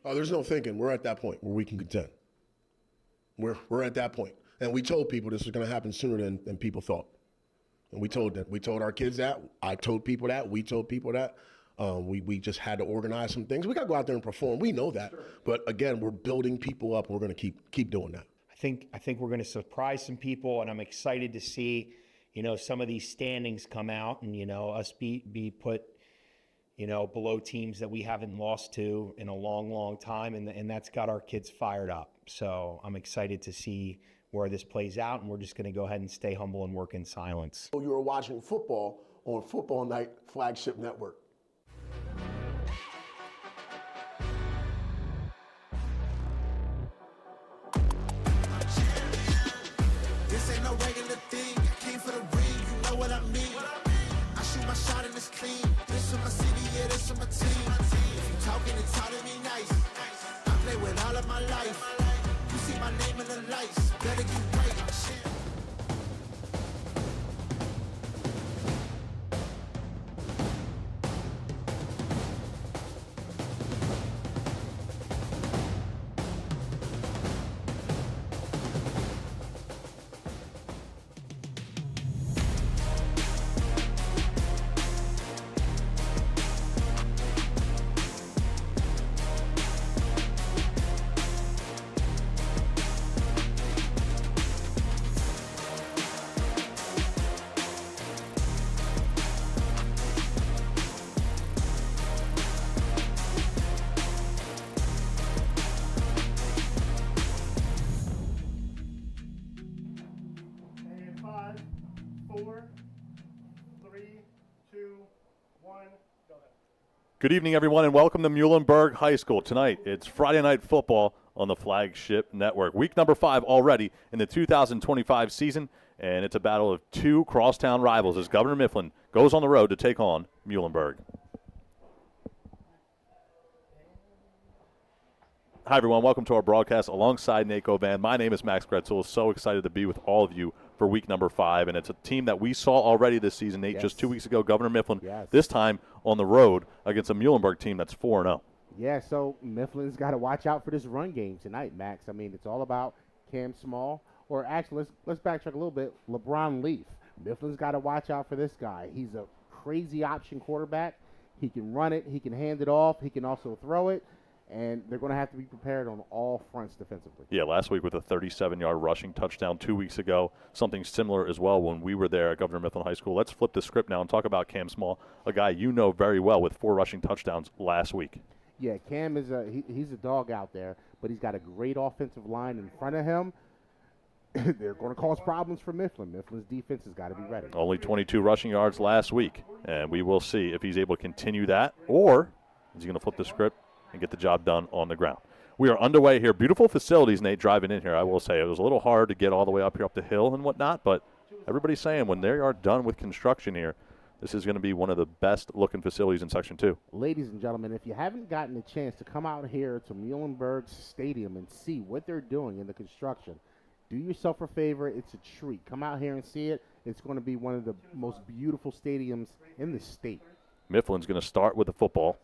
Oh, there's no thinking. We're at that point where we can contend. We're at that point. And we told people this was going to happen sooner than people thought. And we told them. We told our kids that. I told people that. We told people that. We just had to organize some things. We got to go out there and perform. We know that. Sure. But, again, we're building people up. We're going to keep doing that. I think we're going to surprise some people, and I'm excited to see, some of these standings come out and, us be put, below teams that we haven't lost to in a long, long time, and that's got our kids fired up. So I'm excited to see where this plays out, and we're just going to go ahead and stay humble and work in silence. You were watching football on Football Night Flagship Network. This ain't no regular thing. I came for the ring, you know what I mean. I shoot my shot and it's clean. This for my city, yeah, this for my team. If you talking and talking me nice, I play with all of my life. You see my name in the lights, better get right. Good evening, everyone, and welcome to Muhlenberg High School. Tonight, it's Friday Night Football on the Flagship Network. Week number 5 already in the 2025 season, and it's a battle of two crosstown rivals as Governor Mifflin goes on the road to take on Muhlenberg. Hi, everyone. Welcome to our broadcast alongside Nate Govan. My name is Max Gretzel. So excited to be with all of you for week number 5, and it's a team that we saw already this season, Nate, just 2 weeks ago, Governor Mifflin, this time on the road against a Muhlenberg team that's 4-0. Yeah, so Mifflin's got to watch out for this run game tonight, Max. I mean, it's all about Cam Small, or actually, let's backtrack a little bit, LeBron Leaf. Mifflin's got to watch out for this guy. He's a crazy option quarterback. He can run it. He can hand it off. He can also throw it. And they're going to have to be prepared on all fronts defensively. Yeah, last week with a 37-yard rushing touchdown 2 weeks ago, something similar as well when we were there at Governor Mifflin High School. Let's flip the script now and talk about Cam Small, a guy you know very well with 4 rushing touchdowns last week. Yeah, Cam is he's a dog out there, but he's got a great offensive line in front of him. They're going to cause problems for Mifflin. Mifflin's defense has got to be ready. Only 22 rushing yards last week, and we will see if he's able to continue that, or is he going to flip the script and get the job done on the ground. We are underway here. Beautiful facilities, Nate, driving in here. I will say it was a little hard to get all the way up here up the hill and whatnot, but everybody's saying when they are done with construction here, this is going to be one of the best-looking facilities in Section 2. Ladies and gentlemen, if you haven't gotten a chance to come out here to Muhlenberg Stadium and see what they're doing in the construction, do yourself a favor. It's a treat. Come out here and see it. It's going to be one of the most beautiful stadiums in the state. Mifflin's going to start with the football.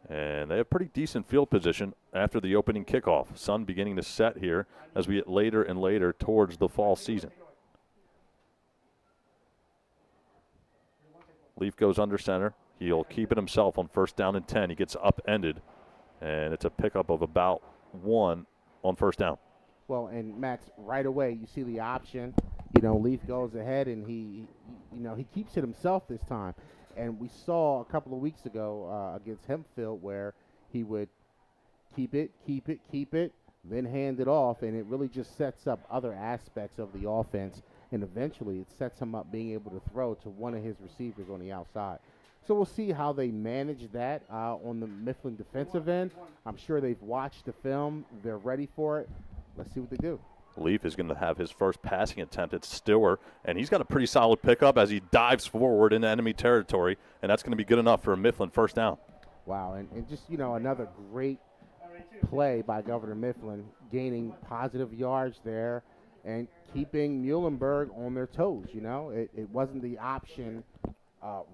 And they have pretty decent field position after the opening kickoff. Sun beginning to set here as we get later and later towards the fall season. Leaf goes under center. He'll keep it himself on 1st down and 10. He gets upended, and it's a pickup of about 1 on 1st down. Well, and Max, right away you see the option. Leaf goes ahead and he keeps it himself this time. And we saw a couple of weeks ago against Hempfield where he would keep it, then hand it off, and it really just sets up other aspects of the offense, and eventually it sets him up being able to throw to one of his receivers on the outside. So we'll see how they manage that on the Mifflin defensive end. I'm sure they've watched the film. They're ready for it. Let's see what they do. Leaf is going to have his first passing attempt at Stewart, and he's got a pretty solid pickup as he dives forward into enemy territory, and that's going to be good enough for a Mifflin 1st down. Wow, and just, another great play by Governor Mifflin, gaining positive yards there and keeping Muhlenberg on their toes, It wasn't the option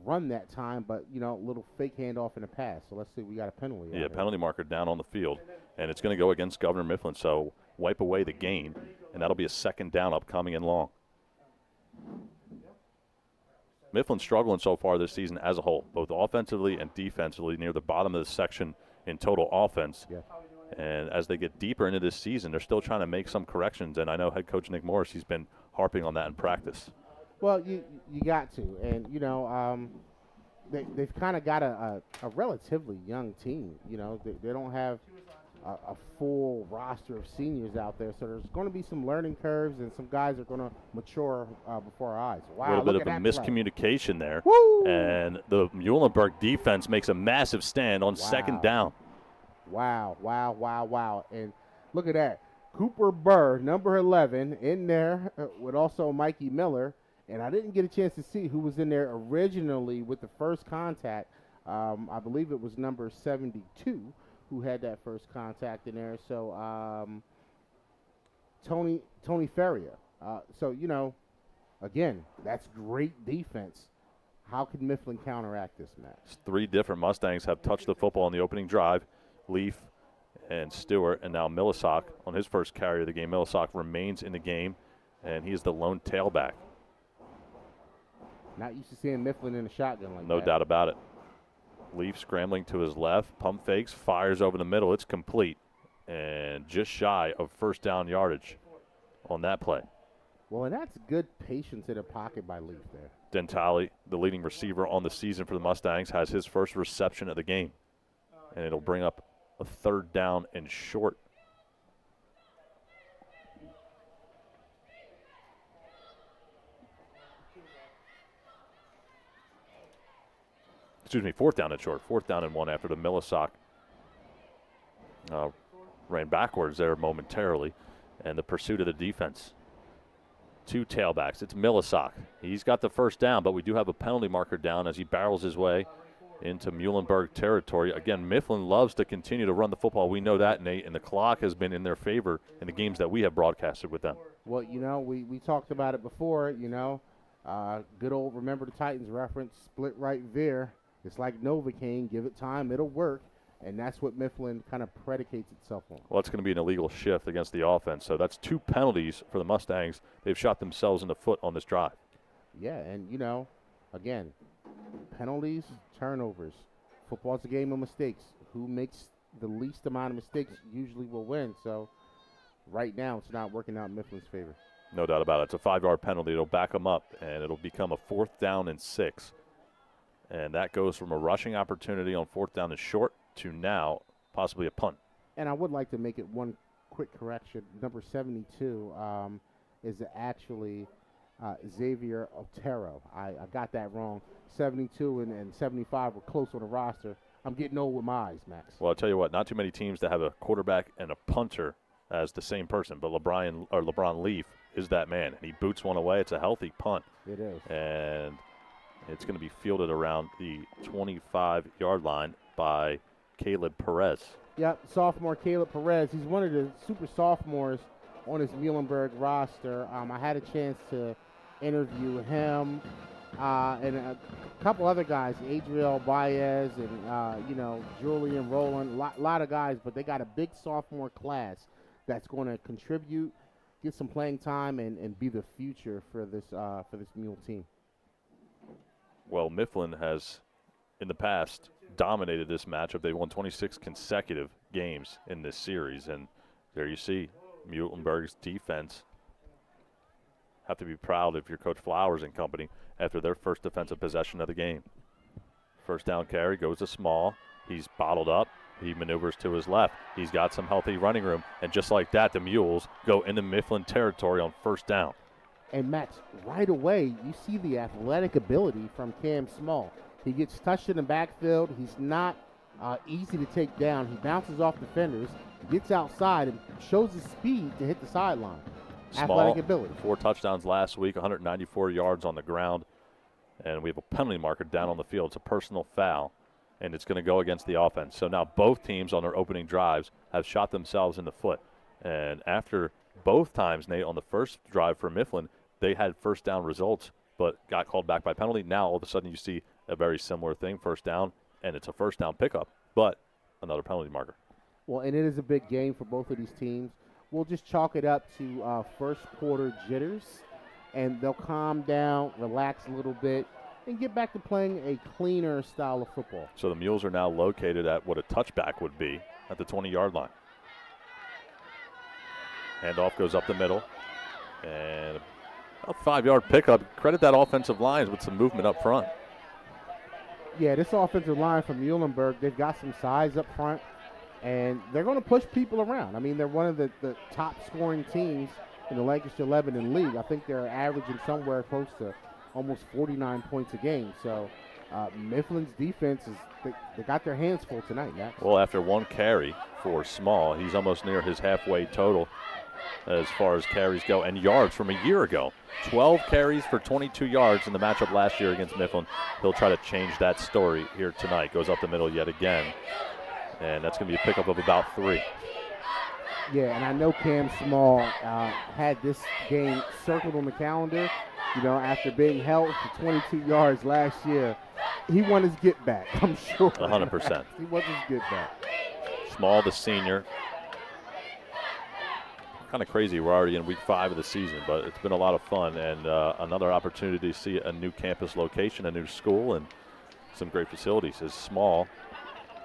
run that time, but, a little fake handoff in the pass. So let's see, we got a penalty. Yeah, penalty marker down on the field. and it's going to go against Governor Mifflin. So wipe away the gain, and that'll be a second down upcoming and long. Mifflin's struggling so far this season as a whole, both offensively and defensively, near the bottom of the section in total offense. Yeah. And as they get deeper into this season, they're still trying to make some corrections. And I know head coach Nick Morris, he's been harping on that in practice. Well, you got to. And, they've kind of got a relatively young team. They don't have a full roster of seniors out there. So there's going to be some learning curves, and some guys are going to mature before our eyes. Wow, A little bit look of a at that miscommunication there. Woo! And the Muhlenberg defense makes a massive stand on second down. Wow. And look at that. Cooper Burr, number 11, in there with also Mikey Miller. And I didn't get a chance to see who was in there originally with the first contact. I believe it was number 72 who had that first contact in there. So Tony Ferrier. Again, that's great defense. How can Mifflin counteract this, Matt? 3 different Mustangs have touched the football on the opening drive. Leaf and Stewart, and now Millisock on his first carry of the game. Millisock remains in the game, and he is the lone tailback. Not used to seeing Mifflin in a shotgun like that. No doubt about it. Leaf scrambling to his left, pump fakes, fires over the middle. It's complete, and just shy of first down yardage on that play. Well, and that's good patience in a pocket by Leaf there. Dentale, the leading receiver on the season for the Mustangs, has his first reception of the game, and it'll bring up a third down and short. Excuse me, fourth down and short. 4th down and 1 after the Millisock ran backwards there momentarily, and the pursuit of the defense. 2 tailbacks. It's Millisock. He's got the first down, but we do have a penalty marker down as he barrels his way into Muhlenberg territory. Again, Mifflin loves to continue to run the football. We know that, Nate, and the clock has been in their favor in the games that we have broadcasted with them. Well, we talked about it before, good old Remember the Titans reference, split right veer. It's like Novocaine, give it time, it'll work. And that's what Mifflin kind of predicates itself on. Well, it's going to be an illegal shift against the offense. So that's 2 penalties for the Mustangs. They've shot themselves in the foot on this drive. Yeah, and, again, penalties, turnovers. Football's a game of mistakes. Who makes the least amount of mistakes usually will win. So right now it's not working out in Mifflin's favor. No doubt about it. It's a 5-yard penalty. It'll back them up, and it'll become a 4th down and 6. And that goes from a rushing opportunity on 4th down and short to now possibly a punt. And I would like to make it one quick correction. Number 72 is actually Xavier Otero. I got that wrong. 72 and 75 were close on the roster. I'm getting old with my eyes, Max. Well, I'll tell you what, not too many teams that have a quarterback and a punter as the same person, but LeBron Leaf is that man. And he boots one away. It's a healthy punt. It is. And it's going to be fielded around the 25-yard line by Caleb Perez. Yep, sophomore Caleb Perez. He's one of the super sophomores on his Muhlenberg roster. I had a chance to interview him and a couple other guys, Adriel Baez and, Julian Rowland, a lot of guys, but they got a big sophomore class that's going to contribute, get some playing time, and be the future for this Mule team. Well, Mifflin has, in the past, dominated this matchup. They won 26 consecutive games in this series, and there you see Muhlenberg's defense have to be proud of your Coach Flowers and company after their first defensive possession of the game. First down carry goes to Small. He's bottled up. He maneuvers to his left. He's got some healthy running room, and just like that, the Mules go into Mifflin territory on first down. And Max, right away, you see the athletic ability from Cam Small. He gets touched in the backfield. He's not easy to take down. He bounces off defenders, gets outside, and shows his speed to hit the sideline. Small, athletic ability. 4 touchdowns last week, 194 yards on the ground. And we have a penalty marker down on the field. It's a personal foul, and it's going to go against the offense. So now both teams on their opening drives have shot themselves in the foot. And after both times, Nate, on the first drive for Mifflin, they had first down results but got called back by penalty. Now all of a sudden you see a very similar thing, first down, and it's a first down pickup, but another penalty marker. Well, and it is a big game for both of these teams. We'll just chalk it up to first quarter jitters, and they'll calm down, relax a little bit, and get back to playing a cleaner style of football. So the Mules are now located at what a touchback would be at the 20-yard line. Handoff goes up the middle, and a 5-yard pickup. Credit that offensive line with some movement up front. Yeah, this offensive line from Muhlenberg, they've got some size up front, and they're going to push people around. I mean, they're one of the top scoring teams in the Lancaster Lebanon League. I think they're averaging somewhere close to almost 49 points a game. So Mifflin's defense, they got their hands full tonight, Max. Well, after one carry for Small, he's almost near his halfway total as far as carries go, and yards from a year ago. 12 carries for 22 yards in the matchup last year against Mifflin. He'll try to change that story here tonight. Goes up the middle yet again, and that's going to be a pickup of about 3. Yeah, and I know Cam Small had this game circled on the calendar, after being held for 22 yards last year. He won his get back, I'm sure. 100%. He won his get back. Small, the senior. Kind of crazy. We're already in week 5 of the season, but it's been a lot of fun and another opportunity to see a new campus location, a new school, and some great facilities as Small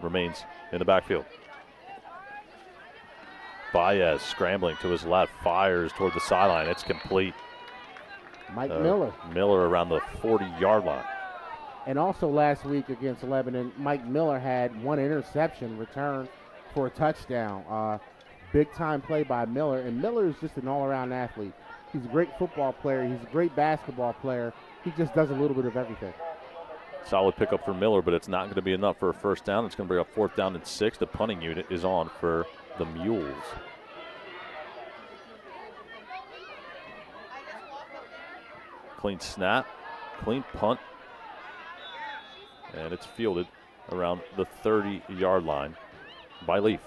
remains in the backfield. Baez scrambling to his left, fires toward the sideline. It's complete. Mike Miller. Miller around the 40-yard line. And also last week against Lebanon, Mike Miller had one interception return for a touchdown. Big-time play by Miller, and Miller is just an all-around athlete. He's a great football player. He's a great basketball player. He just does a little bit of everything. Solid pickup for Miller, but it's not going to be enough for a first down. It's going to bring up 4th down and 6. The punting unit is on for the Mules. Clean snap, clean punt, and it's fielded around the 30-yard line by Leaf.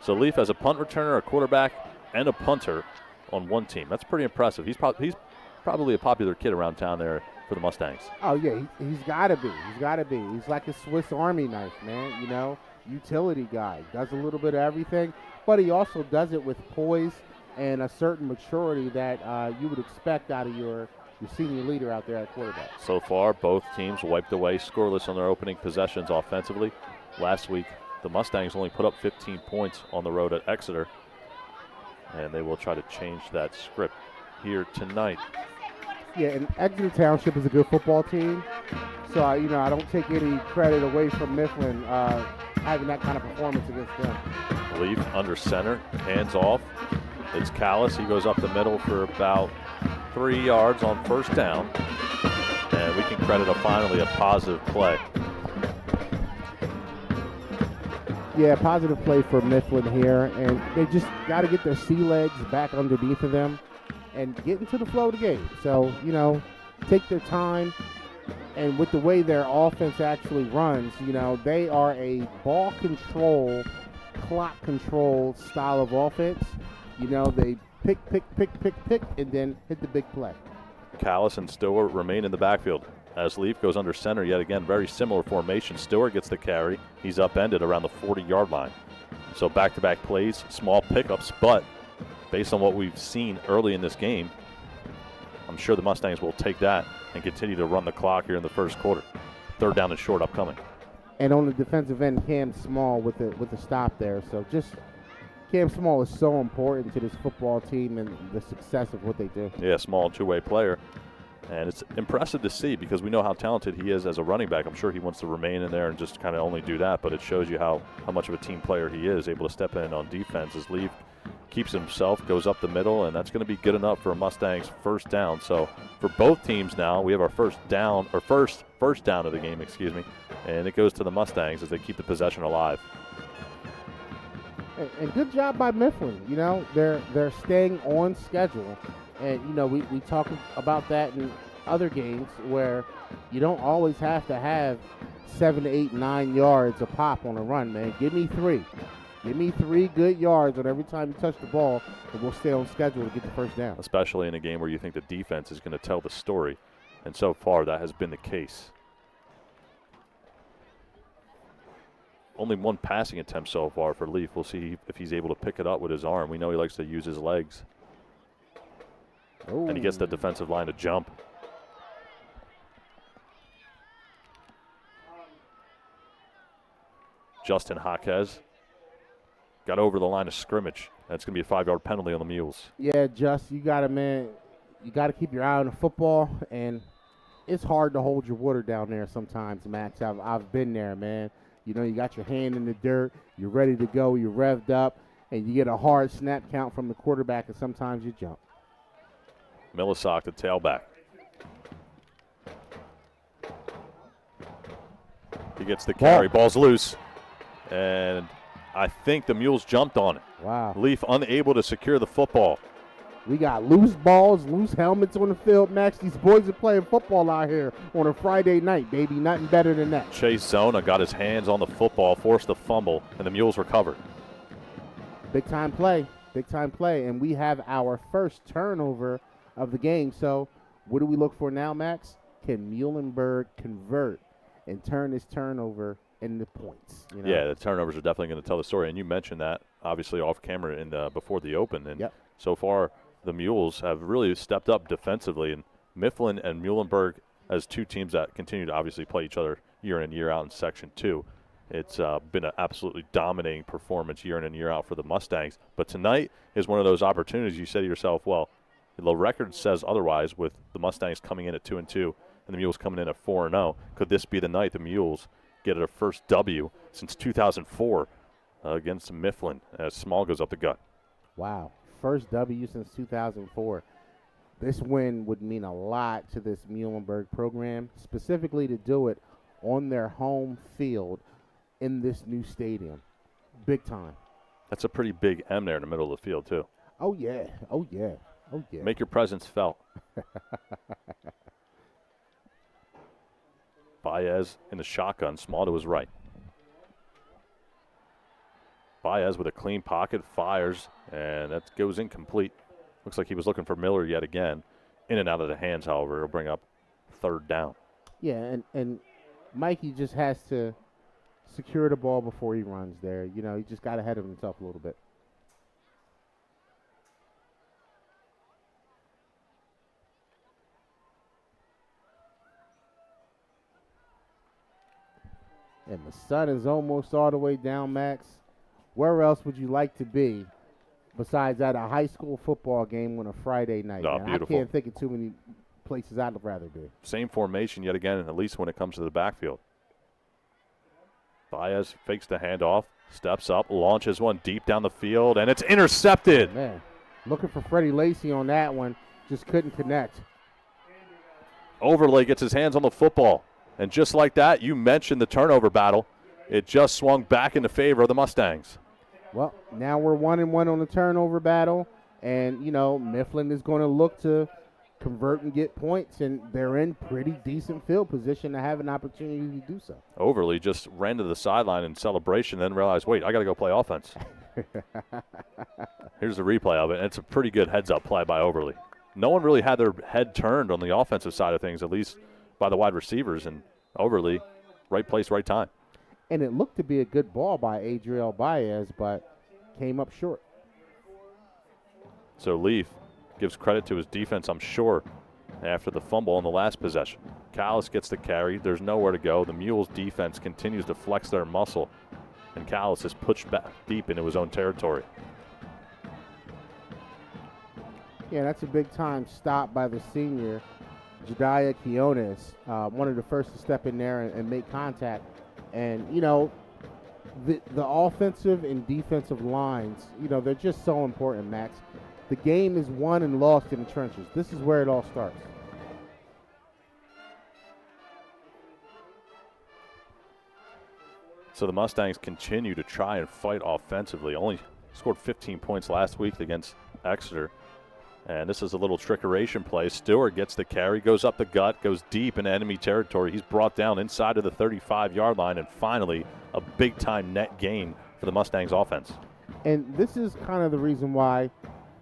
So Leaf has a punt returner, a quarterback, and a punter on one team. That's pretty impressive. He's probably a popular kid around town there for the Mustangs. Oh, yeah, he's got to be. He's got to be. He's like a Swiss Army knife, man, utility guy. Does a little bit of everything, but he also does it with poise and a certain maturity that you would expect out of your senior leader out there at quarterback. So far, both teams wiped away scoreless on their opening possessions offensively. Last week, the Mustangs only put up 15 points on the road at Exeter, and they will try to change that script here tonight. Yeah, and Exeter Township is a good football team, so I don't take any credit away from Mifflin having that kind of performance against them. Leaf under center, hands off. It's Callis. He goes up the middle for about 3 yards on first down, and we can credit finally a positive play. Yeah, positive play for Mifflin here, and they just got to get their sea legs back underneath of them and get into the flow of the game. So, take their time, and with the way their offense actually runs, they are a ball control, clock control style of offense. They pick, and then hit the big play. Callis and Stewart remain in the backfield. As Leaf goes under center yet again, very similar formation. Stewart gets the carry. He's upended around the 40-yard line. So back-to-back plays, small pickups, but based on what we've seen early in this game, I'm sure the Mustangs will take that and continue to run the clock here in the first quarter. 3rd down and short upcoming. And on the defensive end, Cam Small with the stop there. So just Cam Small is so important to this football team and the success of what they do. Yeah, small two-way player. And it's impressive to see because we know how talented he is as a running back. I'm sure he wants to remain in there and just kind of only do that, but it shows you how much of a team player he is, able to step in on defense as Leaf keeps himself, goes up the middle, and that's going to be good enough for a Mustangs first down. So for both teams now, we have our first down of the game, and it goes to the Mustangs as they keep the possession alive. And good job by Mifflin. They're staying on schedule. And, we talk about that in other games where you don't always have to have 7, 8, 9 yards a pop on a run, man. Give me 3. Give me 3 good yards on every time you touch the ball, and we'll stay on schedule to get the first down. Especially in a game where you think the defense is going to tell the story. And so far, that has been the case. only one passing attempt so far for Leaf. We'll see if he's able to pick it up with his arm. We know he likes to use his legs. Ooh. And he gets the defensive line to jump. Justin Jaquez got over the line of scrimmage. That's going to be a 5-yard penalty on the Mules. Yeah, Just, you got to keep your eye on the football, and it's hard to hold your water down there sometimes, Max. I've been there, man. You know, you got your hand in the dirt, you're ready to go, you're revved up, and you get a hard snap count from the quarterback, and sometimes you jump. Millisock, the tailback. He gets the carry. Ball's loose. And I think the Mules jumped on it. Wow. Leaf unable to secure the football. We got loose balls, loose helmets on the field, Max. These boys are playing football out here on a Friday night, baby. Nothing better than that. Chase Zona got his hands on the football, forced the fumble, and the Mules recovered. Big time play. And we have our first turnover of the game. So what do we look for now, Max? Can Muhlenberg convert and turn this turnover into points? You know? Yeah, the turnovers are definitely going to tell the story. And you mentioned that, obviously, off camera before the open. And so far, the Mules have really stepped up defensively. And Mifflin and Muhlenberg, as two teams that continue to obviously play each other year in and year out in Section 2, it's been an absolutely dominating performance year in and year out for the Mustangs. But tonight is one of those opportunities you say to yourself, well, the record says otherwise with the Mustangs coming in at 2-2 and the Mules coming in at 4-0. Could this be the night the Mules get their first W since 2004 against Mifflin as Small goes up the gut? Wow. First W since 2004. This win would mean a lot to this Muhlenberg program, specifically to do it on their home field in this new stadium. Big time. That's a pretty big M there in the middle of the field, too. Oh, yeah. Make your presence felt. Baez in the shotgun, Small to his right. Baez with a clean pocket, fires, and that goes incomplete. Looks like he was looking for Miller yet again. In and out of the hands, however, it'll bring up third down. Yeah, and Mikey just has to secure the ball before he runs there. You know, he just got ahead of himself a little bit. And the sun is almost all the way down, Max. Where else would you like to be besides at a high school football game on a Friday night? Oh, man? beautiful. I can't think of too many places I'd rather be. Same formation yet again, at least when it comes to the backfield. Baez fakes the handoff, steps up, launches one deep down the field, and it's intercepted. Man, looking for Freddie Lacy on that one. Just couldn't connect. Overlay gets his hands on the football. And just like that, you mentioned the turnover battle. It just swung back into favor of the Mustangs. Well, now we're 1-1 on the turnover battle. And, you know, Mifflin is going to look to convert and get points. And they're in pretty decent field position to have an opportunity to do so. Overlay just ran to the sideline in celebration, then realized, wait, I got to go play offense. Here's the replay of it. And it's a pretty good heads-up play by Overlay. No one really had their head turned on the offensive side of things, at least by the wide receivers, and Overlay, right place, right time. And it looked to be a good ball by Adriel Baez, but came up short. So Leaf gives credit to his defense, I'm sure, after the fumble on the last possession. Callis gets the carry. There's nowhere to go. The Mules defense continues to flex their muscle, and Callis is pushed back deep into his own territory. Yeah, that's a big-time stop by the senior, Jediah Quiones, one of the first to step in there and make contact. And, you know, the offensive and defensive lines, you know, they're just so important, Max. The game is won and lost in the trenches. This is where it all starts. So the Mustangs continue to try and fight offensively. Only scored 15 points last week against Exeter. And this is a little trickeration play. Stewart gets the carry, goes up the gut, goes deep in enemy territory. He's brought down inside of the 35-yard line, and finally a big-time net gain for the Mustangs offense. And this is kind of the reason why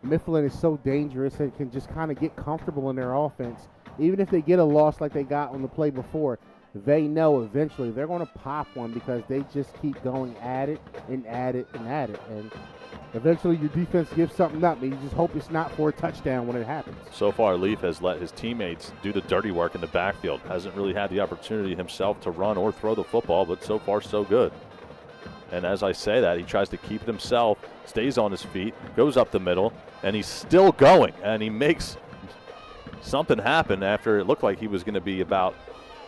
Mifflin is so dangerous and can just kind of get comfortable in their offense. Even if they get a loss like they got on the play before, they know eventually they're going to pop one because they just keep going at it and at it and at it. And eventually your defense gives something up, and you just hope it's not for a touchdown when it happens. So far, Leaf has let his teammates do the dirty work in the backfield. Hasn't really had the opportunity himself to run or throw the football, but so far so good. And as I say that, he tries to keep it himself, stays on his feet, goes up the middle, and he's still going. And he makes something happen after it looked like he was going to be about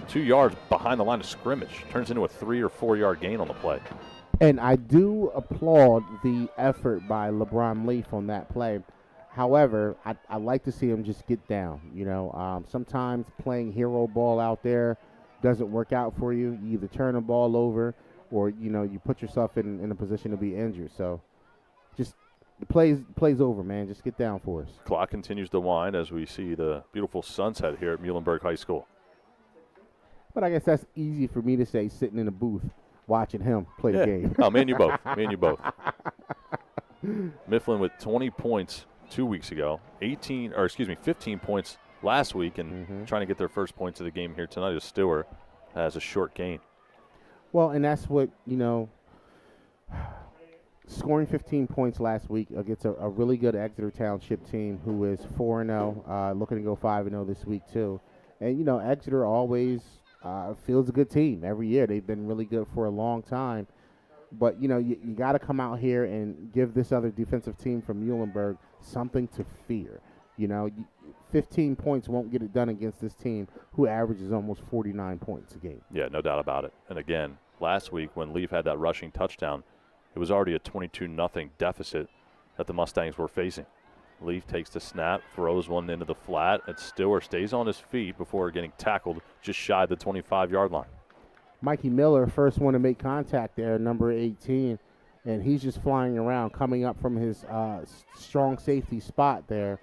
2 yards behind the line of scrimmage. Turns into a 3 or 4 yard gain on the play. And I do applaud the effort by LeBron Leaf on that play. However, I like to see him just get down. Sometimes playing hero ball out there doesn't work out for you. You either turn the ball over or, you put yourself in a position to be injured. So just the play's over, man. Just get down for us. Clock continues to wind as we see the beautiful sunset here at Muhlenberg High School. But I guess that's easy for me to say sitting in a booth watching him play the game. Oh, me and you both. Me and you both. Mifflin with 20 points 2 weeks ago, 15 points last week, and trying to get their first points of the game here tonight as Stewart has a short gain. Well, and that's what, scoring 15 points last week against a really good Exeter Township team who is 4-0, looking to go 5-0 this week too. And, Exeter always feels a good team every year. They've been really good for a long time. But, you got to come out here and give this other defensive team from Muhlenberg something to fear. 15 points won't get it done against this team who averages almost 49 points a game. Yeah, no doubt about it. And again, last week when Leaf had that rushing touchdown, it was already a 22-0 deficit that the Mustangs were facing. Leaf takes the snap, throws one into the flat, and Stewart stays on his feet before getting tackled just shy of the 25-yard line. Mikey Miller, first one to make contact there, number 18, and he's just flying around, coming up from his strong safety spot there,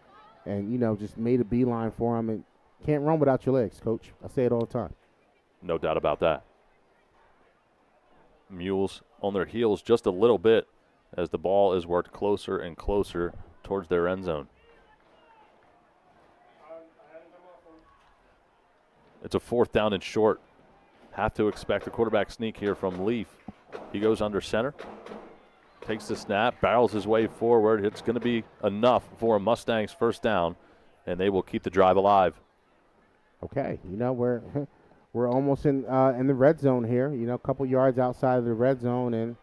and, just made a beeline for him. And can't run without your legs, Coach. I say it all the time. No doubt about that. Mules on their heels just a little bit as the ball is worked closer and closer towards their end zone. It's a 4th down and short. Have to expect a quarterback sneak here from Leaf. He goes under center, takes the snap, barrels his way forward. It's going to be enough for a Mustangs first down, and they will keep the drive alive. Okay, we're almost in the red zone here. A couple yards outside of the red zone, and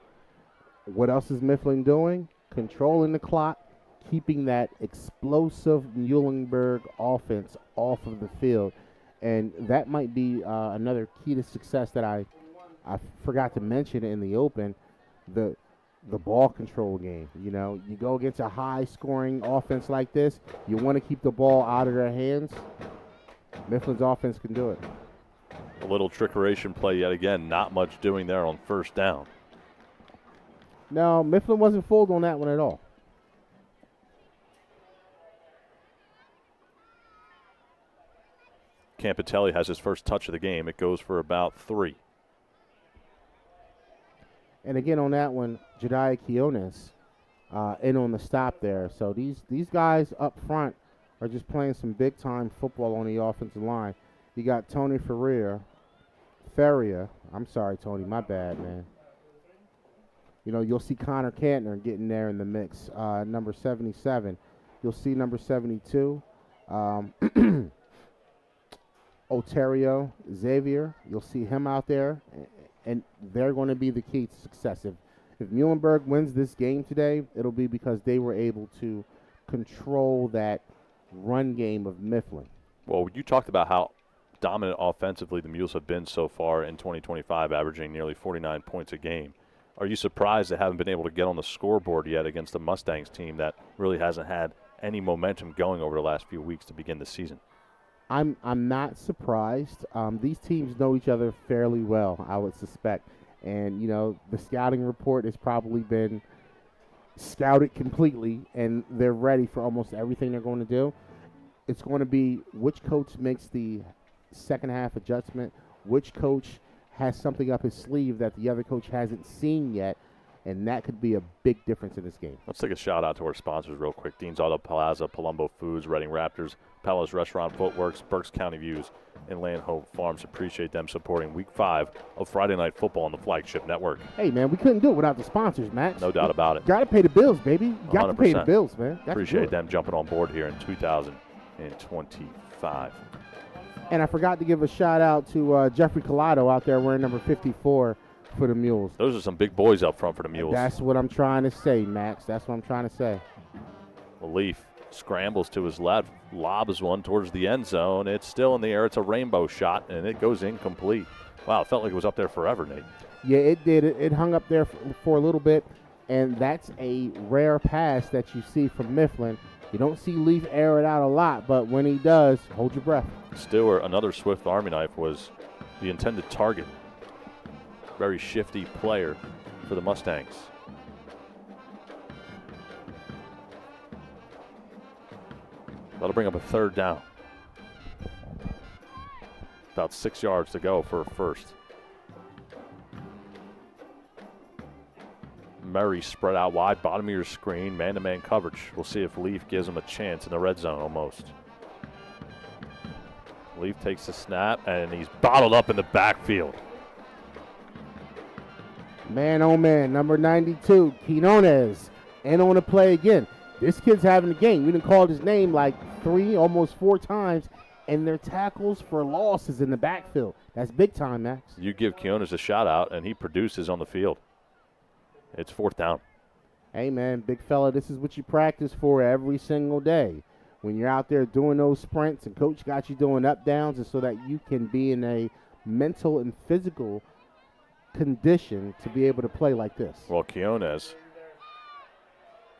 what else is Mifflin doing? Controlling the clock, keeping that explosive Muhlenberg offense off of the field. And that might be another key to success that I forgot to mention in the open, the ball control game. You go against a high-scoring offense like this, you want to keep the ball out of their hands. Mifflin's offense can do it. A little trickeration play yet again. Not much doing there on first down. No, Mifflin wasn't fooled on that one at all. Campitelli has his first touch of the game. It goes for about 3. And again on that one, Jediah Quiones in on the stop there. So these guys up front are just playing some big-time football on the offensive line. You got Tony Ferrier. I'm sorry, Tony, my bad, man. You'll see Connor Cantner getting there in the mix, number 77. You'll see number 72. Oterio Xavier, you'll see him out there, and they're going to be the key to success. If Muhlenberg wins this game today, it'll be because they were able to control that run game of Mifflin. Well, you talked about how dominant offensively the Mules have been so far in 2025, averaging nearly 49 points a game. Are you surprised they haven't been able to get on the scoreboard yet against the Mustangs team that really hasn't had any momentum going over the last few weeks to begin the season? I'm not surprised. These teams know each other fairly well, I would suspect. And, the scouting report has probably been scouted completely, and they're ready for almost everything they're going to do. It's going to be which coach makes the second half adjustment, which coach has something up his sleeve that the other coach hasn't seen yet, and that could be a big difference in this game. Let's take a shout-out to our sponsors real quick. Dean's Auto Plaza, Palumbo Foods, Reading Raptors, Palace Restaurant, Footworks, Berks County Views, and Land Hope Farms. Appreciate them supporting Week 5 of Friday Night Football on the Flagship Network. Hey, man, we couldn't do it without the sponsors, Max. No doubt about it. Got to pay the bills, baby. You got to pay the 100%. bills, man. Got to do Appreciate it. them jumping on board here in 2025. And I forgot to give a shout out to Jeffrey Collado out there wearing number 54 for the Mules. Those are some big boys up front for the Mules. That's what I'm trying to say, Max. That's what I'm trying to say. Leaf scrambles to his left, lobs one towards the end zone. It's still in the air. It's a rainbow shot, and it goes incomplete. Wow, it felt like it was up there forever, Nate. Yeah, it did. It hung up there for a little bit, and that's a rare pass that you see from Mifflin. You don't see Leaf air it out a lot, but when he does, hold your breath. Stewart, another swift Army knife, was the intended target. Very shifty player for the Mustangs. That'll bring up a third down. About 6 yards to go for a first. Murray spread out wide, bottom of your screen, man-to-man coverage. We'll see if Leaf gives him a chance in the red zone almost. Leaf takes the snap, and he's bottled up in the backfield. Man, oh man, number 92, Quinones, and on the play again. This kid's having a game. We done called his name like 3, almost 4 times, and their tackles for losses in the backfield. That's big time, Max. You give Quinones a shout out, and he produces on the field. It's 4th down. Hey, man, big fella, this is what you practice for every single day. When you're out there doing those sprints and coach got you doing up downs, and so that you can be in a mental and physical condition to be able to play like this. Well, Quinones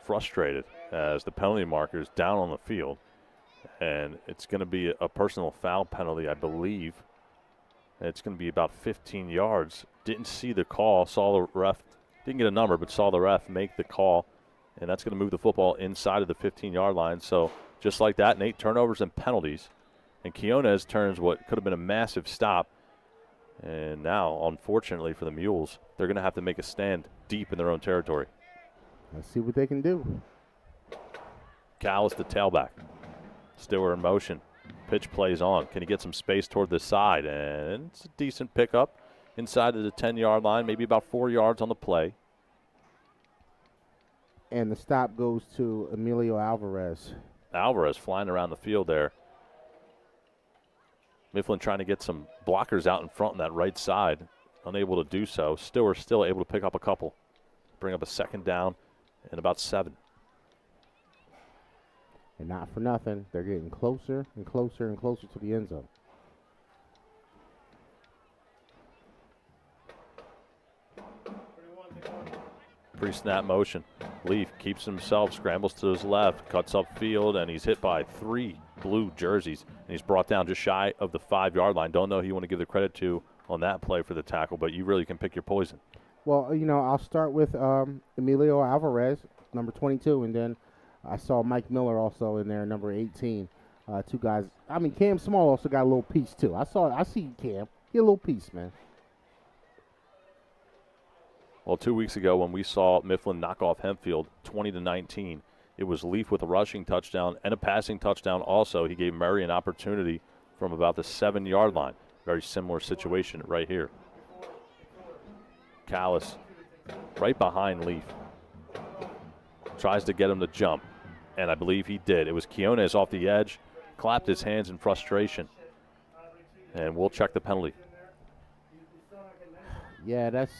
frustrated as the penalty marker's down on the field, and it's going to be a personal foul penalty, I believe. It's going to be about 15 yards. Didn't see the call, saw the ref, didn't get a number, but saw the ref make the call, and that's going to move the football inside of the 15-yard line. So just like that, Nate, turnovers and penalties, and Quinones turns what could have been a massive stop. And now, unfortunately for the Mules, they're going to have to make a stand deep in their own territory. Let's see what they can do. Callis, the tailback. Stewart in motion. Pitch plays on. Can he get some space toward the side? And it's a decent pickup inside of the 10-yard line, maybe about 4 yards on the play. And the stop goes to Emilio Alvarez. Alvarez flying around the field there. Mifflin trying to get some blockers out in front on that right side. Unable to do so. Stewart still able to pick up a couple. Bring up a 2nd down and about 7. And not for nothing, they're getting closer and closer and closer to the end zone. Pre-snap motion. Leaf keeps himself, scrambles to his left, cuts upfield, and he's hit by 3 blue jerseys. And he's brought down just shy of the 5-yard line. Don't know who you want to give the credit to on that play for the tackle, but you really can pick your poison. Well, you know, I'll start with Emilio Alvarez, number 22, and then I saw Mike Miller also in there, number 18. 2 guys. I mean, Cam Small also got a little piece, too. I see Cam. He a little piece, man. Well, 2 weeks ago when we saw Mifflin knock off Hempfield 20-19, it was Leaf with a rushing touchdown and a passing touchdown also. He gave Murray an opportunity from about the 7-yard line. Very similar situation right here. Callis right behind Leaf. Tries to get him to jump, and I believe he did. It was Quinones off the edge, clapped his hands in frustration, and we'll check the penalty. Yeah, that's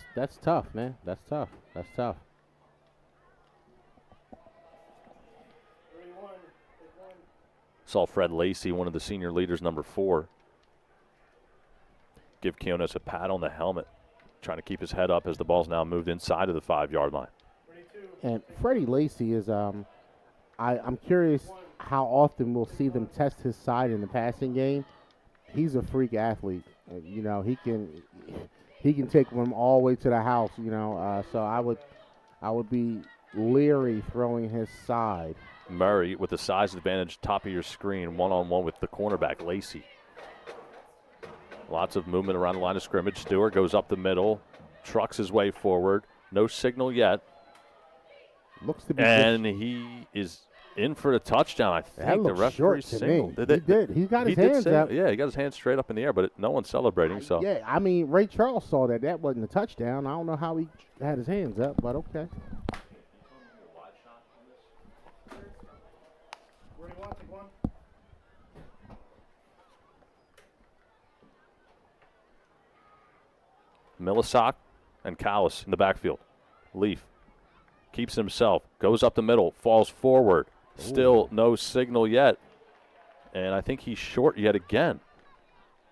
tough, man. That's tough. That's tough. Saw Fred Lacey, one of the senior leaders, number 4, give Quinones a pat on the helmet, trying to keep his head up as the ball's now moved inside of the 5-yard line. And Freddie Lacey is, I'm curious how often we'll see them test his side in the passing game. He's a freak athlete. You know, he can take them all the way to the house. You know, so I would be leery throwing his side. Murray with the size advantage, top of your screen, one-on-one with the cornerback, Lacey. Lots of movement around the line of scrimmage. Stewart goes up the middle, trucks his way forward. No signal yet. Looks to be. And he is in for the touchdown. I That think the looked referee short to signaled. me. He did. He got his did hands signal. up. Yeah, he got his hands straight up in the air, but no one's celebrating. So Yeah, I mean, Ray Charles saw that. That wasn't a touchdown. I don't know how he had his hands up, but okay. Millisock and Callis in the backfield. Leaf keeps himself, goes up the middle, falls forward. Still no signal yet. And I think he's short yet again.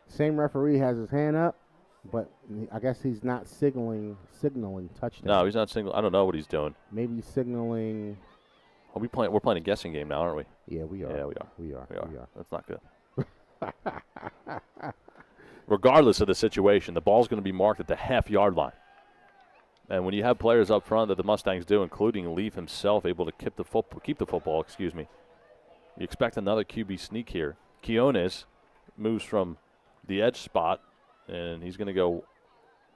Same referee has his hand up, but I guess he's not signaling touchdown. No, he's not signaling. I don't know what he's doing. Maybe signaling. Are we're playing a guessing game now, aren't we? Yeah, we are. Yeah, we are. We are. That's not good. Regardless of the situation, the ball's going to be marked at the half-yard line. And when you have players up front that the Mustangs do, including Leaf himself, able to keep the football, you expect another QB sneak here. Quiones moves from the edge spot, and he's going to go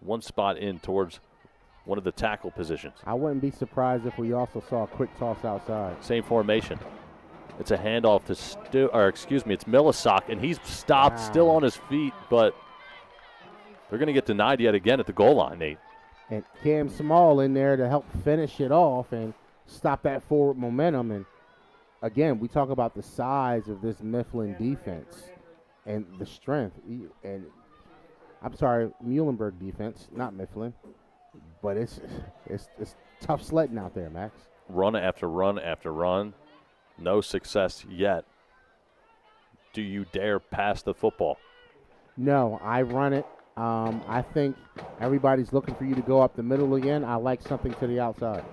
one spot in towards one of the tackle positions. I wouldn't be surprised if we also saw a quick toss outside. Same formation. It's a handoff to it's Millisock, and he's stopped, still on his feet, but they're going to get denied yet again at the goal line, Nate. And Cam Small in there to help finish it off and stop that forward momentum. And again, we talk about the size of this Mifflin defense and the strength. And I'm sorry, Muhlenberg defense, not Mifflin. But it's tough sledding out there, Max. Run after run after run. No success yet. Do you dare pass the football? No, I run it. I think everybody's looking for you to go up the middle again. I like something to the outside.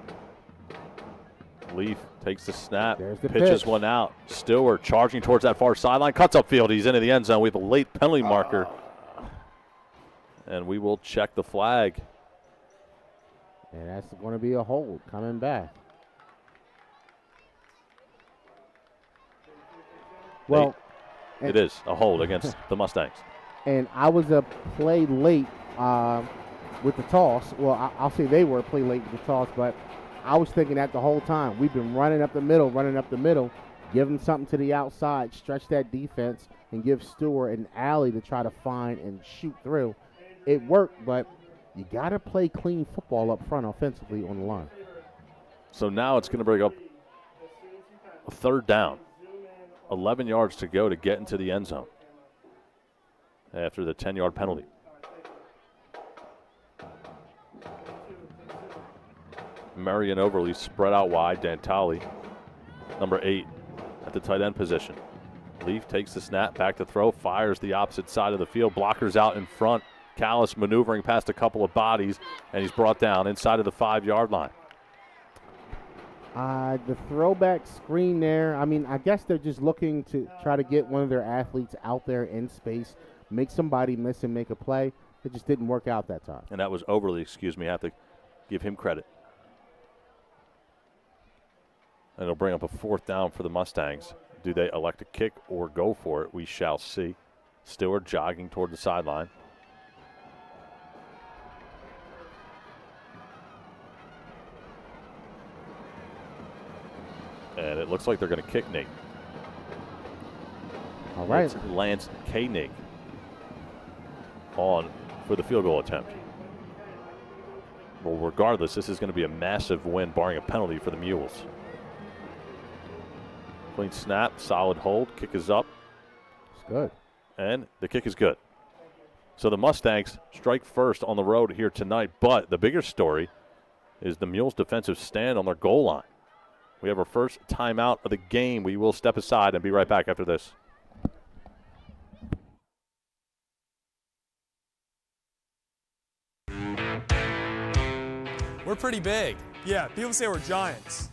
Leaf takes the snap, There's the pitches pitch. one out. Stewart charging towards that far sideline, cuts upfield. He's into the end zone. We have a late penalty marker. And we will check the flag. And that's going to be a hold coming back. Well, it is a hold against the Mustangs. And I was a play late with the toss. Well, I'll say they were a play late with the toss, but I was thinking that the whole time. We've been running up the middle, give them something to the outside, stretch that defense, and give Stewart an alley to try to find and shoot through. It worked, but you got to play clean football up front offensively on the line. So now it's going to bring up a third down. 11 yards to go to get into the end zone after the 10-yard penalty. Murray and Overly spread out wide. Dantali, number 8, at the tight end position. Leaf takes the snap, back to throw, fires the opposite side of the field. Blockers out in front. Callis maneuvering past a couple of bodies, and he's brought down inside of the 5-yard line. The throwback screen there, I mean, I guess they're just looking to try to get one of their athletes out there in space, make somebody miss and make a play. It just didn't work out that time. And that was Overly, I have to give him credit. And it'll bring up a fourth down for the Mustangs. Do they elect to kick or go for it? We shall see. Stewart jogging toward the sideline. And it looks like they're going to kick, Nate. All right. It's Lance Koenig on for the field goal attempt. Well, regardless, this is going to be a massive win, barring a penalty for the Mules. Clean snap, solid hold, kick is up. It's good. And the kick is good. So the Mustangs strike first on the road here tonight, but the bigger story is the Mules' defensive stand on their goal line. We have our first timeout of the game. We will step aside and be right back after this. We're pretty big. Yeah, people say we're giants.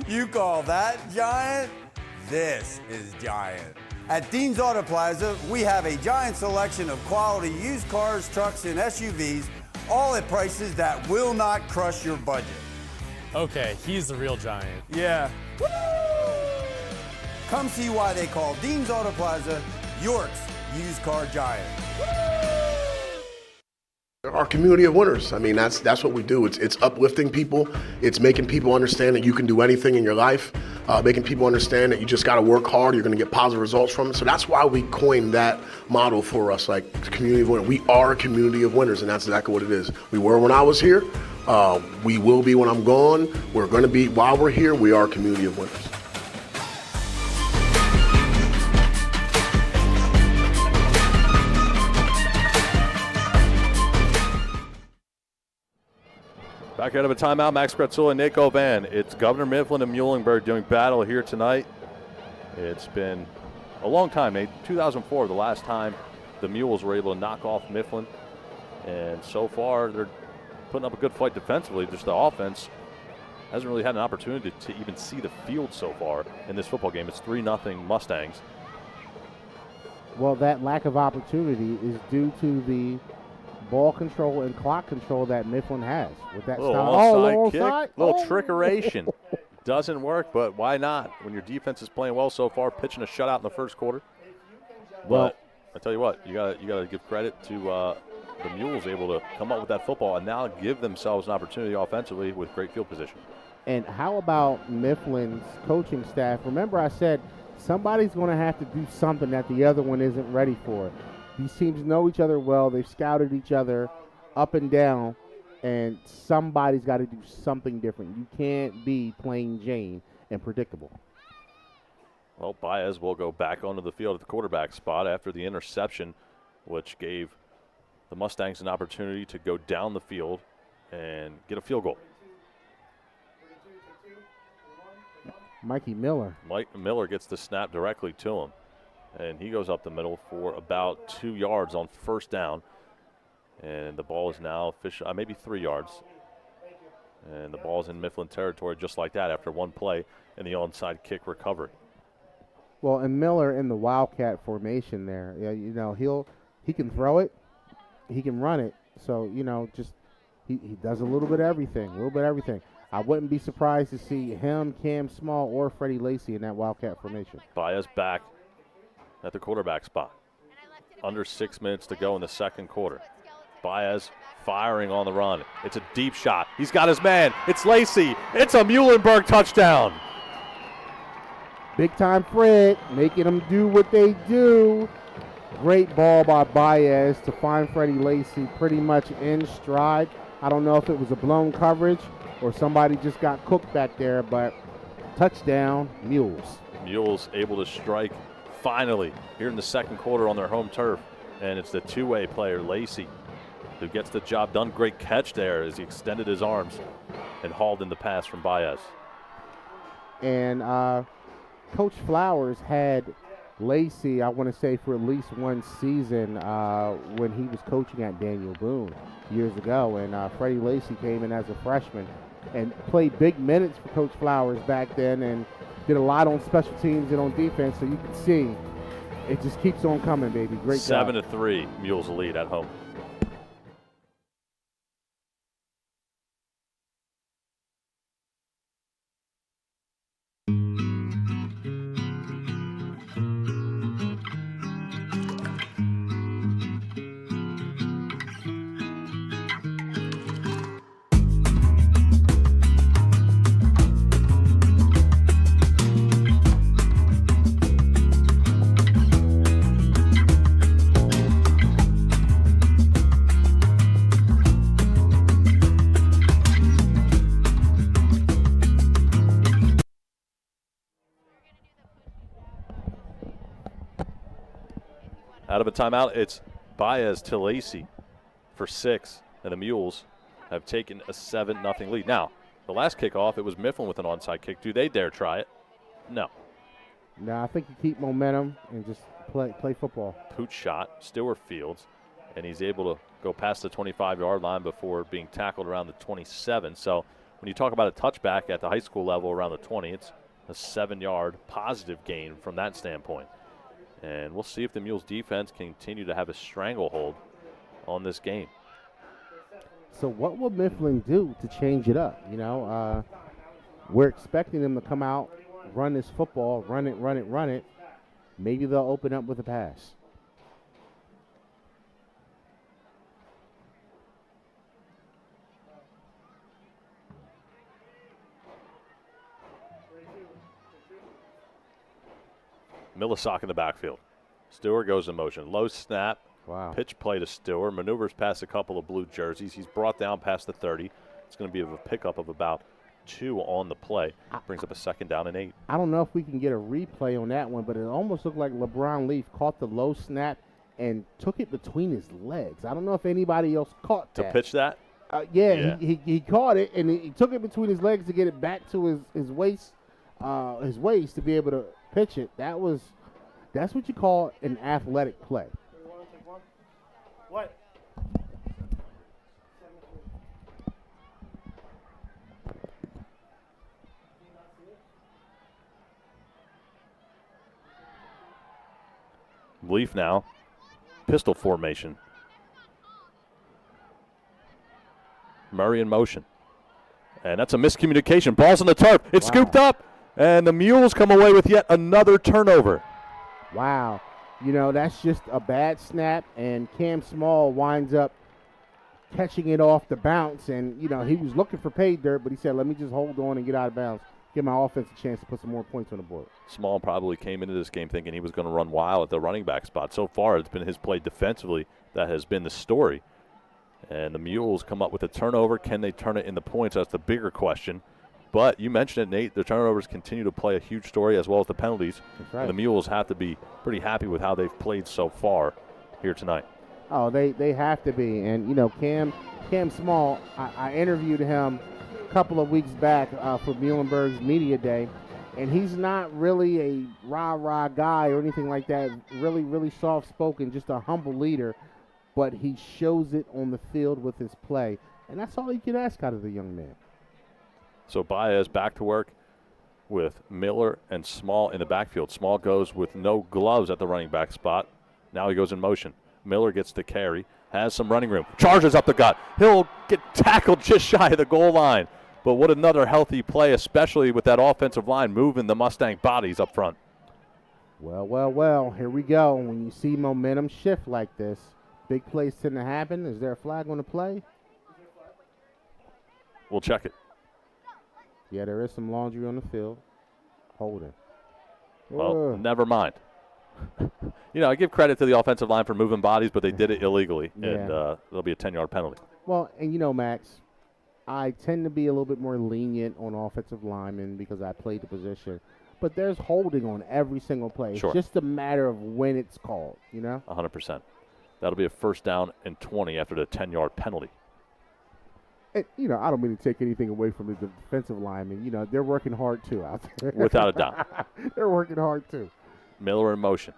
You call that giant? This is giant. At Dean's Auto Plaza, we have a giant selection of quality used cars, trucks, and SUVs, all at prices that will not crush your budget. Okay, he's the real giant. Yeah. Come see why they call Dean's Auto Plaza York's used car giant. our community of winners. I mean, that's what we do. It's uplifting people. It's making people understand that you can do anything in your life. Making people understand that you just got to work hard. You're going to get positive results from it. So that's why we coined that model for us, like community of winners. We are a community of winners, and that's exactly what it is. We were when I was here. We will be when I'm gone. We're going to be while we're here. We are a community of winners. Back out of a timeout, Max Kretzula and Nick Van. It's Governor Mifflin and Muhlenberg doing battle here tonight. It's been a long time, Nate. 2004, the last time the Mules were able to knock off Mifflin. And so far, they're putting up a good fight defensively. Just the offense hasn't really had an opportunity to even see the field so far in this football game. It's 3-0 Mustangs. Well, that lack of opportunity is due to the ball control and clock control that Mifflin has with that Little style. onside kick, onside. little trickeration. Doesn't work, but why not? When your defense is playing well so far, pitching a shutout in the first quarter. But I tell you what, you got to give credit to the Mules able to come up with that football and now give themselves an opportunity offensively with great field position. And how about Mifflin's coaching staff? Remember I said somebody's going to have to do something that the other one isn't ready for. These teams know each other well. They've scouted each other up and down, and somebody's got to do something different. You can't be plain Jane and predictable. Well, Baez will go back onto the field at the quarterback spot after the interception, which gave the Mustangs an opportunity to go down the field and get a field goal. Mikey Miller. Mike Miller gets the snap directly to him. And he goes up the middle for about 2 yards on first down. And the ball is now official, maybe 3 yards. And the ball's in Mifflin territory just like that after one play in the onside kick recovery. Well, and Miller in the Wildcat formation there, you know, he can throw it, he can run it. So, you know, just he does a little bit of everything, I wouldn't be surprised to see him, Cam Small, or Freddie Lacy in that Wildcat formation. Baez back at the quarterback spot. Under 6 minutes to go in the second quarter. Baez firing on the run. It's a deep shot. He's got his man. It's Lacy. It's a Muhlenberg touchdown. Big time Fred, making them do what they do. Great ball by Baez to find Freddie Lacy pretty much in stride. I don't know if it was a blown coverage or somebody just got cooked back there, but touchdown, Mules. Mules able to strike finally here in the second quarter on their home turf. And it's the two-way player, Lacy, who gets the job done. Great catch there as he extended his arms and hauled in the pass from Baez. And Coach Flowers had Lacy, I want to say, for at least one season when he was coaching at Daniel Boone years ago. And Freddie Lacy came in as a freshman and played big minutes for Coach Flowers back then and did a lot on special teams and on defense. So you can see it just keeps on coming, baby. Great job. 7-3, Mules lead at home. Out of a timeout, it's Baez to Lacy for 6, and the Mules have taken a 7-0 lead. Now, the last kickoff, it was Mifflin with an onside kick. Do they dare try it? No. No, I think you keep momentum and just play football. Pooch shot, Stewart Fields, and he's able to go past the 25-yard line before being tackled around the 27. So when you talk about a touchback at the high school level around the 20, it's a 7-yard positive gain from that standpoint. And we'll see if the Mules defense can continue to have a stranglehold on this game. So what will Mifflin do to change it up? You know, we're expecting them to come out, run this football, run it. Maybe they'll open up with a pass. Millisock in the backfield. Stewart goes in motion. Low snap. Wow. Pitch play to Stewart. Maneuvers past a couple of blue jerseys. He's brought down past the 30. It's going to be a pickup of about 2 on the play. Brings up a 2nd down and 8. I don't know if we can get a replay on that one, but it almost looked like LeBron Leaf caught the low snap and took it between his legs. I don't know if anybody else caught that. To pitch that? Yeah. He caught it, and he took it between his legs to get it back to his waist to be able to pitch it. That's what you call an athletic play. What? Leaf now. Pistol formation. Murray in motion. And that's a miscommunication. Ball's on the turf. It's scooped up. And the Mules come away with yet another turnover. Wow. That's just a bad snap, and Cam Small winds up catching it off the bounce. And, he was looking for pay dirt, but he said, let me just hold on and get out of bounds, give my offense a chance to put some more points on the board. Small probably came into this game thinking he was going to run wild at the running back spot. So far, it's been his play defensively that has been the story. And the Mules come up with a turnover. Can they turn it into points? That's the bigger question. But you mentioned it, Nate. The turnovers continue to play a huge story, as well as the penalties. That's right. And the Mules have to be pretty happy with how they've played so far here tonight. Oh, they have to be. And, Cam Small, I interviewed him a couple of weeks back for Muhlenberg's media day, and he's not really a rah-rah guy or anything like that, really, really soft-spoken, just a humble leader, but he shows it on the field with his play, and that's all you can ask out of the young man. So Baez back to work with Miller and Small in the backfield. Small goes with no gloves at the running back spot. Now he goes in motion. Miller gets the carry, has some running room, charges up the gut. He'll get tackled just shy of the goal line. But what another healthy play, especially with that offensive line moving the Mustang bodies up front. Well, here we go. When you see momentum shift like this, big plays tend to happen. Is there a flag on the play? We'll check it. Yeah, there is some laundry on the field. Holding. Well, never mind. I give credit to the offensive line for moving bodies, but they did it illegally, and there'll be a 10-yard penalty. Well, and Max, I tend to be a little bit more lenient on offensive linemen because I played the position. But there's holding on every single play. Sure. It's just a matter of when it's called, 100%. That'll be a 1st down and 20 after the 10-yard penalty. And, I don't mean to take anything away from the defensive linemen. They're working hard, too, out there. Without a doubt. They're working hard, too. Miller in motion.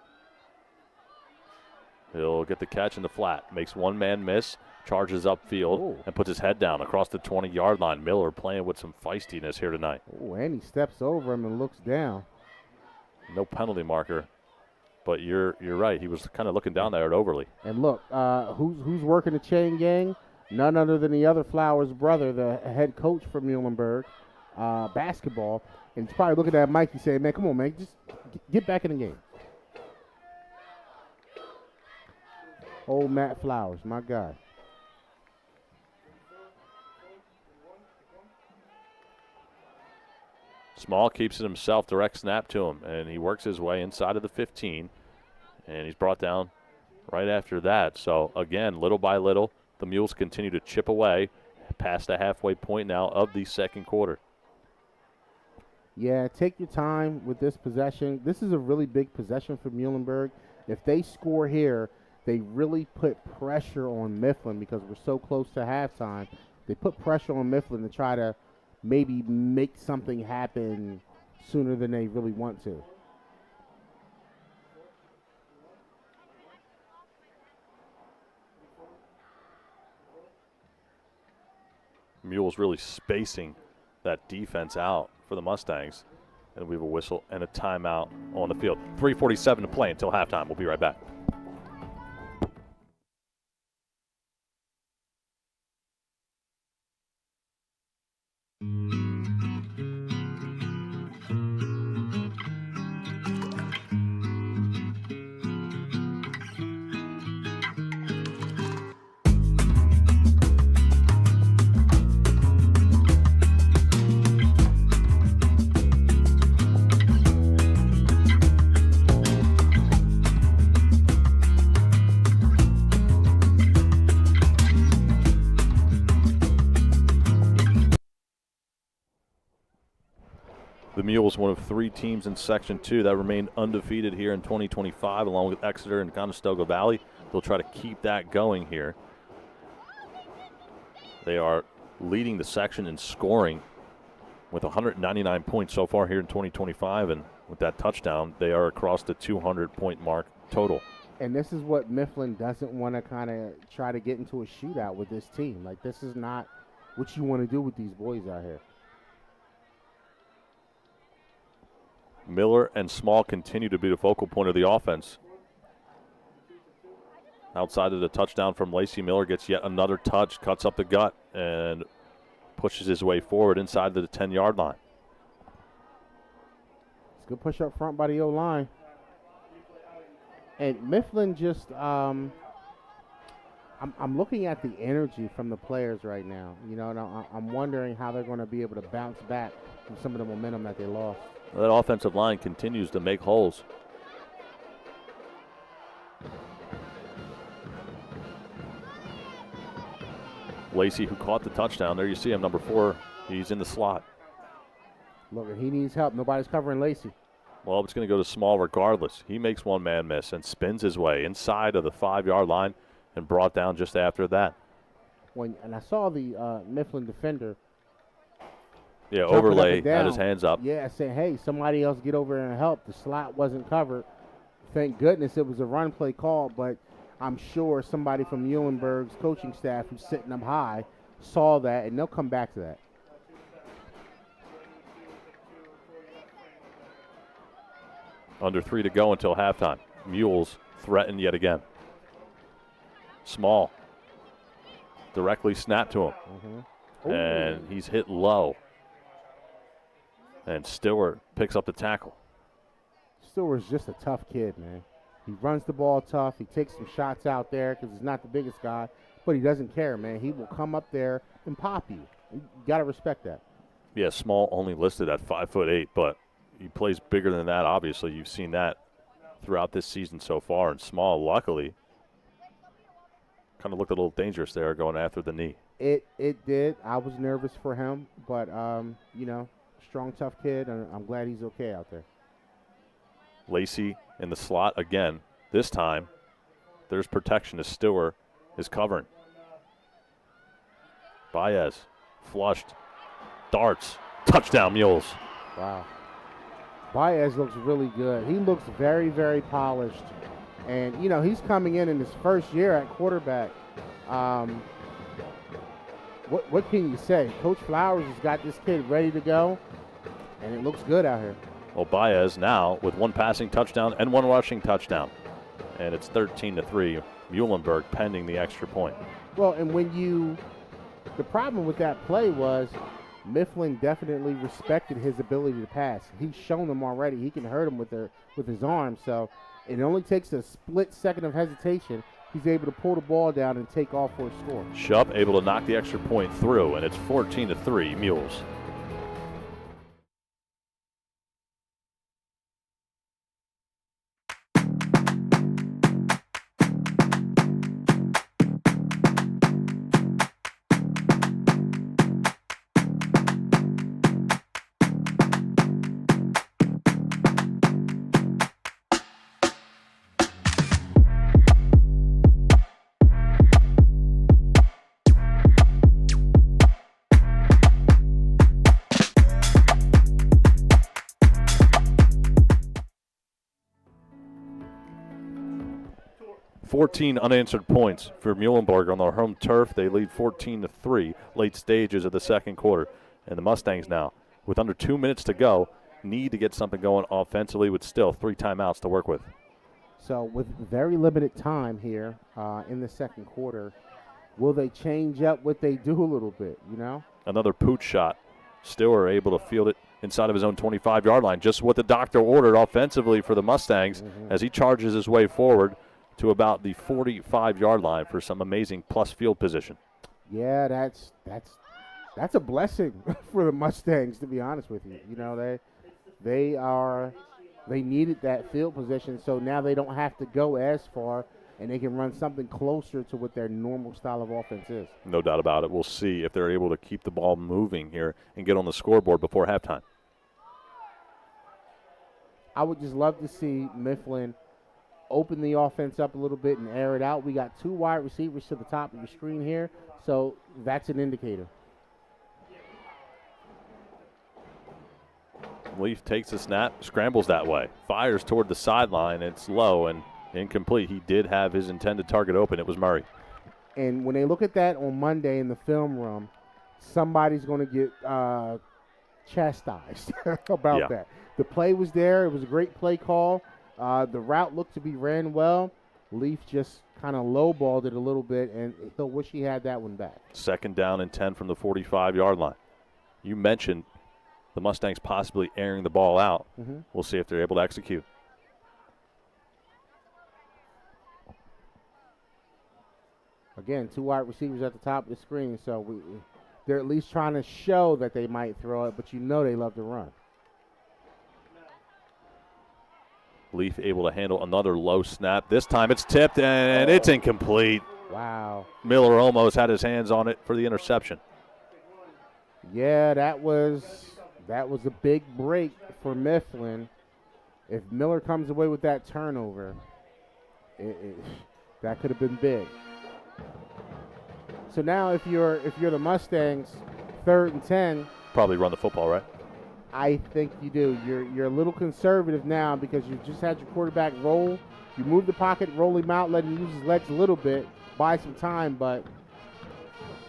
He'll get the catch in the flat. Makes one man miss, charges upfield, and puts his head down across the 20-yard line. Miller playing with some feistiness here tonight. Oh, and he steps over him and looks down. No penalty marker, but you're right. He was kind of looking down there at Overly. And look, who's working the chain gang? None other than the other Flowers brother, the head coach for Muhlenberg basketball. And he's probably looking at Mikey saying, man, come on, man, just get back in the game. Old Matt Flowers, my guy. Small keeps it himself, direct snap to him, and he works his way inside of the 15, and he's brought down right after that. So, again, little by little, the Mules continue to chip away past the halfway point now of the second quarter. Yeah, take your time with this possession. This is a really big possession for Muhlenberg. If they score here, they really put pressure on Mifflin because we're so close to halftime. They put pressure on Mifflin to try to maybe make something happen sooner than they really want to. Mules really spacing that defense out for the Mustangs. And we have a whistle and a timeout on the field. 3:47 to play until halftime. We'll be right back. The Mules, one of 3 teams in Section 2 that remained undefeated here in 2025, along with Exeter and Conestoga Valley. They'll try to keep that going here. They are leading the section in scoring with 199 points so far here in 2025, and with that touchdown, they are across the 200-point mark total. And this is what Mifflin doesn't want to kind of try to get into a shootout with this team. Like, this is not what you want to do with these boys out here. Miller and Small continue to be the focal point of the offense. Outside of the touchdown from Lacey, Miller gets yet another touch, cuts up the gut, and pushes his way forward inside the 10-yard line. It's a good push up front by the O-line. And Mifflin just, I'm looking at the energy from the players right now. You know, and I'm wondering how they're going to be able to bounce back from some of the momentum that they lost. That offensive line continues to make holes. Lacey, who caught the touchdown. There you see him, number 4. He's in the slot. Look, he needs help. Nobody's covering Lacey. Well, it's going to go to Small regardless. He makes one man miss and spins his way inside of the 5-yard line and brought down just after that. And I saw the Mifflin defender. Yeah, jumping overlay, up and down. had his hands up. Yeah, I said, hey, somebody else get over there and help. The slot wasn't covered. Thank goodness it was a run play call, but I'm sure somebody from Muhlenberg's coaching staff who's sitting up high saw that, and they'll come back to that. Under 3 to go until halftime. Mules threaten yet again. Small. Directly snapped to him. And he's hit low. And Stewart picks up the tackle. Stewart's just a tough kid, man. He runs the ball tough. He takes some shots out there because he's not the biggest guy, but he doesn't care, man. He will come up there and pop you. You got to respect that. Yeah, Small only listed at 5'8", but he plays bigger than that, obviously. You've seen that throughout this season so far. And Small, luckily, kind of looked a little dangerous there going after the knee. It did. I was nervous for him, but, you know, strong, tough kid, and I'm glad he's okay out there. Lacey in the slot again. This time, there's protection as Stewart is covering. Baez flushed, darts, touchdown Mules. Wow. Baez looks really good. He looks very, very polished. And, you know, he's coming in his first year at quarterback. What can you say? Coach Flowers has got this kid ready to go, and it looks good out here. Well, Baez now with 1 passing touchdown and 1 rushing touchdown. And it's 13-3. Muhlenberg pending the extra point. Well, and the problem with that play was Mifflin definitely respected his ability to pass. He's shown them already. He can hurt him with his arm. So it only takes a split second of hesitation. He's able to pull the ball down and take off for a score. Shupp able to knock the extra point through, and it's 14-3 Mules. Fourteen unanswered points for Muhlenberg on their home turf. They lead 14-3 late stages of the second quarter. And the Mustangs now, with under 2 minutes to go, need to get something going offensively with still 3 timeouts to work with. So with very limited time here in the second quarter, will they change up what they do a little bit, you know? Another pooch shot. Stewart able to field it inside of his own 25-yard line. Just what the doctor ordered offensively for the Mustangs as he charges his way forward to about the 45-yard line for some amazing plus field position. Yeah, that's a blessing for the Mustangs, to be honest with you. You know, they needed that field position, so now they don't have to go as far, and they can run something closer to what their normal style of offense is. No doubt about it. We'll see if they're able to keep the ball moving here and get on the scoreboard before halftime. I would just love to see Mifflin open the offense up a little bit and air it out. We got 2 wide receivers to the top of your screen here, so that's an indicator. Leaf takes the snap, scrambles that way, fires toward the sideline. It's low and incomplete. He did have his intended target open. It was Murray. And when they look at that on Monday in the film room, somebody's going to get chastised about that. The play was there. It was a great play call. The route looked to be ran well. Leaf just kind of lowballed it a little bit, and he'll wish he had that one back. 2nd down and 10 from the 45-yard line. You mentioned the Mustangs possibly airing the ball out. We'll see if they're able to execute. Again, 2 wide receivers at the top of the screen, so they're at least trying to show that they might throw it, but you know they love to run. Leaf able to handle another low snap. This time it's tipped, and it's incomplete. Wow. Miller almost had his hands on it for the interception. Yeah, that was a big break for Mifflin. If Miller comes away with that turnover, that could have been big. So now if you're the Mustangs, 3rd and 10. Probably run the football, right? I think you do. You're a little conservative now because you just had your quarterback roll. You move the pocket, roll him out, let him use his legs a little bit, buy some time, but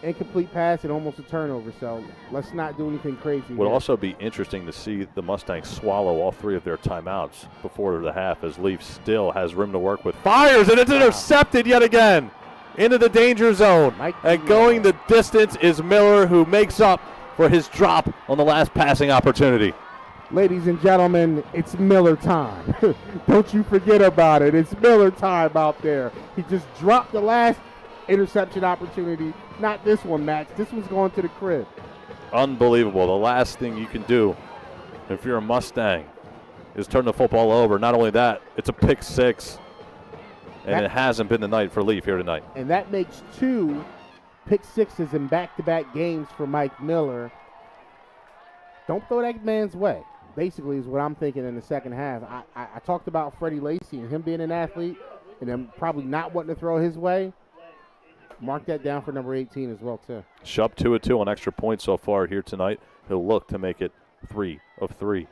incomplete pass and almost a turnover. So let's not do anything crazy. Would here. also be interesting to see the Mustangs swallow all 3 of their timeouts before the half, as Leaf still has room to work with. Fires, and it's intercepted yet again into the danger zone. And going the distance is Miller, who makes up for his drop on the last passing opportunity. Ladies and gentlemen, it's Miller time. Don't you forget about it. It's Miller time out there. He just dropped the last interception opportunity. Not this one, Max. This one's going to the crib. Unbelievable. The last thing you can do if you're a Mustang is turn the football over. Not only that, it's a pick 6. And it hasn't been the night for Leaf here tonight. And that makes 2 pick 6s in back-to-back games for Mike Miller. Don't throw that man's way, basically, is what I'm thinking in the second half. I talked about Freddie Lacy and him being an athlete and him probably not wanting to throw his way. Mark that down for number 18 as well, too. Shup 2 of 2 on extra points so far here tonight. He'll look to make it 3 of 3.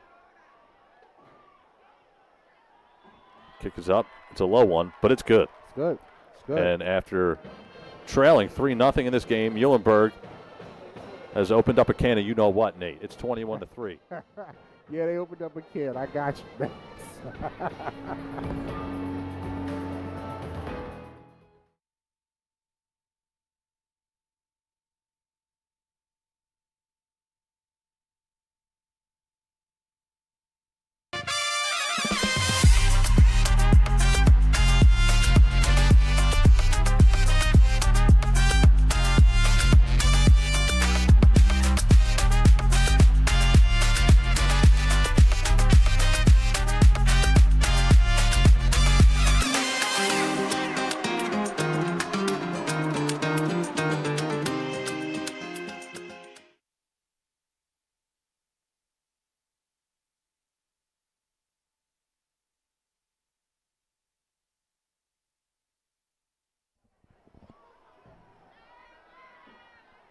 Kick is up. It's a low one, but it's good. It's good. It's good. And after trailing 3-0 in this game, Muhlenberg has opened up a can of you-know-what, Nate. It's 21-3. Yeah, they opened up a can. I got you.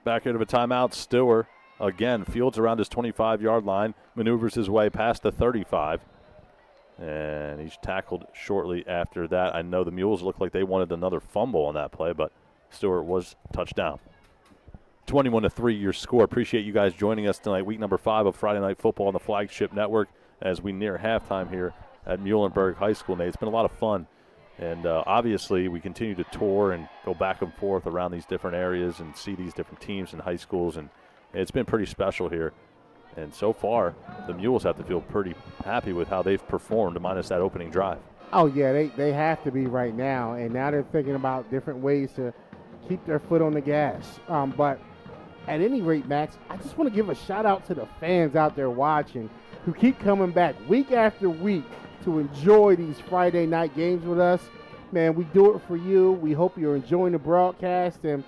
Back out of a timeout, Stewart again fields around his 25-yard line, maneuvers his way past the 35, and he's tackled shortly after that. I know the Mules looked like they wanted another fumble on that play, but Stewart was touchdown. 21-3 your score. Appreciate you guys joining us tonight, week number 5 of Friday Night Football on the Flagship Network as we near halftime here at Muhlenberg High School. Nate, it's been a lot of fun. And obviously, we continue to tour and go back and forth around these different areas and see these different teams and high schools. And it's been pretty special here. And so far, the Mules have to feel pretty happy with how they've performed, minus that opening drive. Oh, yeah, they have to be right now. And now they're thinking about different ways to keep their foot on the gas. But at any rate, Max, I just want to give a shout-out to the fans out there watching who keep coming back week after week to enjoy these Friday night games with us. Man, we do it for you. We hope you're enjoying the broadcast. And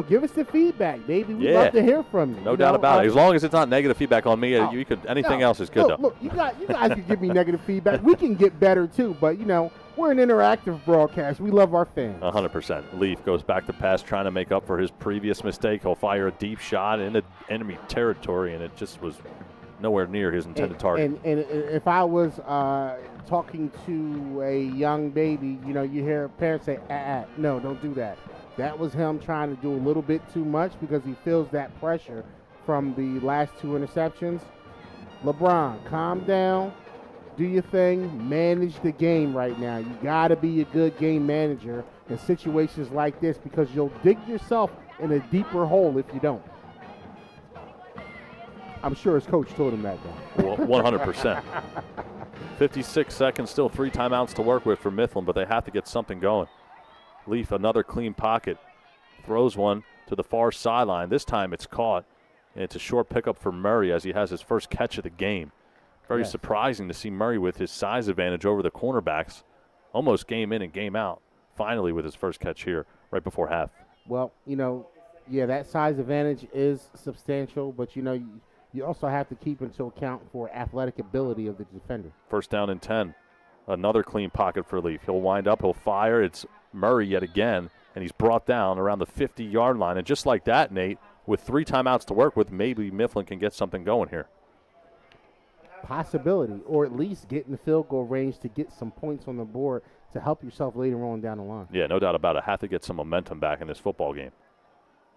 give us the feedback, baby. We'd Yeah. love to hear from you. No doubt about it. As long as it's not negative feedback on me, Oh, you could anything else is good though. Look, you guys can give me negative feedback. We can get better too, but we're an interactive broadcast. We love our fans. 100%. Leaf goes back to pass, trying to make up for his previous mistake. He'll fire a deep shot into enemy territory, and it just was nowhere near his intended target. And if I was talking to a young baby, you hear parents say, no, don't do that. That was him trying to do a little bit too much because he feels that pressure from the last 2 interceptions. LeBron, calm down. Do your thing. Manage the game right now. You got to be a good game manager in situations like this because you'll dig yourself in a deeper hole if you don't. I'm sure his coach told him that, though. Well, 100%. 56 seconds, still 3 timeouts to work with for Mifflin, but they have to get something going. Leaf, another clean pocket, throws one to the far sideline. This time it's caught, and it's a short pickup for Murray as he has his first catch of the game. Very surprising to see Murray with his size advantage over the cornerbacks, almost game in and game out, finally with his first catch here right before half. Well, that size advantage is substantial, but, you also have to keep into account for athletic ability of the defender. First down and 10. Another clean pocket for Leaf. He'll wind up, he'll fire. It's Murray yet again, and he's brought down around the 50-yard line. And just like that, Nate, with 3 timeouts to work with, maybe Mifflin can get something going here. Possibility, or at least get in the field goal range to get some points on the board to help yourself later on down the line. Yeah, no doubt about it. Have to get some momentum back in this football game.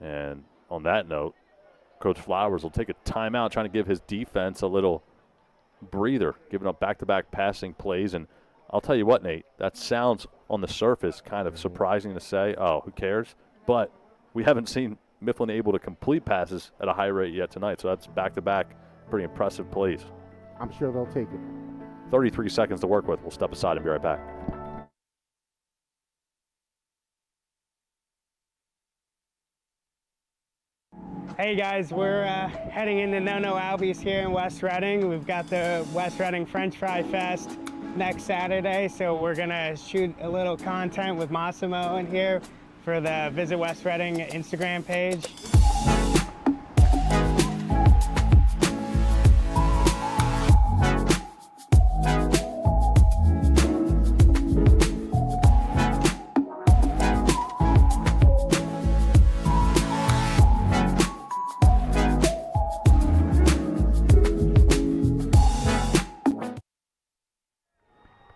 And on that note, Coach Flowers will take a timeout, trying to give his defense a little breather, giving up back-to-back passing plays. And I'll tell you what, Nate, that sounds on the surface kind of surprising to say, oh, who cares? But we haven't seen Mifflin able to complete passes at a high rate yet tonight, so that's back-to-back pretty impressive plays. I'm sure they'll take it. 33 seconds to work with. We'll step aside and be right back. Hey guys, we're heading into No Albies here in West Reading. We've got the West Reading French Fry Fest next Saturday, so we're gonna shoot a little content with Massimo in here for the Visit West Reading Instagram page.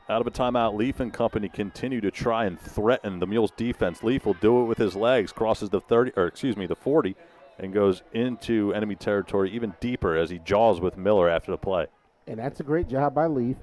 Out of a timeout, Leaf and company continue to try and threaten the Mules defense. Leaf will do it with his legs, crosses the 40, and goes into enemy territory even deeper as he jaws with Miller after the play. And that's a great job by Leaf.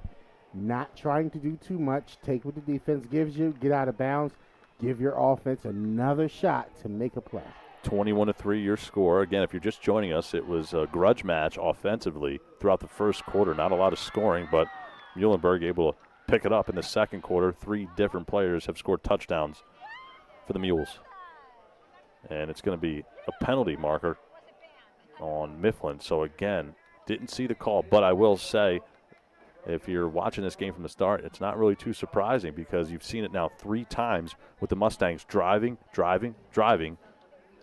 Not trying to do too much. Take what the defense gives you, get out of bounds, give your offense another shot to make a play. 21-3 your score. Again, if you're just joining us, it was a grudge match offensively throughout the first quarter. Not a lot of scoring, but Muhlenberg able to pick it up in the second quarter. 3 different players have scored touchdowns for the Mules. And it's going to be a penalty marker on Mifflin. So, again, didn't see the call, but I will say, if you're watching this game from the start, it's not really too surprising because you've seen it now 3 times with the Mustangs driving,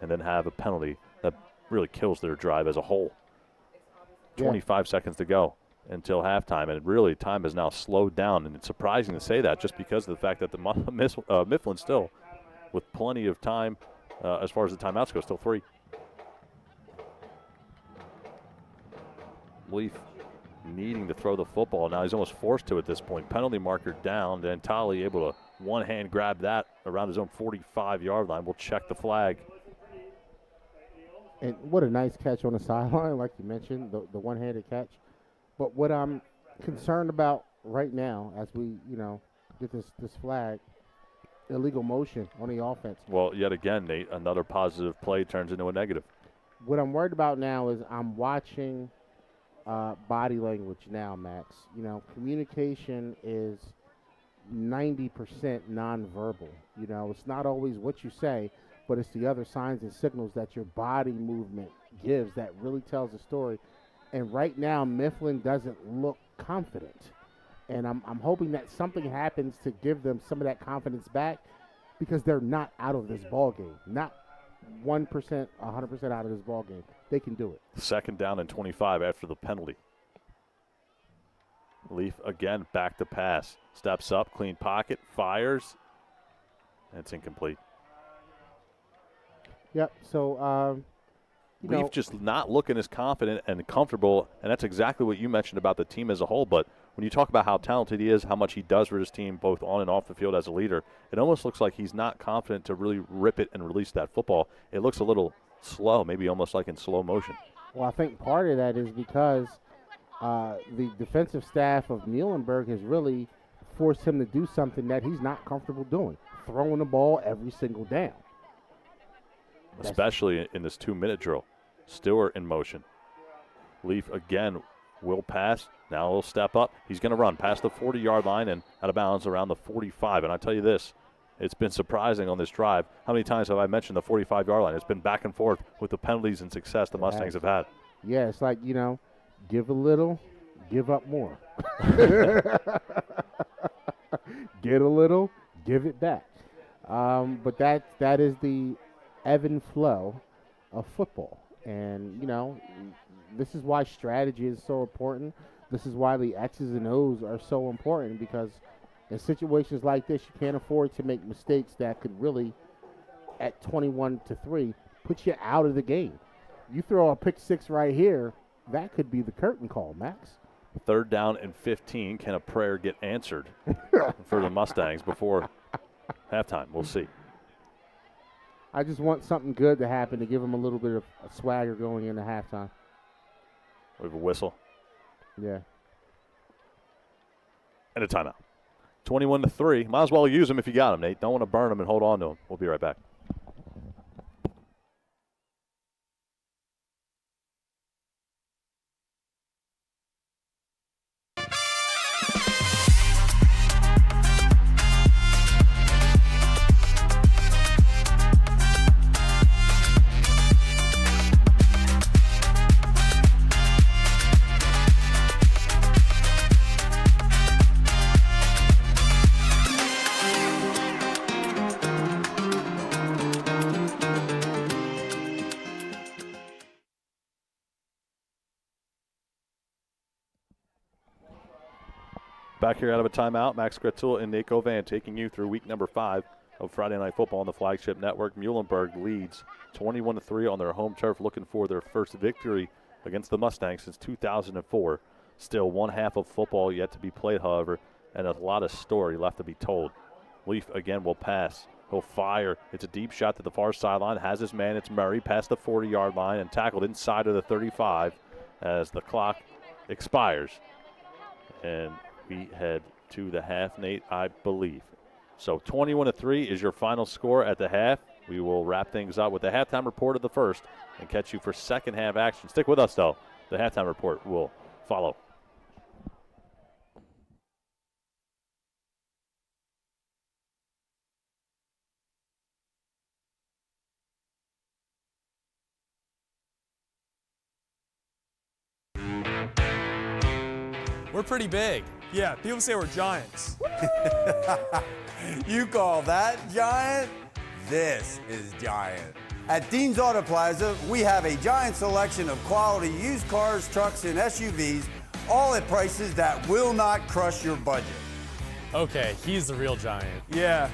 and then have a penalty that really kills their drive as a whole. 25 seconds to go until halftime, and really time has now slowed down, and it's surprising to say that just because of the fact that the Mifflin still, with plenty of time as far as the timeouts go, still 3. Leaf needing to throw the football. Now he's almost forced to at this point. Penalty marker down, and Tali able to one-hand grab that around his own 45-yard line. We'll check the flag. And what a nice catch on the sideline, like you mentioned, the one-handed catch. But what I'm concerned about right now, as we, get this flag, illegal motion on the offense. Well, yet again, Nate, another positive play turns into a negative. What I'm worried about now is I'm watching body language now, Max. Communication is 90% nonverbal. It's not always what you say, but it's the other signs and signals that your body movement gives that really tells the story. And right now, Mifflin doesn't look confident. And I'm hoping that something happens to give them some of that confidence back because they're not out of this ball game. 1%, 100% out of this ball game. They can do it. 2nd down and 25 after the penalty. Leaf again back to pass. Steps up, clean pocket, fires. And it's incomplete. Yep. So, Leaf just not looking as confident and comfortable, and that's exactly what you mentioned about the team as a whole. But when you talk about how talented he is, how much he does for his team, both on and off the field as a leader, it almost looks like he's not confident to really rip it and release that football. It looks a little slow, maybe almost like in slow motion. well, I think part of that is because the defensive staff of Muhlenberg has really forced him to do something that he's not comfortable doing, throwing the ball every single down. Especially in this 2-minute drill. Stewart in motion. Leaf again will pass. Now he'll step up. He's going to run past the 40-yard line and out of bounds around the 45. And I tell you this, it's been surprising on this drive. How many times have I mentioned the 45-yard line? It's been back and forth with the penalties and success the Mustangs have had. Yeah, it's like, give a little, give up more. Get a little, give it back. But that is the ebb and flow of football. And, this is why strategy is so important. This is why the X's and O's are so important, because in situations like this, you can't afford to make mistakes that could really, at 21-3, put you out of the game. You throw a pick six right here, that could be the curtain call, Max. 3rd down and 15. Can a prayer get answered for the Mustangs before halftime? We'll see. I just want something good to happen to give them a little bit of a swagger going into halftime. We have a whistle. Yeah. And a timeout. 21-3. Might as well use them if you got them, Nate. Don't want to burn them and hold on to them. We'll be right back. Back here out of a timeout, Max Gretzel and Nate Van taking you through week number 5 of Friday Night Football on the Flagship Network. Muhlenberg leads 21-3 on their home turf, looking for their first victory against the Mustangs since 2004. Still one half of football yet to be played, however, and a lot of story left to be told. Leaf again will pass. He'll fire. It's a deep shot to the far sideline. Has his man. It's Murray past the 40-yard line and tackled inside of the 35 as the clock expires. And we head to the half, Nate, I believe. So 21-3 is your final score at the half. We will wrap things up with the halftime report of the first and catch you for second half action. Stick with us, though. The halftime report will follow. We're pretty big. Yeah, people say we're giants. You call that giant? This is giant. At Dean's Auto Plaza, we have a giant selection of quality used cars, trucks, and SUVs, all at prices that will not crush your budget. Okay, he's the real giant. Yeah.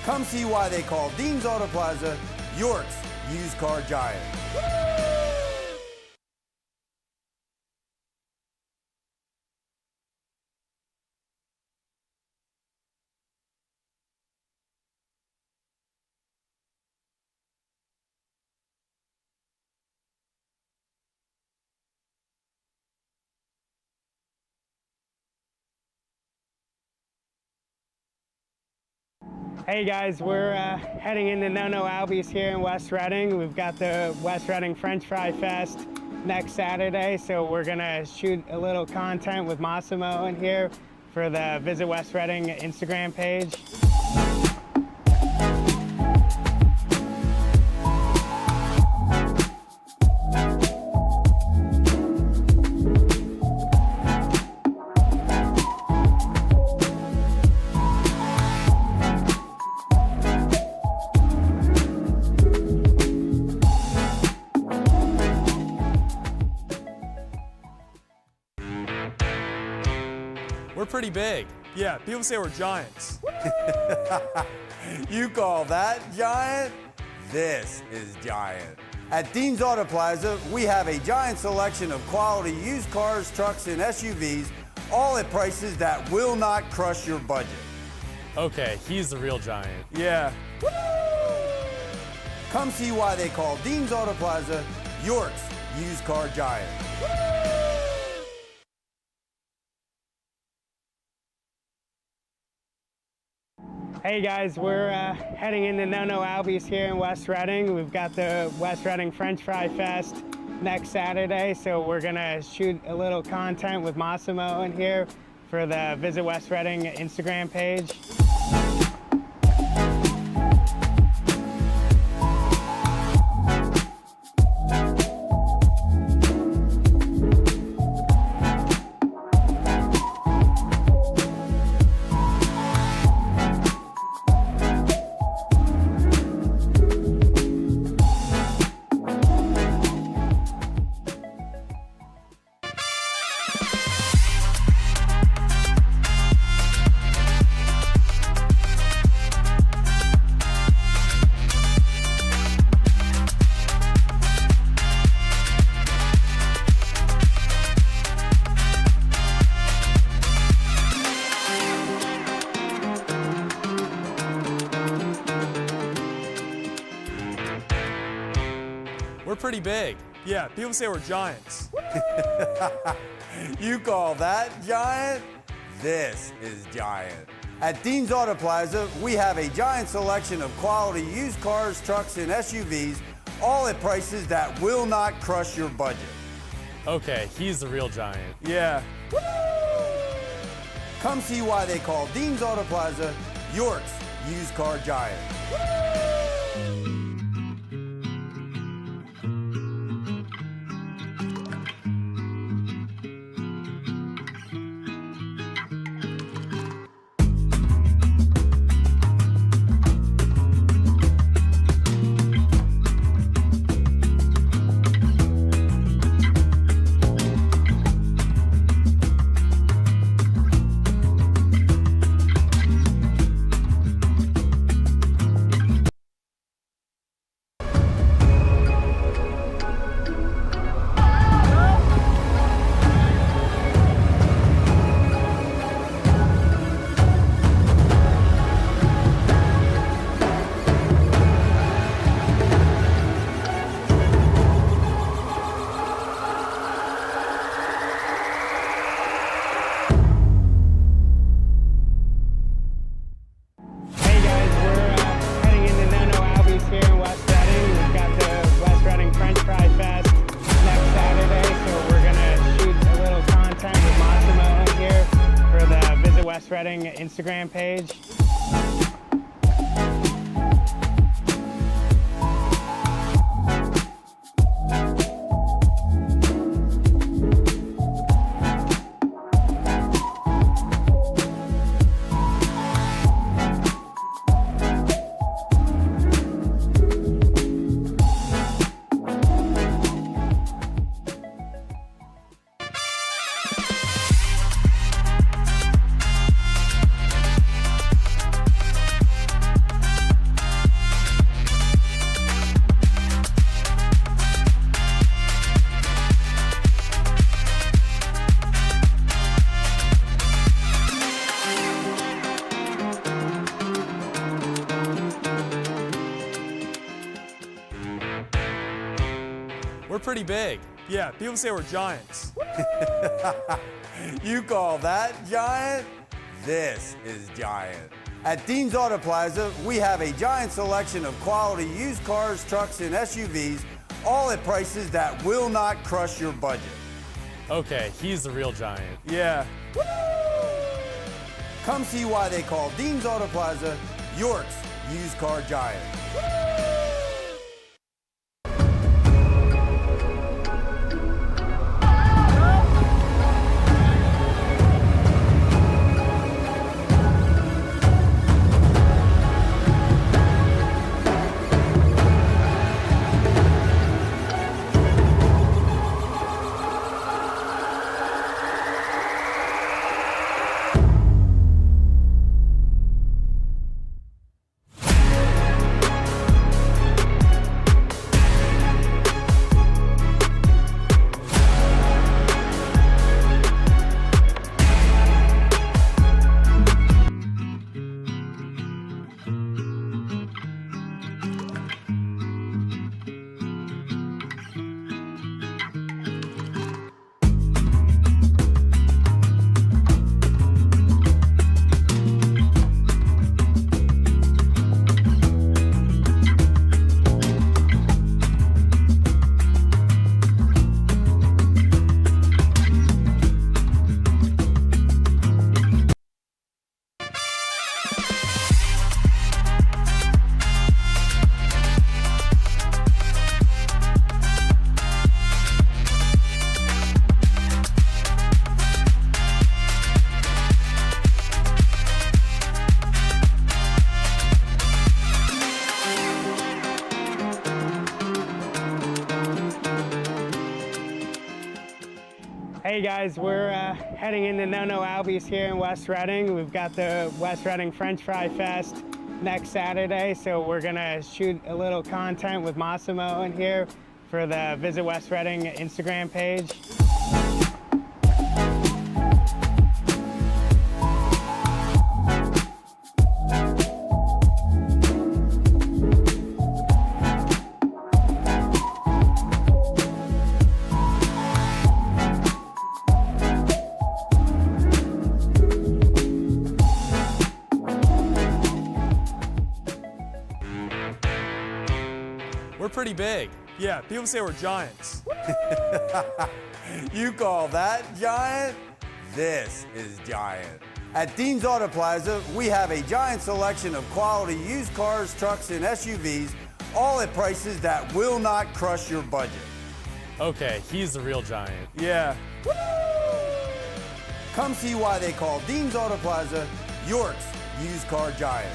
Come see why they call Dean's Auto Plaza York's used car giant. Hey guys, we're heading into No Albies here in West Reading. We've got the West Reading French Fry Fest next Saturday, so we're gonna shoot a little content with Massimo in here for the Visit West Reading Instagram page. We're pretty big. Yeah, people say we're giants. You call that giant? This is giant. At Dean's Auto Plaza, we have a giant selection of quality used cars, trucks, and SUVs, all at prices that will not crush your budget. Okay, he's the real giant. Yeah. Come see why they call Dean's Auto Plaza York's used car giant. Hey guys, we're heading into No Albies here in West Reading. We've got the West Reading French Fry Fest next Saturday, so we're gonna shoot a little content with Massimo in here for the Visit West Reading Instagram page. We're pretty big. Yeah, people say we're giants. You call that giant? This is giant. At Dean's Auto Plaza, we have a giant selection of quality used cars, trucks, and SUVs, all at prices that will not crush your budget. Okay, he's the real giant. Yeah. Come see why they call Dean's Auto Plaza York's used car giant. Hey guys, we're heading into No Albies here in West Reading. We've got the West Reading French Fry Fest next Saturday, so we're gonna shoot a little content with Massimo in here for the Visit West Reading Instagram page. We're pretty big. Yeah, people say we're giants. You call that giant? This is giant. At Dean's Auto Plaza, we have a giant selection of quality used cars, trucks, and SUVs, all at prices that will not crush your budget. Okay, he's the real giant. Yeah. Come see why they call Dean's Auto Plaza York's used car giant. Hey guys, we're heading into No Albies here in West Reading. We've got the West Reading French Fry Fest next Saturday, so we're gonna shoot a little content with Massimo in here for the Visit West Reading Instagram page. We're pretty big. Yeah, people say we're giants. You call that giant? This is giant. At Dean's Auto Plaza, we have a giant selection of quality used cars, trucks, and SUVs, all at prices that will not crush your budget. Okay, he's the real giant. Yeah. Come see why they call Dean's Auto Plaza York's used car giant.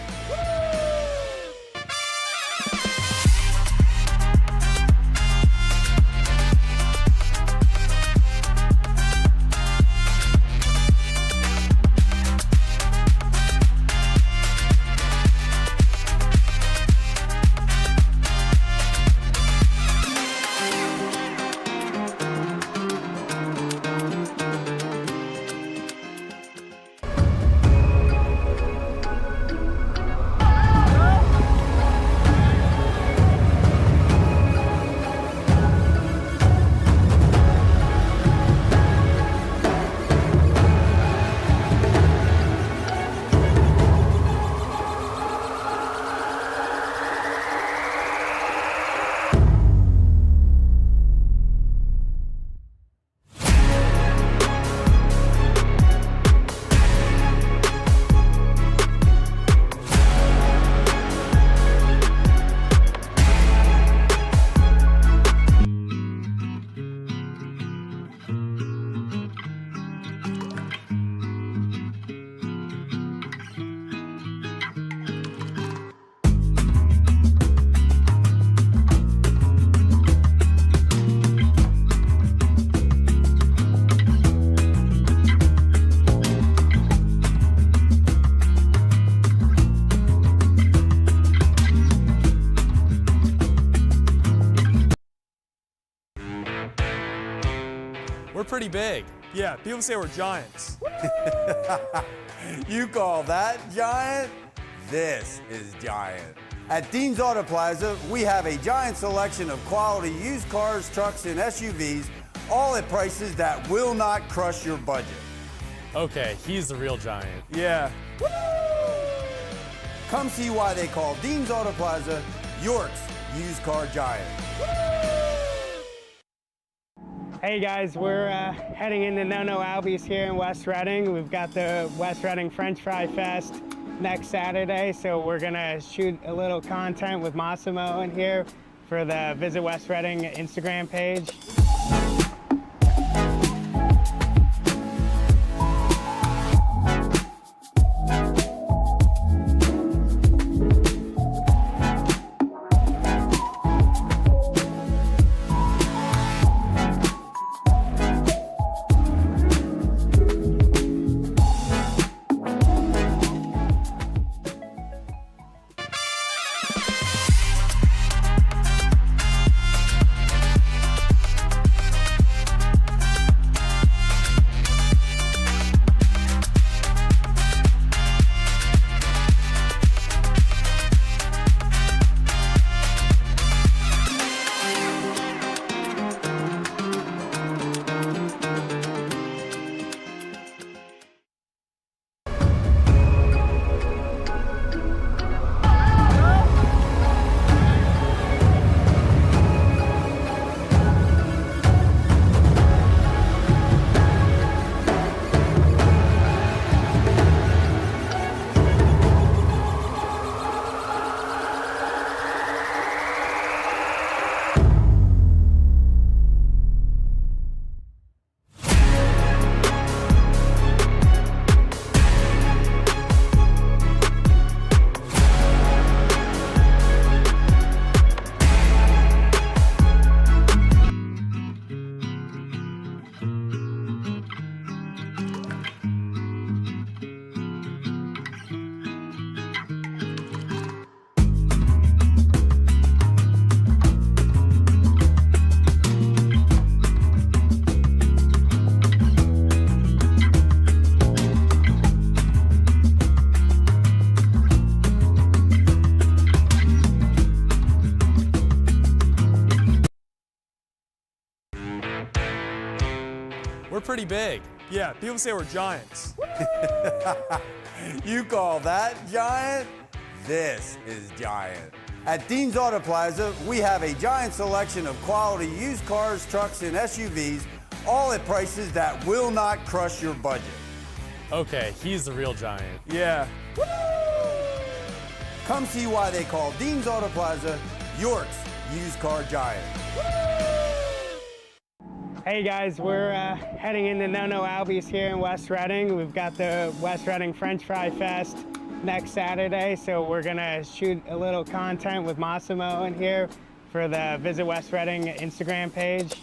We're pretty big. Yeah, people say we're giants. You call that giant? This is giant. At Dean's Auto Plaza, we have a giant selection of quality used cars, trucks, and SUVs, all at prices that will not crush your budget. Okay, he's the real giant. Yeah. Come see why they call Dean's Auto Plaza York's used car giant. Hey guys, we're heading into No Albies here in West Reading. We've got the West Reading French Fry Fest next Saturday, so we're gonna shoot a little content with Massimo in here for the Visit West Reading Instagram page. pretty big. Yeah, people say we're giants. You call that giant? This is giant. At Dean's Auto Plaza, we have a giant selection of quality used cars, trucks, and SUVs, all at prices that will not crush your budget. Okay, he's the real giant. Yeah. Come see why they call Dean's Auto Plaza York's used car giant. Hey guys, we're heading into No Albies here in West Reading. We've got the West Reading French Fry Fest next Saturday, so we're gonna shoot a little content with Massimo in here for the Visit West Reading Instagram page.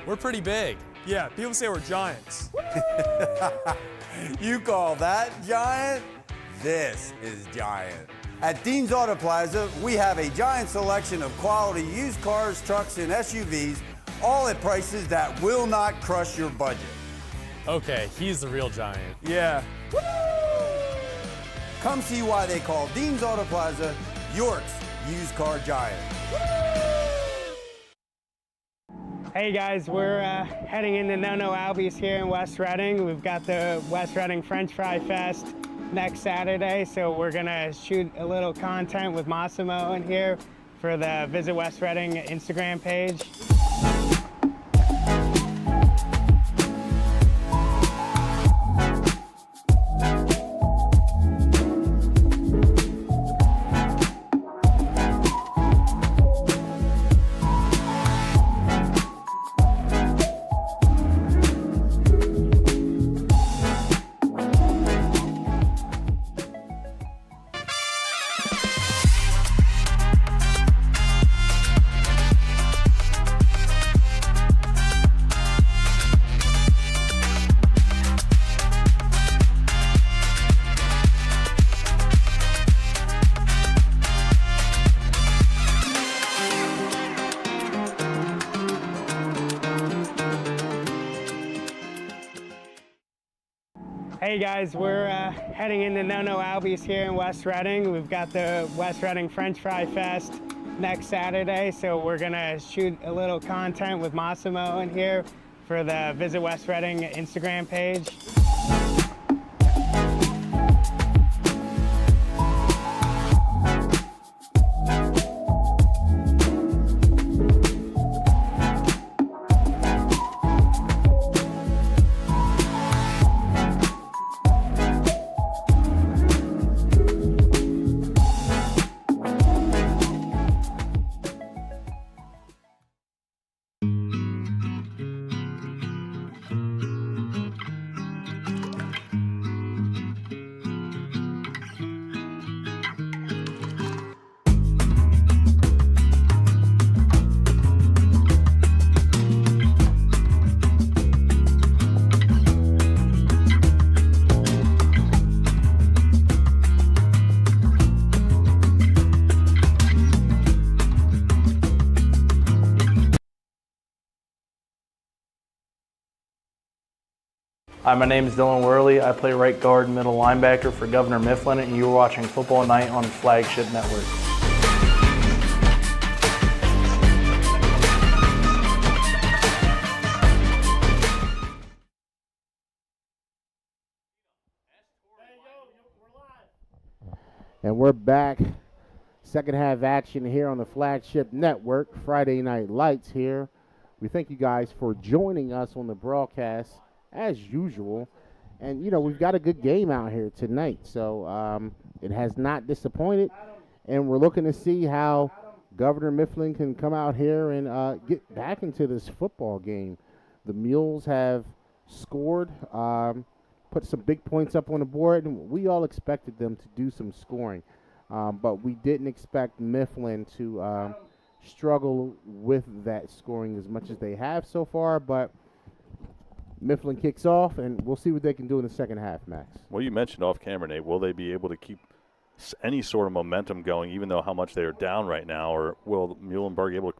We're pretty big. Yeah, people say we're giants. You call that giant? This is giant. At Dean's Auto Plaza, we have a giant selection of quality used cars, trucks, and SUVs, all at prices that will not crush your budget. Okay, he's the real giant. Yeah. Come see why they call Dean's Auto Plaza York's used car giant. Hey guys, we're heading into No Albies here in West Reading. We've got the West Reading French Fry Fest next Saturday, so we're gonna shoot a little content with Massimo in here for the Visit West Reading Instagram page. Hey guys, we're heading into No Albies here in West Reading. We've got the West Reading French Fry Fest next Saturday, so we're gonna shoot a little content with Massimo in here for the Visit West Reading Instagram page. Hi, my name is Dylan Worley. I play right guard and middle linebacker for Governor Mifflin, and you're watching Football Night on Flagship Network. And we're back. Second half action here on the Flagship Network. Friday Night Lights here. We thank you guys for joining us on the broadcast as usual. And, you know, we've got a good game out here tonight. So it has not disappointed. And we're looking to see how Governor Mifflin can come out here and get back into this football game. The Mules have scored, put some big points up on the board, and we all expected them to do some scoring. But we didn't expect Mifflin to struggle with that scoring as much as they have so far. But Mifflin kicks off, and we'll see what they can do in the second half, Max. Well, you mentioned off camera, Nate, will they be able to keep any sort of momentum going, even though how much they are down right now, or will Muhlenberg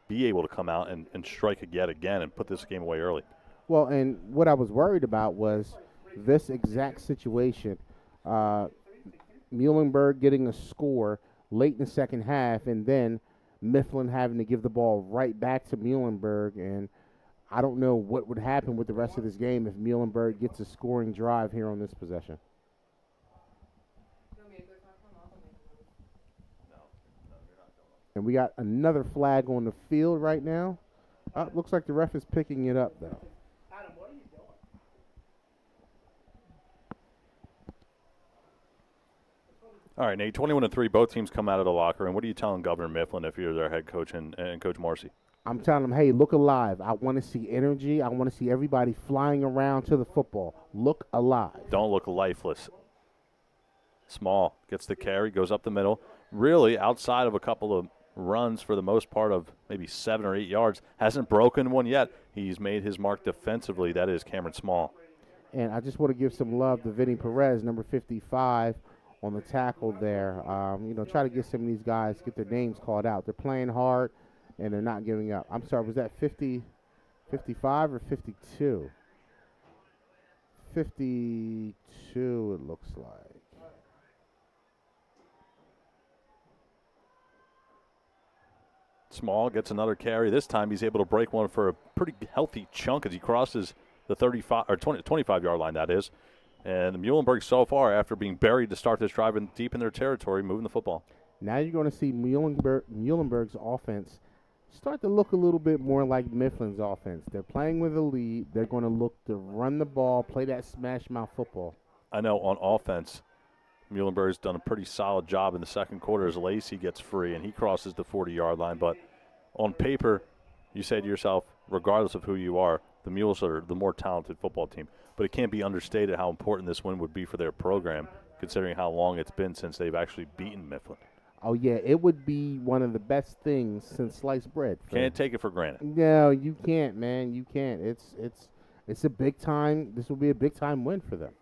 be able to come out and strike yet again and put this game away early? Well, and what I was worried about was this exact situation. Muhlenberg getting a score late in the second half, and then Mifflin having to give the ball right back to Muhlenberg. And I don't know what would happen with the rest of this game if Muhlenberg gets a scoring drive here on this possession. And we got another flag on the field right now. Looks like the ref is picking it up, though. Adam, what are you doing? All right, Nate, 21-3, both teams come out of the locker room. What are you telling Governor Mifflin if you're their head coach and Coach Marcy? I'm telling them, hey, look alive. I want to see energy. I want to see everybody flying around to the football. Look alive. Don't look lifeless. Small gets the carry, goes up the middle. Really, outside of a couple of runs for the most part of maybe 7 or 8 yards, hasn't broken one yet. He's made his mark defensively. That is Cameron Small. And I just want to give some love to Vinny Perez, number 55, on the tackle there. Try to get some of these guys, get their names called out. They're playing hard, and they're not giving up. I'm sorry, was that 55 or 52? 52, it looks like. Small gets another carry. This time he's able to break one for a pretty healthy chunk as he crosses the 25-yard line, that is. And Muhlenberg so far, after being buried to start this drive and deep in their territory, moving the football. Now you're going to see Muhlenberg's offense start to look a little bit more like Mifflin's offense. They're playing with a lead. They're going to look to run the ball, play that smash mouth football. I know on offense, Muhlenberg's done a pretty solid job in the second quarter as Lacey gets free and he crosses the 40-yard line. But on paper, you say to yourself, regardless of who you are, the Mules are the more talented football team. But it can't be understated how important this win would be for their program, considering how long it's been since they've actually beaten Mifflin. Oh, yeah, it would be one of the best things since sliced bread. Can't take it for granted. No, you can't, man. You can't. It's a big time. This will be a big time win for them.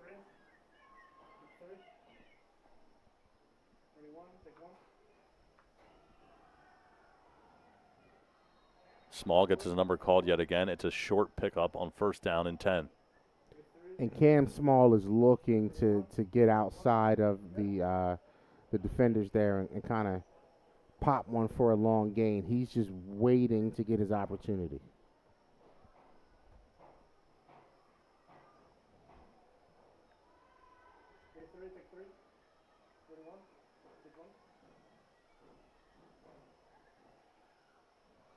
Small gets his number called yet again. It's a short pickup on first down and 10. And Cam Small is looking to get outside of the defenders there and kind of pop one for a long gain. He's just waiting to get his opportunity.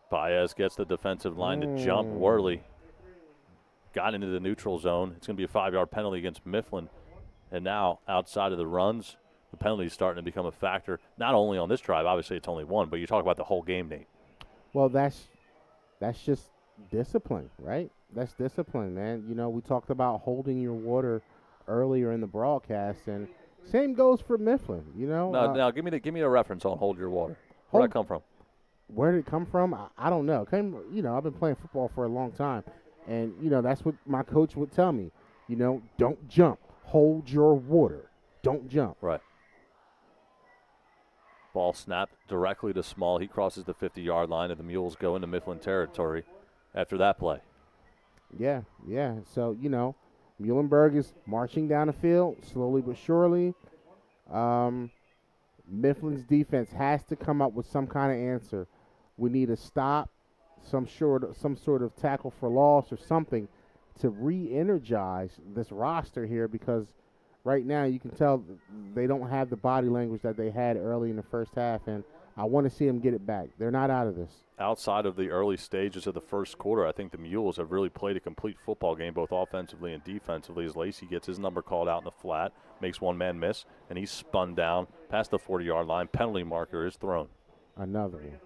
Baez gets the defensive line to jump. Worley got into the neutral zone. It's going to be a 5-yard penalty against Mifflin. And now, outside of the runs, the penalty is starting to become a factor, not only on this drive, obviously it's only one, but you talk about the whole game, Nate. Well, that's just discipline, right? That's discipline, man. You know, we talked about holding your water earlier in the broadcast, and same goes for Mifflin, you know. Now give me a reference on hold your water. Where'd that come from? Where did it come from? I don't know. I've been playing football for a long time, and, that's what my coach would tell me. Don't jump. Hold your water. Don't jump. Right. Ball snapped directly to Small. He crosses the 50-yard line, and the Mules go into Mifflin territory after that play. Yeah. So, Muhlenberg is marching down the field slowly but surely. Mifflin's defense has to come up with some kind of answer. We need a stop, some sort of tackle for loss or something to re-energize this roster here, because right now you can tell they don't have the body language that they had early in the first half, and I want to see them get it back. They're not out of this. Outside of the early stages of the first quarter, I think the Mules have really played a complete football game, both offensively and defensively, as Lacey gets his number called out in the flat, makes one man miss, and he's spun down past the 40-yard line. Penalty marker is thrown. Another one.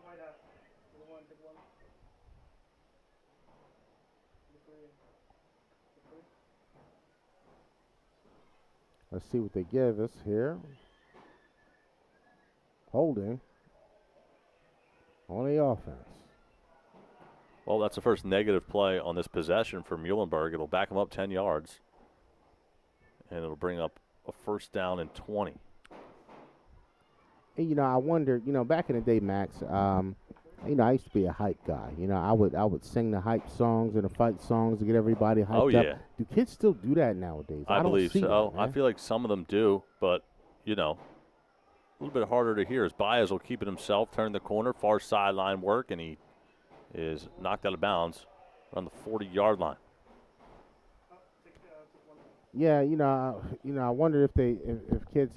Let's see what they give us here. Holding on the offense. Well, that's the first negative play on this possession for Muhlenberg. It'll back them up 10 yards, and it'll bring up a first down and 20. And, I wonder, back in the day, Max, I used to be a hype guy. I would sing the hype songs and the fight songs to get everybody hyped Oh, yeah. up. Do kids still do that nowadays? I don't believe see so. that, I man. feel like some of them do, but, a little bit harder to hear as Baez will keep it himself, turn the corner, far sideline work, and he is knocked out of bounds on the 40-yard line. Yeah, I wonder if kids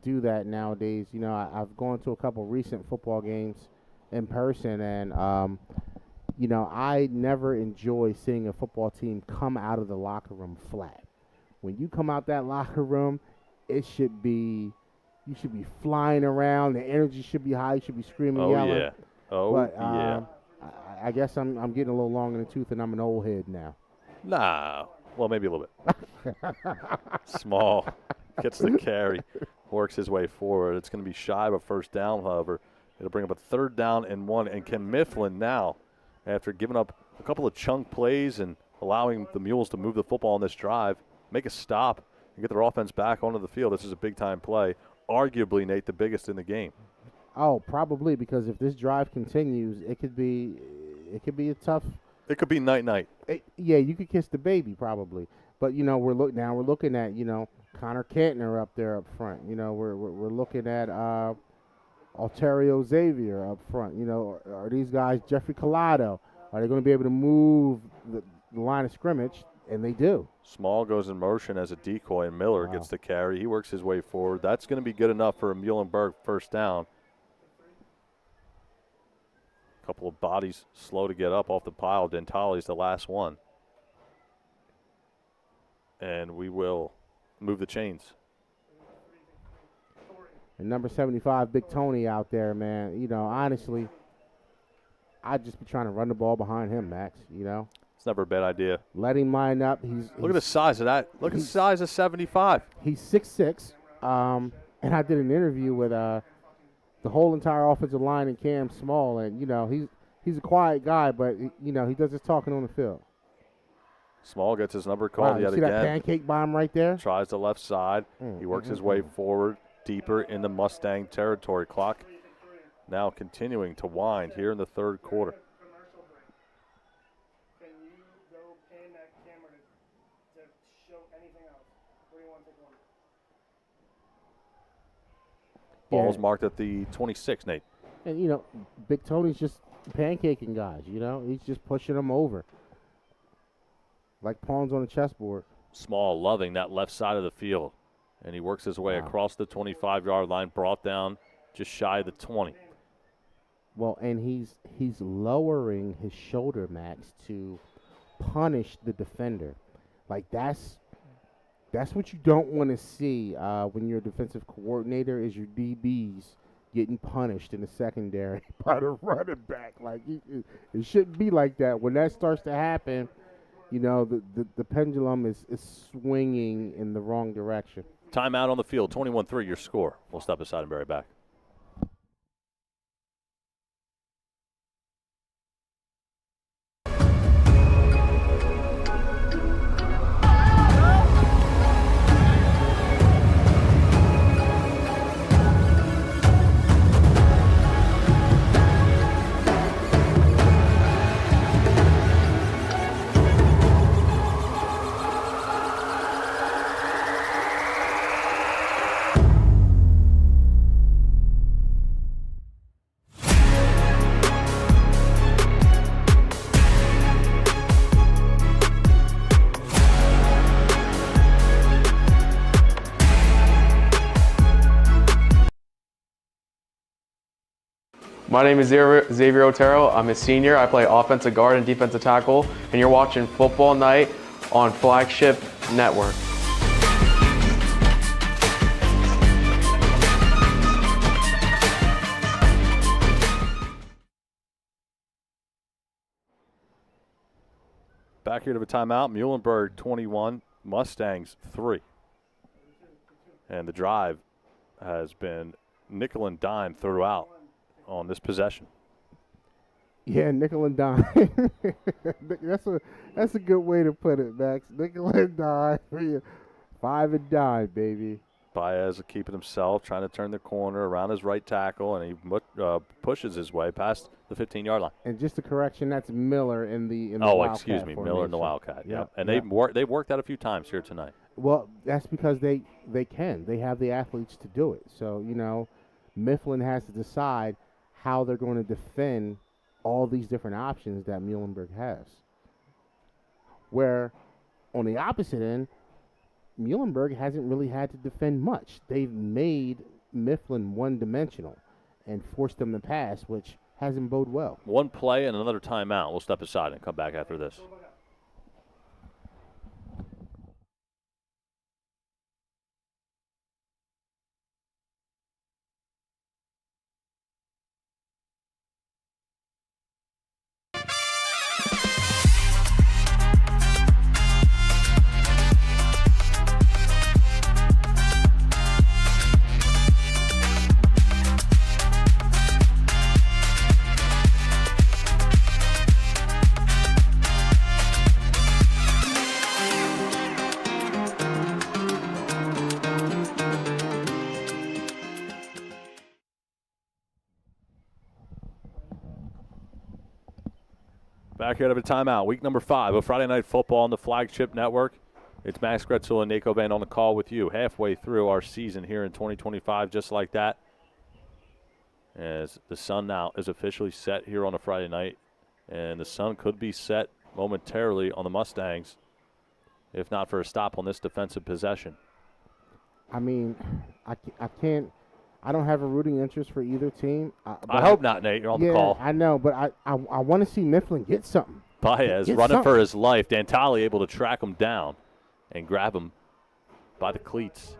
do that nowadays. I've gone to a couple recent football games in person, and I never enjoy seeing a football team come out of the locker room flat. When you come out that locker room, you should be flying around. The energy should be high. You should be screaming, yelling. Yeah. Oh, But yeah. I guess I'm getting a little long in the tooth, and I'm an old head now. Nah. Well, maybe a little bit. Small. Gets the carry. Works his way forward. It's going to be shy of a first down, however. It'll bring up a 3rd down and 1. And can Mifflin now, after giving up a couple of chunk plays and allowing the Mules to move the football on this drive, make a stop and get their offense back onto the field? This is a big-time play. Arguably, Nate, the biggest in the game. Oh, probably, because if this drive continues, it could be a tough. It could be night-night. Yeah, you could kiss the baby probably. But we're looking at Connor Kantner up there up front. We're looking at Alterio Xavier up front. Are these guys Jeffrey Collado? Are they going to be able to move the line of scrimmage? And they do. Small goes in motion as a decoy, and Miller gets the carry. He works his way forward. That's going to be good enough for a Muhlenberg first down. A couple of bodies slow to get up off the pile. Dentali's the last one. And we will move the chains. And number 75, Big Tony out there, man. Honestly, I'd just be trying to run the ball behind him, Max. It's never a bad idea. Let him line up. Look at the size of that. Look at the size of 75. He's 6'6". And I did an interview with the whole entire offensive line and Cam Small, and he's a quiet guy, but he does his talking on the field. Small gets his number called Wow, yet you see again. that pancake bomb right there? Tries the left side. He works his way forward, deeper in the Mustang territory. Clock now continuing to wind here in the 3rd quarter. Can you go pan that camera to show anything else? Where do you want to take one? Ball's marked at the 26, Nate. And, Big Tony's just pancaking guys, He's just pushing them over. Like pawns on a chessboard. Small loving that left side of the field. And he works his way across the 25-yard line, brought down just shy of the 20. Well, and he's lowering his shoulder, Max, to punish the defender. Like that's what you don't want to see when you're a defensive coordinator, is your DBs getting punished in the secondary by the running back. Like it shouldn't be like that. When that starts to happen, the pendulum is swinging in the wrong direction. Timeout on the field, 21-3 your score. We'll step aside and be right back. My name is Xavier Otero. I'm a senior. I play offensive guard and defensive tackle, and you're watching Football Night on Flagship Network. Back here to the timeout. Muhlenberg 21, Mustangs 3. And the drive has been nickel and dime throughout on this possession. Yeah, nickel and dime. that's a good way to put it, Max. Nickel and dime. 5 and dime, baby. Baez keeping himself, trying to turn the corner around his right tackle, and he pushes his way past the 15-yard line. And just a correction, that's Miller in the Wildcat excuse me, Miller in the Wildcat. Yep. And they've worked that a few times here tonight. Well, that's because they can. They have the athletes to do it. So, Mifflin has to decide how they're going to defend all these different options that Muhlenberg has. Where on the opposite end, Muhlenberg hasn't really had to defend much. They've made Mifflin one-dimensional and forced them to pass, which hasn't boded well. One play and another timeout. We'll step aside and come back after this. Back here to the timeout. Week number 5 of Friday Night Football on the Flagship Network. It's Max Gretzel and Nako Van on the call with you halfway through our season here in 2025, just like that. As the sun now is officially set here on a Friday night, and the sun could be set momentarily on the Mustangs, if not for a stop on this defensive possession. I mean, I can't. I don't have a rooting interest for either team. I hope not, Nate. You're on the call. I know, but I want to see Mifflin get something. Baez running for his life. Dantali able to track him down and grab him by the cleats.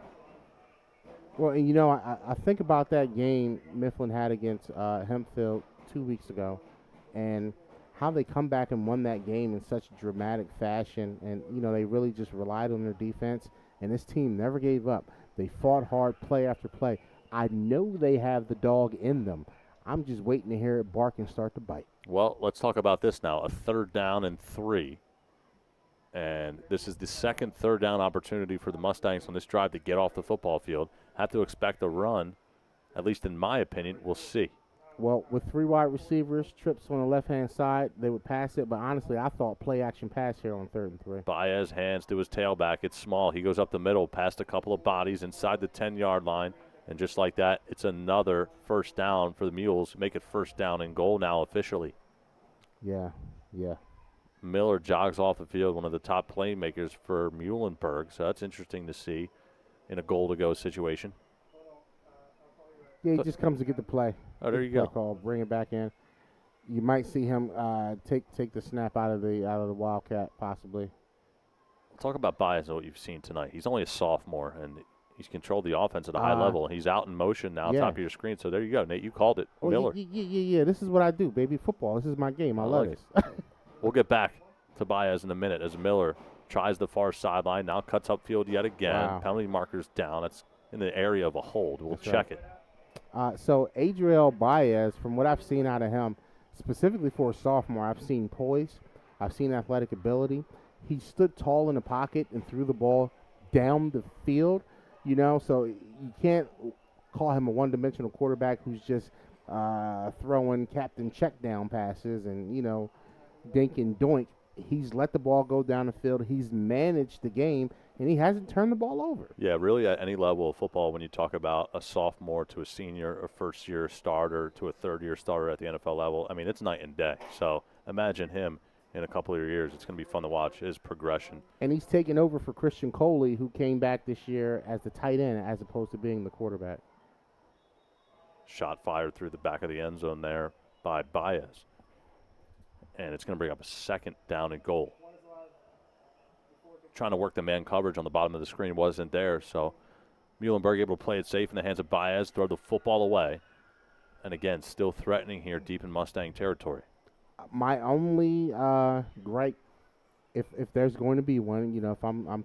Well, and I think about that game Mifflin had against Hempfield 2 weeks ago, and how they come back and won that game in such dramatic fashion. And, they really just relied on their defense, and this team never gave up. They fought hard play after play. I know they have the dog in them. I'm just waiting to hear it bark and start to bite. Well, let's talk about this now. A 3rd down and 3. And this is the second 3rd down opportunity for the Mustangs on this drive to get off the football field. Have to expect a run, at least in my opinion. We'll see. Well, with 3 wide receivers, trips on the left-hand side, they would pass it. But honestly, I thought play-action pass here on 3rd and 3. Baez hands to his tailback. It's small. He goes up the middle, past a couple of bodies inside the 10-yard line. And just like that, it's another 1st down for the Mules. Make it 1st down and goal now officially. Yeah. Miller jogs off the field, one of the top playmakers for Muhlenberg. So that's interesting to see in a goal-to-go situation. Yeah, he just comes to get the play. Oh, there you go. Call, bring it back in. You might see him take the snap out of the Wildcat, possibly. Talk about Baez and what you've seen tonight. He's only a sophomore, and he's controlled the offense at a high level. He's out in motion now, top of your screen. So there you go, Nate. You called it. Miller. Yeah. This is what I do, baby. Football. This is my game. I love this. We'll get back to Baez in a minute as Miller tries the far sideline. Now cuts upfield yet again. Wow. Penalty marker's down. That's in the area of a hold. We'll check it. So Adriel Baez, from what I've seen out of him, specifically for a sophomore, I've seen poise. I've seen athletic ability. He stood tall in the pocket and threw the ball down the field. So you can't call him a one-dimensional quarterback who's just throwing captain check-down passes and, dink and doink. He's let the ball go down the field. He's managed the game, and he hasn't turned the ball over. Yeah, really at any level of football, when you talk about a sophomore to a senior, a first-year starter to a third-year starter at the NFL level, I mean, it's night and day. So imagine him in a couple of years. It's going to be fun to watch his progression. And he's taken over for Christian Coley, who came back this year as the tight end as opposed to being the quarterback. Shot fired through the back of the end zone there by Baez. And it's going to bring up a 2nd down and goal. Trying to work the man coverage on the bottom of the screen wasn't there, so Muhlenberg able to play it safe in the hands of Baez, throw the football away. And again, still threatening here deep in Mustang territory. My only gripe, if there's going to be one, you know, if I'm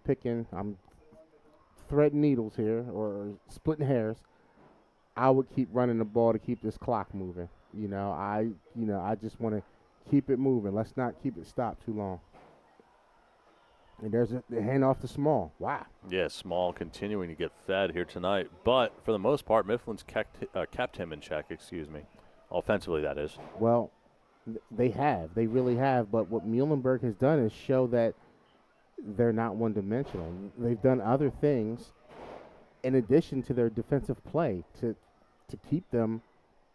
threading needles here or splitting hairs, I would keep running the ball to keep this clock moving. I just want to keep it moving. Let's not keep it stopped too long. And there's the handoff to Small. Wow. Yeah, Small continuing to get fed here tonight. But for the most part, Mifflin's kept him in check, offensively, that is. Well, they have. They really have. But what Muhlenberg has done is show that they're not one-dimensional. They've done other things in addition to their defensive play to keep them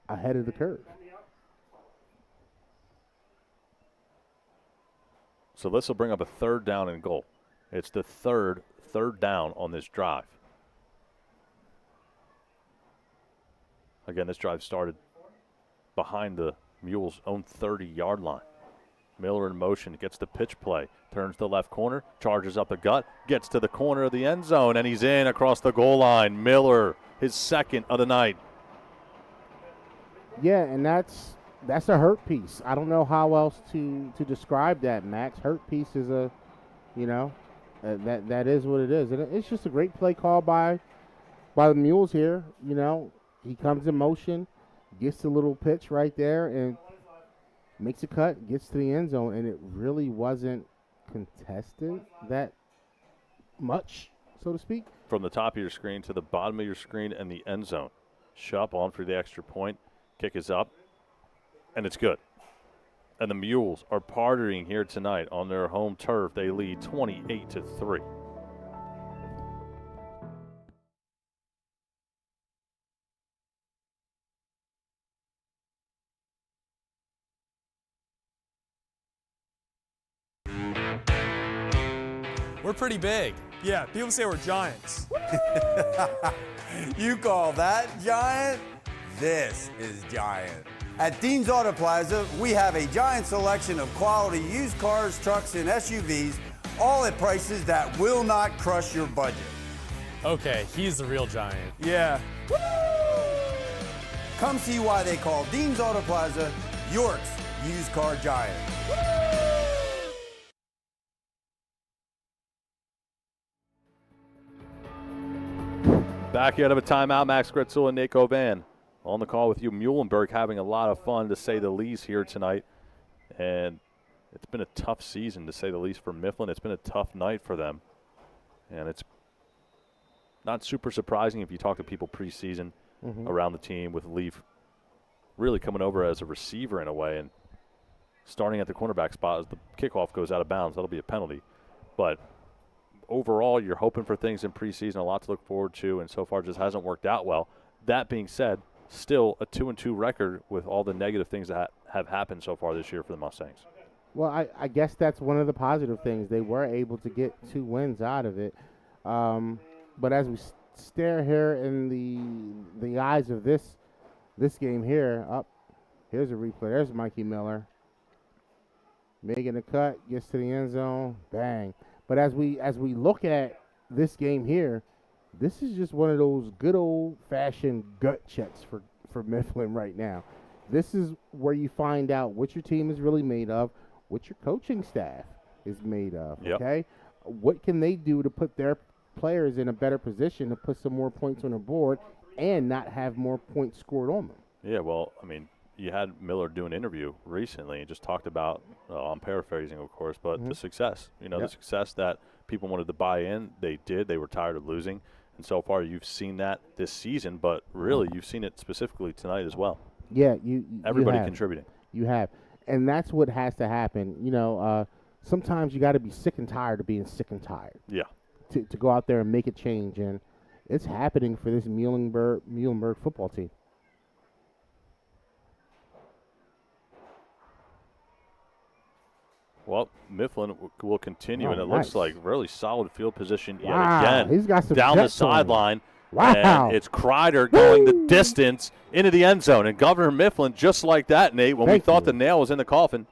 ahead of the curve. So this will bring up a 3rd down and goal. It's the third down on this drive. Again, this drive started behind the Mules' own 30-yard line. Miller in motion, gets the pitch play, turns to the left corner, charges up the gut, gets to the corner of the end zone, and he's in across the goal line. Miller, his 2nd of the night. Yeah, and that's a hurt piece. I don't know how else to describe that, Max. Hurt piece is that is what it is. And it's just a great play call by the Mules here. He comes in motion, gets the little pitch right there, and makes a cut, gets to the end zone, and it really wasn't contested that much, so to speak. From the top of your screen to the bottom of your screen and the end zone. Shup on for the extra point. Kick is up, and it's good. And the Mules are partying here tonight on their home turf. They lead 28-3. We're pretty big. Yeah, people say we're giants. You call that giant? This is giant. At Dean's Auto Plaza, we have a giant selection of quality used cars, trucks, and SUVs, all at prices that will not crush your budget. Okay, he's the real giant. Yeah. Woo! Come see why they call Dean's Auto Plaza York's used car giant. Back out of a timeout, Max Gritzel and Nate Govan on the call with you. Muhlenberg having a lot of fun, to say the least, here tonight. And it's been a tough season, to say the least, for Mifflin. It's been a tough night for them. And it's not super surprising if you talk to people preseason around the team, with Leaf really coming over as a receiver in a way and starting at the cornerback spot as the kickoff goes out of bounds. That'll be a penalty. But overall, you're hoping for things in preseason, a lot to look forward to, and so far just hasn't worked out well. That being said, still a 2-2 record with all the negative things that have happened so far this year for the Mustangs. Well, I guess that's one of the positive things. They were able to get 2 wins out of it. But as we stare here in the eyes of this game here, here's a replay. There's Mikey Miller making a cut, gets to the end zone, bang. But as we look at this game here, this is just one of those good old-fashioned gut checks for Mifflin right now. This is where you find out what your team is really made of, what your coaching staff is made of, okay? What can they do to put their players in a better position to put some more points on the board and not have more points scored on them? Yeah, well, I mean, you had Miller do an interview recently and just talked about, I'm paraphrasing, of course, but the success. The success that people wanted to buy in, they did. They were tired of losing. And so far, you've seen that this season, but really, you've seen it specifically tonight as well. Yeah, everybody you have. contributing. You have, and that's what has to happen. Sometimes you got to be sick and tired of being sick and tired. Yeah. To go out there and make a change, and it's happening for this Muhlenberg football team. Well, Mifflin will continue, and it nice. looks like really solid field position yet Wow, again. he's got some down the jets on him. sideline. Wow. And it's Kreider going the distance into the end zone. And Governor Mifflin, just like that, Nate, when we thought the nail was in the coffin,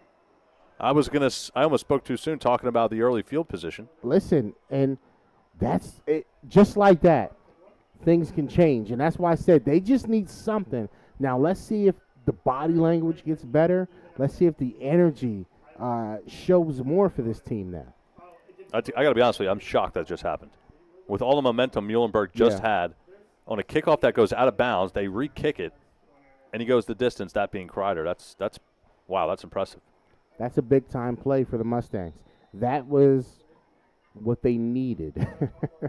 I almost spoke too soon talking about the early field position. Listen, and that's it. Just like that, things can change. And that's why I said they just need something. Now, let's see if the body language gets better. Let's see if the energy shows more for this team now. I got to be honest with you, I'm shocked that just happened. With all the momentum Muhlenberg just had, on a kickoff that goes out of bounds, they re-kick it, and he goes the distance, that being Kreider. That's wow, that's impressive. That's a big-time play for the Mustangs. That was what they needed.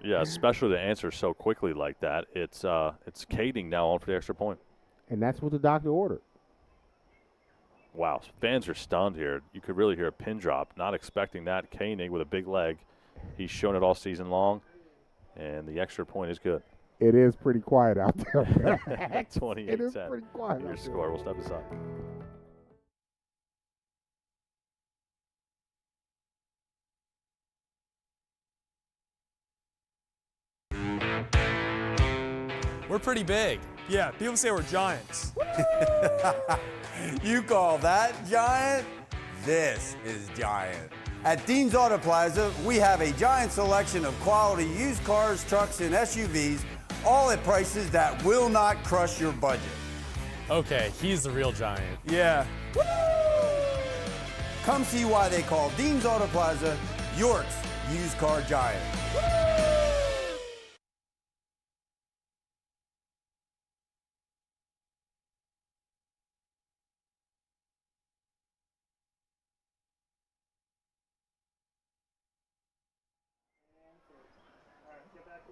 Yeah, especially to answer so quickly like that. It's Kading now on for the extra point. And that's what the doctor ordered. Wow, fans are stunned here. You could really hear a pin drop. Not expecting that. Koenig with a big leg. He's shown it all season long, and the extra point is good. It is pretty quiet out there. 28-10. It is pretty quiet. Your score. We'll step aside. We're pretty big. Yeah, people say we're giants. You call that giant? This is giant. At Dean's Auto Plaza, we have a giant selection of quality used cars, trucks, and SUVs, all at prices that will not crush your budget. Okay, he's the real giant. Yeah. Come see why they call Dean's Auto Plaza York's used car giant.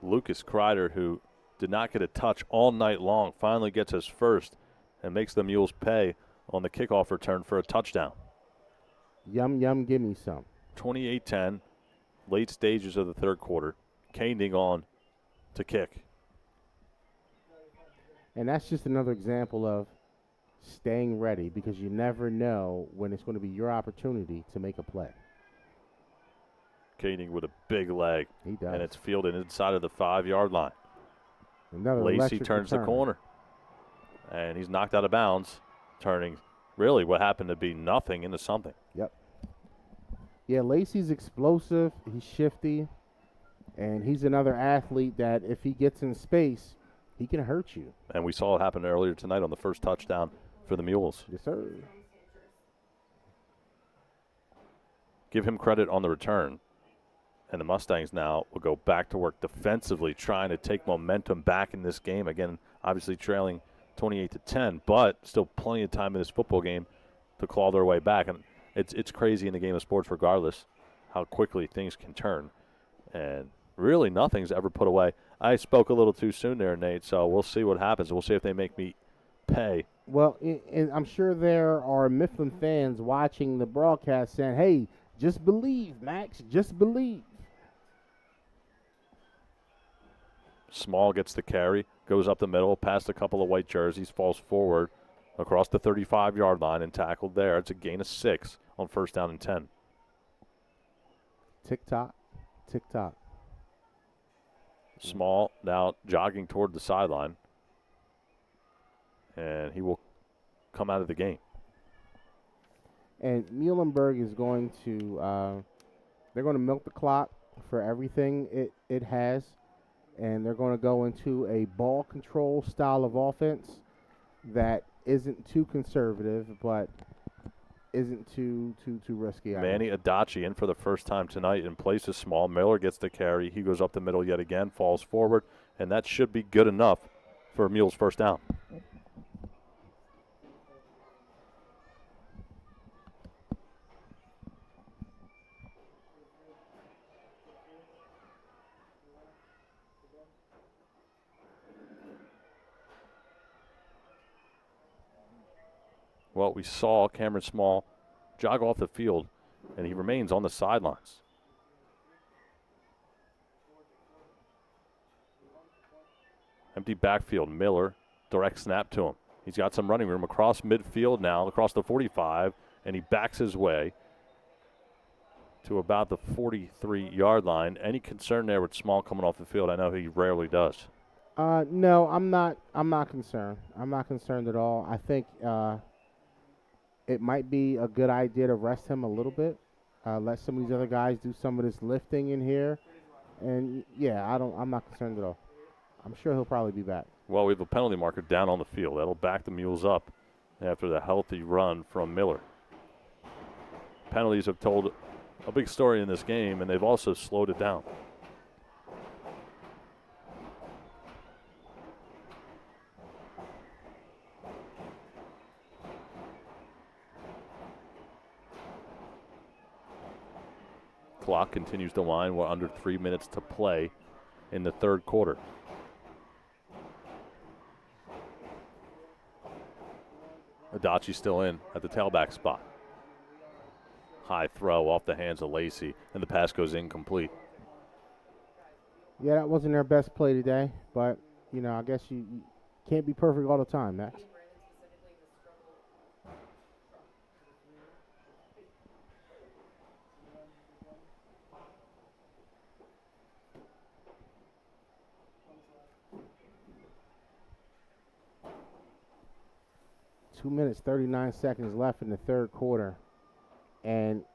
Lucas Kreider, who did not get a touch all night long, finally gets his first and makes the Mules pay on the kickoff return for a touchdown. Yum, yum, give me some. 28-10, late stages of the third quarter. Koenig on to kick. And that's just another example of staying ready, because you never know when it's going to be your opportunity to make a play. Koenig with a big leg. He does. And it's fielded inside of the 5-yard line. Another Lacey turns the corner. And he's knocked out of bounds, turning really what happened to be nothing into something. Yep. Yeah, Lacey's explosive. He's shifty. And he's another athlete that if he gets in space, he can hurt you. And we saw it happen earlier tonight on the first touchdown for the Mules. Yes, sir. Give him credit on the return. And the Mustangs now will go back to work defensively, trying to take momentum back in this game. Again, obviously trailing 28-10, but still plenty of time in this football game to claw their way back. And it's crazy in the game of sports regardless how quickly things can turn. And really nothing's ever put away. I spoke a little too soon there, Nate, so we'll see what happens. We'll see if they make me pay. Well, and I'm sure there are Mifflin fans watching the broadcast saying, hey, just believe, Max, just believe. Small gets the carry, goes up the middle, past a couple of white jerseys, falls forward across the 35-yard line and tackled there. It's a gain of 6 on first down and 10. Tick-tock, tick-tock. Small now jogging toward the sideline, and he will come out of the game. And Muhlenberg is going to they're going to milk the clock for everything it has. And they're going to go into a ball control style of offense that isn't too conservative, but isn't too risky. Manny Adachi in for the first time tonight in place of Small. Miller gets the carry. He goes up the middle yet again, falls forward, and that should be good enough for Mules' first down. Well, we saw Cameron Small jog off the field, and he remains on the sidelines. Empty backfield. Miller, direct snap to him. He's got some running room across midfield now, across the 45, and he backs his way to about the 43-yard line. Any concern there with Small coming off the field? I know he rarely does. No, I'm not. I'm not concerned. I'm not concerned at all. I think it might be a good idea to rest him a little bit. Let some of these other guys do some of this lifting in here, and yeah, I'm not concerned at all. I'm sure he'll probably be back. Well, we have a penalty marker down on the field. That'll back the Mules up after the healthy run from Miller. Penalties have told a big story in this game, and they've also slowed it down. Clock continues to wind. We're under 3 minutes to play in the third quarter. Adachi still in at the tailback spot. High throw off the hands of Lacey, and the pass goes incomplete. Yeah, that wasn't their best play today, but, you know, I guess you can't be perfect all the time, Max. Two minutes, 39 seconds left in the third quarter. And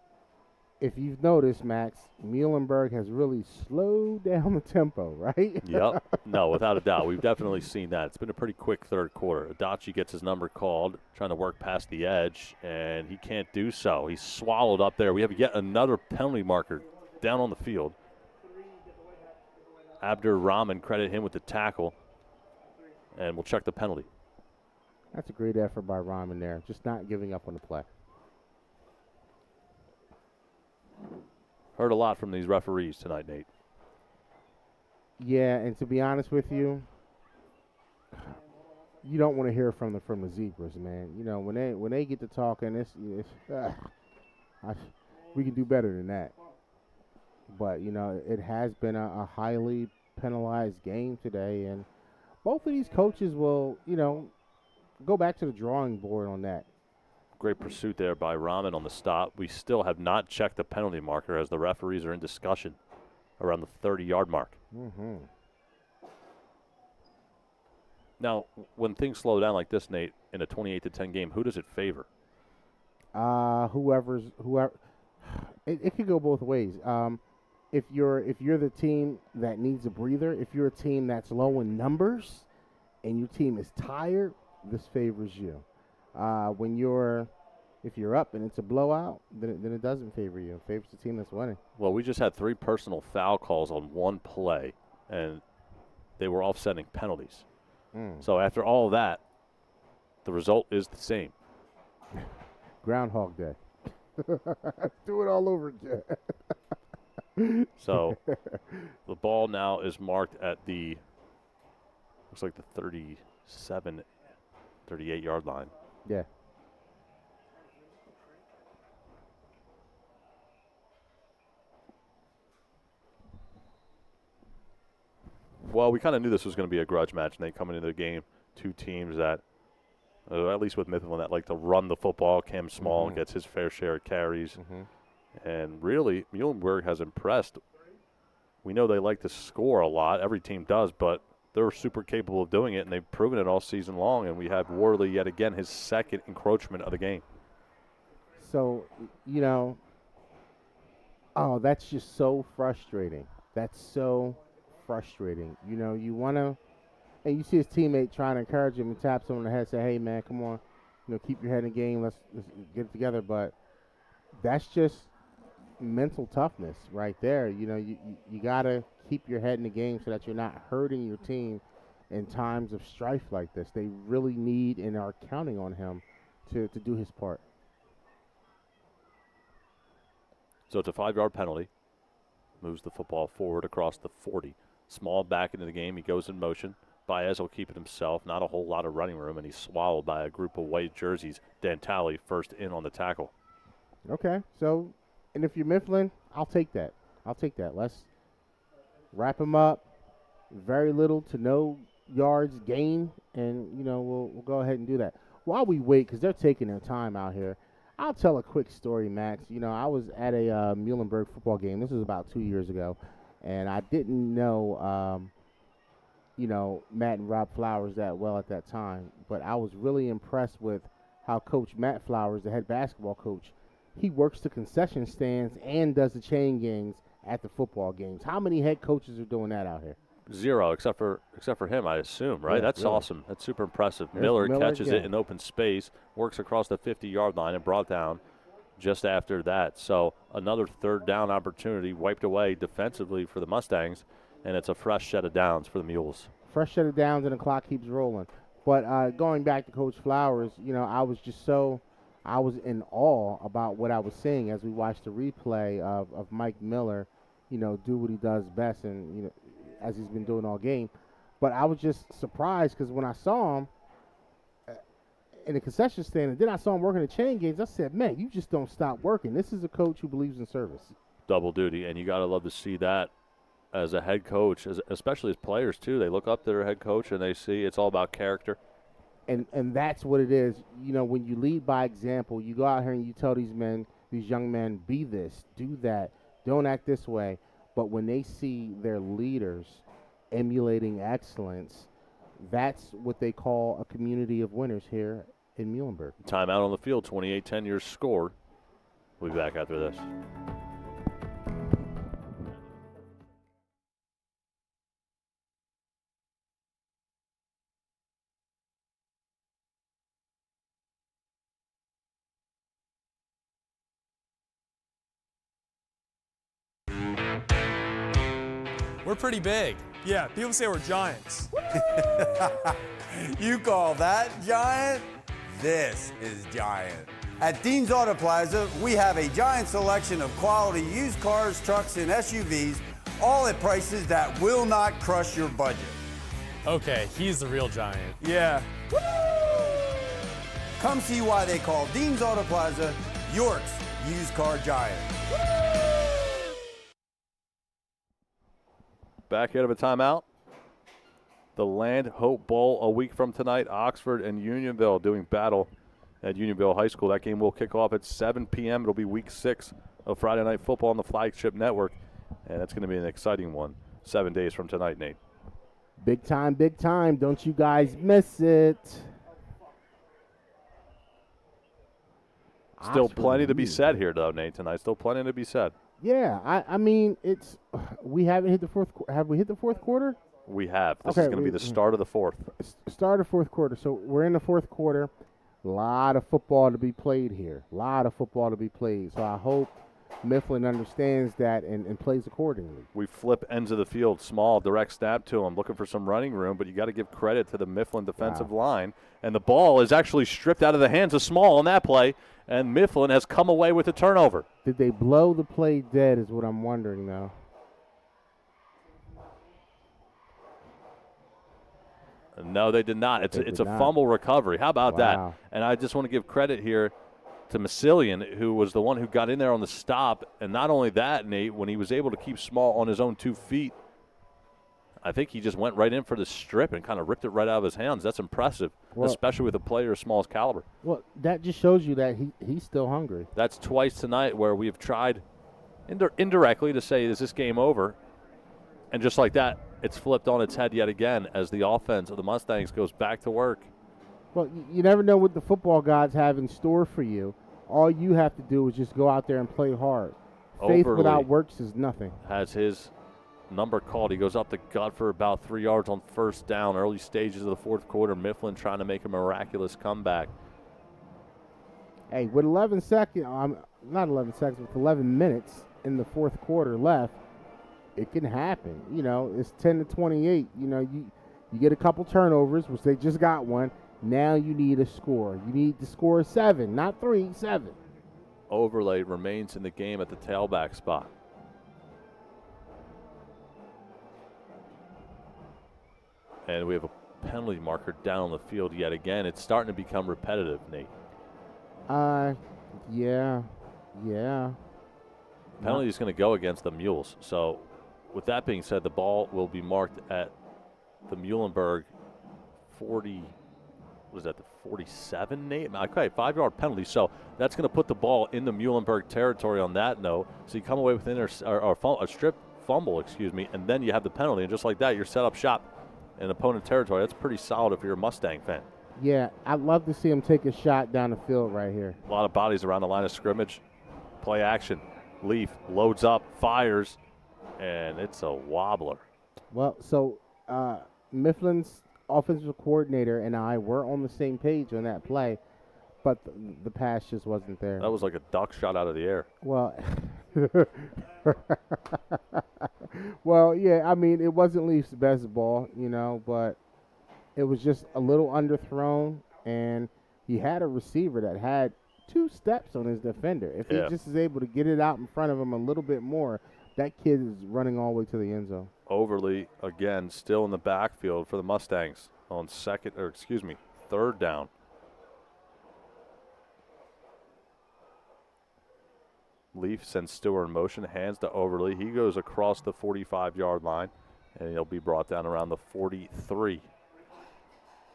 if you've noticed, Max, Muhlenberg has really slowed down the tempo, right? Yep. No, without a doubt. We've definitely seen that. It's been a pretty quick third quarter. Adachi gets his number called, trying to work past the edge, and he can't do so. He's swallowed up there. We have yet another penalty marker down on the field. Abdur Rahman, credit him with the tackle, and we'll check the penalty. That's a great effort by Rahman there, just not giving up on the play. Heard a lot from these referees tonight, Nate. Yeah, and to be honest with you, you don't want to hear from the Zebras, man. You know, when they get to talking, we can do better than that. But you know, it has been a highly penalized game today, and both of these coaches will, you know, go back to the drawing board on that. Great pursuit there by Rahman on the stop. We still have not checked the penalty marker as the referees are in discussion around the 30-yard mark. Mm-hmm. Now, when things slow down like this, Nate, in a 28-10 game, who does it favor? Whoever. It could go both ways. If you're the team that needs a breather, if you're a team that's low in numbers, and your team is tired, this favors you. If you're up and it's a blowout, then it doesn't favor you. It favors the team that's winning. Well, we just had 3 personal foul calls on one play, and they were offsetting penalties. So after all of that, the result is the same. Groundhog Day. Do it all over again. So the ball now is marked at the, looks like the 37, 38-yard line. Yeah. Well, we kind of knew this was going to be a grudge match, and they coming into the game, 2 teams that, at least with Mifflin, that like to run the football. Cam Small gets his fair share of carries. And really, Muhlenberg has impressed. We know they like to score a lot. Every team does, but they're super capable of doing it, and they've proven it all season long. And we have Worley yet again, his second encroachment of the game. So, you know, that's just so frustrating. That's so frustrating. You know, you want to, and you see his teammate trying to encourage him and taps him on the head, say, hey, man, come on, you know, keep your head in the game. Let's get it together. But that's just mental toughness right there. You know, you got to keep your head in the game so that you're not hurting your team in times of strife like this. They really need and are counting on him to do his part. So it's a 5-yard penalty. Moves the football forward across the 40. Small back into the game. He goes in motion. Baez will keep it himself. Not a whole lot of running room, and he's swallowed by a group of white jerseys. Dantali first in on the tackle. Okay, so, and if you're Mifflin, I'll take that. Let's wrap him up. Very little to no yards gained, and, you know, we'll go ahead and do that. While we wait, because they're taking their time out here, I'll tell a quick story, Max. You know, I was at a Muhlenberg football game. This was about 2 years ago, and I didn't know Matt and Rob Flowers that well at that time, but I was really impressed with how Coach Matt Flowers, the head basketball coach, he works the concession stands and does the chain gangs at the football games. How many head coaches are doing that out here? Zero, except for him, I assume, right? Yeah, That's really. awesome. That's super impressive. There's Miller Miller catches again. it in open space, works across the 50-yard line, and brought down just after that. So another third down opportunity wiped away defensively for the Mustangs, and it's a fresh set of downs for the Mules. Fresh set of downs and the clock keeps rolling. But going back to Coach Flowers, I was in awe about what I was seeing as we watched the replay of Mike Miller, do what he does best and, as he's been doing all game. But I was just surprised because when I saw him in the concession stand and then I saw him working the chain games, I said, man, you just don't stop working. This is a coach who believes in service. Double duty, and you got to love to see that as a head coach, especially as players too. They look up to their head coach and they see it's all about character. And that's what it is. When you lead by example, you go out here and you tell these young men, be this, do that, don't act this way. But when they see their leaders emulating excellence, that's what they call a community of winners here in Muhlenberg. Timeout on the field, 28-10 your score. We'll be back after this. We're pretty big. Yeah, people say we're giants. You call that giant? This is giant. At Dean's Auto Plaza, we have a giant selection of quality used cars, trucks, and SUVs, all at prices that will not crush your budget. Okay, he's the real giant. Yeah. Come see why they call Dean's Auto Plaza York's used car giant. Back out of a timeout. The Land Hope Bowl a week from tonight. Oxford and Unionville doing battle at Unionville High School. That game will kick off at 7 p.m. It'll be week 6 of Friday Night Football on the Flagship Network. And that's going to be an exciting one 7 days from tonight, Nate. Big time, big time. Don't you guys miss it. Still Oxford plenty to be Union. said here, though, Nate, tonight. Still plenty to be said. Yeah, I mean, we haven't hit the fourth. Have we hit the fourth quarter? We have. This Okay, is going to be the start of the fourth. Start of fourth quarter. So we're in the fourth quarter. A lot of football to be played here. A lot of football to be played. So I hope Mifflin understands that and plays accordingly. We flip ends of the field, small, direct snap to him, looking for some running room, but you got to give credit to the Mifflin defensive line. And the ball is actually stripped out of the hands of Small on that play, and Mifflin has come away with a turnover. Did they blow the play dead is what I'm wondering now. No, they did not. It's They a did not. fumble recovery. How about Wow. that? And I just want to give credit here to Massilian, who was the one who got in there on the stop. And not only that, Nate, when he was able to keep Small on his own 2 feet, I think he just went right in for the strip and kind of ripped it right out of his hands. That's impressive, Well, especially with a player of Small's caliber. Well, that just shows you that he's still hungry. That's twice tonight where we have tried indirectly to say, is this game over? And just like that, it's flipped on its head yet again as the offense of the Mustangs goes back to work. Well, you never know what the football gods have in store for you. All you have to do is just go out there and play hard. Faith Overly without works is nothing. has his number called. He goes up the gut for about 3 yards on first down. Early stages of the fourth quarter, Mifflin trying to make a miraculous comeback. Hey, with 11 seconds, not 11 seconds, with 11 minutes in the fourth quarter left, it can happen. It's 10-28. You get a couple turnovers, which they just got one. Now you need a score. You need to score 7, not 3, 7. Overlay remains in the game at the tailback spot. And we have a penalty marker down on the field yet again. It's starting to become repetitive, Nate. Yeah. Penalty is going to go against the Mules. So with that being said, the ball will be marked at the Muhlenberg 40, what is that, the 47, Nate? Okay, 5-yard penalty. So that's going to put the ball in the Muhlenberg territory on that note. So you come away with a strip fumble, and then you have the penalty. And just like that, you're set up shop in opponent territory. That's pretty solid if you're a Mustang fan. Yeah, I'd love to see him take a shot down the field right here. A lot of bodies around the line of scrimmage. Play action. Leaf loads up, fires, and it's a wobbler. Well, so Mifflin's offensive coordinator and I were on the same page on that play, but the pass just wasn't there. That was like a duck shot out of the air. Well, well, yeah, I mean, it wasn't Leaf's best ball, but it was just a little underthrown, and he had a receiver that had 2 steps on his defender. If he just is able to get it out in front of him a little bit more, that kid is running all the way to the end zone. Overly, again, still in the backfield for the Mustangs on third down. Leaf sends Stewart in motion, hands to Overly. He goes across the 45-yard line, and he'll be brought down around the 43.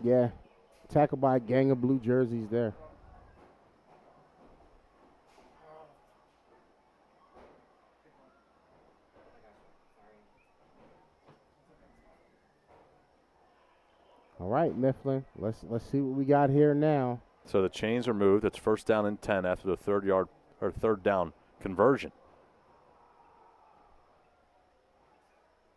Yeah, tackled by a gang of blue jerseys there. All right, Mifflin, let's see what we got here now. So the chains are moved. It's first down and 10 after the third down conversion.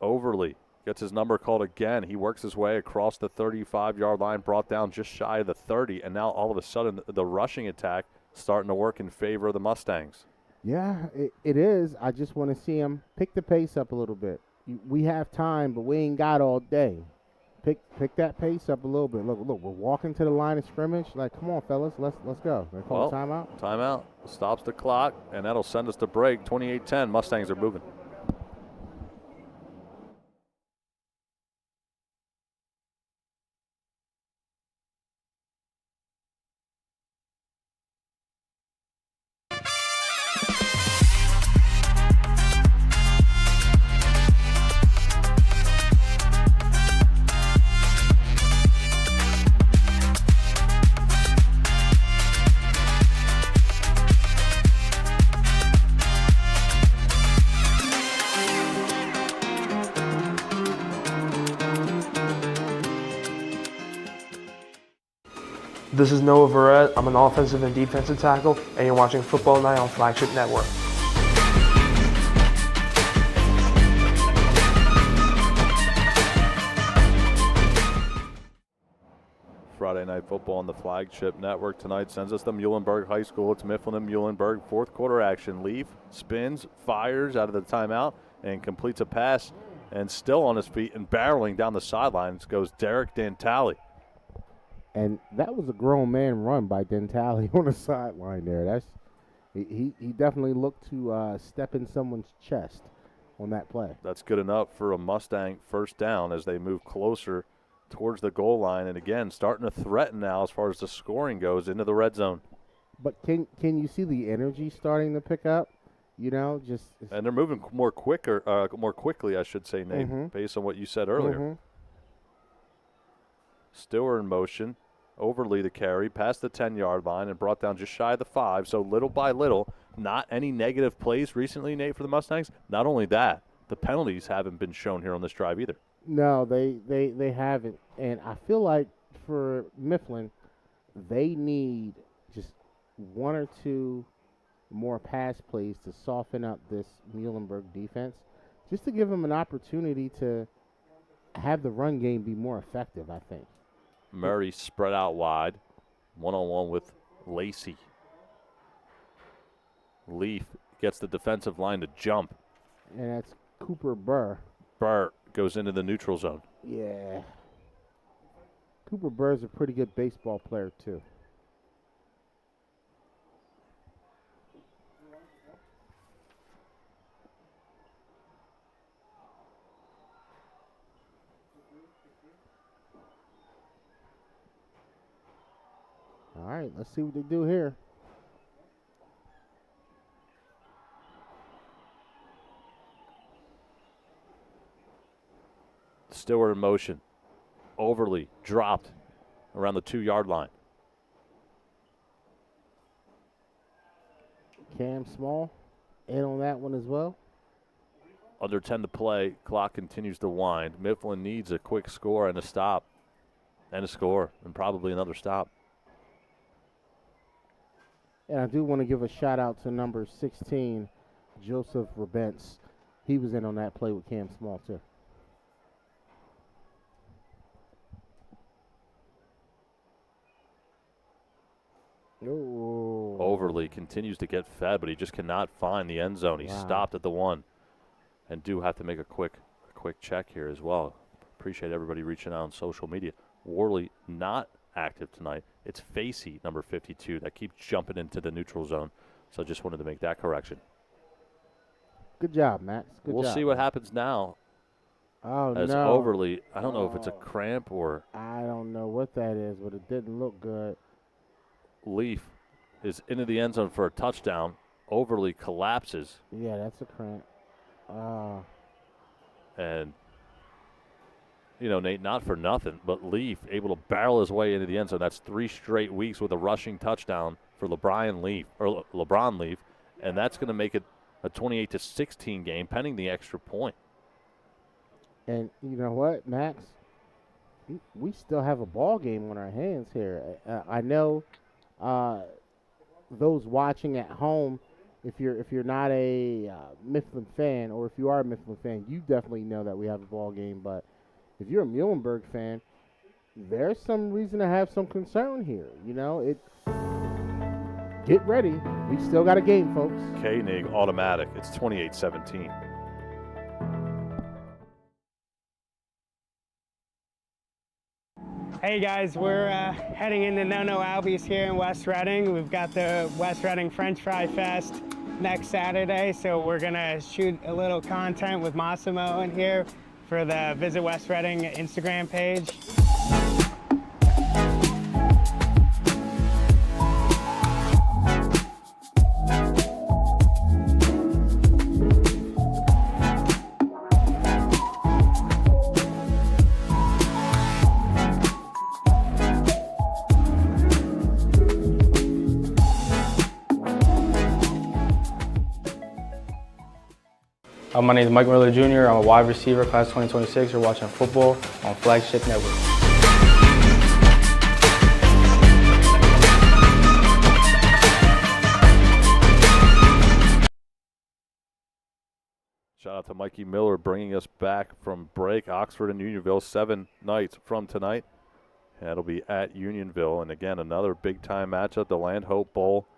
Overly gets his number called again. He works his way across the 35-yard line, brought down just shy of the 30, and now all of a sudden the rushing attack starting to work in favor of the Mustangs. Yeah, it is. I just want to see him pick the pace up a little bit. We have time, but we ain't got all day. Pick that pace up a little bit. Look, we're walking to the line of scrimmage. Like, come on, fellas, let's go. They call timeout. Timeout stops the clock, and that'll send us to break. 28-10. Mustangs are moving. This is Noah Verrett. I'm an offensive and defensive tackle, and you're watching Football Night on Flagship Network. Friday Night Football on the Flagship Network tonight sends us to Muhlenberg High School. It's Mifflin and Muhlenberg. Fourth quarter action. Leaf spins, fires out of the timeout, and completes a pass. And still on his feet and barreling down the sidelines goes Derek Dantali. And that was a grown man run by Dentale on the sideline there. He definitely looked to step in someone's chest on that play. That's good enough for a Mustang first down as they move closer towards the goal line. And again, starting to threaten now as far as the scoring goes into the red zone. But can you see the energy starting to pick up? And they're moving more quickly, I should say, Nate, based on what you said earlier. Stewart in motion. Overly the carry, past the 10-yard line and brought down just shy of the 5. So little by little, not any negative plays recently, Nate, for the Mustangs. Not only that, the penalties haven't been shown here on this drive either. No, they haven't. And I feel like for Mifflin, they need just 1 or 2 more pass plays to soften up this Muhlenberg defense, just to give them an opportunity to have the run game be more effective, I think. Murray spread out wide, one-on-one with Lacey. Leaf gets the defensive line to jump. And that's Cooper Burr. Burr goes into the neutral zone. Yeah. Cooper Burr's a pretty good baseball player, too. All right, let's see what they do here. Stewart in motion. Overly dropped around the 2-yard line. Cam Small in on that one as well. Under 10 to play. Clock continues to wind. Mifflin needs a quick score and a stop. And a score. And probably another stop. And I do want to give a shout out to number 16, Joseph Rabentz. He was in on that play with Cam Small, too. Ooh. Overly continues to get fed, but he just cannot find the end zone. He stopped at the 1. And do have to make a quick check here as well. Appreciate everybody reaching out on social media. Worley not active tonight. It's Facey, number 52, that keeps jumping into the neutral zone. So just wanted to make that correction. Good job, Max. Good We'll job, see what man. happens now. Oh, As no. Overly, I don't know if it's a cramp or I don't know what that is, but it didn't look good. Leaf is into the end zone for a touchdown. Overly collapses. Yeah, that's a cramp. And, you know, Nate, not for nothing, but Leaf able to barrel his way into the end zone. That's 3 straight weeks with a rushing touchdown for LeBron Leaf, and that's going to make it a 28-16 game, pending the extra point. And you know what, Max? We still have a ball game on our hands here. I know those watching at home, if you're not a Mifflin fan, or if you are a Mifflin fan, you definitely know that we have a ball game. But if you're a Muhlenberg fan, there's some reason to have some concern here. You know, get ready. We still got a game, folks. Koenig automatic. It's 28-17. Hey guys, we're heading into No Albies here in West Reading. We've got the West Reading French Fry Fest next Saturday, so we're gonna shoot a little content with Massimo in here for the Visit West Reading Instagram page. My name is Mike Miller Jr. I'm a wide receiver, class 2026. You're watching football on Flagship Network. Shout out to Mikey Miller bringing us back from break. Oxford and Unionville, 7 nights from tonight. And it'll be at Unionville. And again, another big-time matchup, the Land Hope Bowl.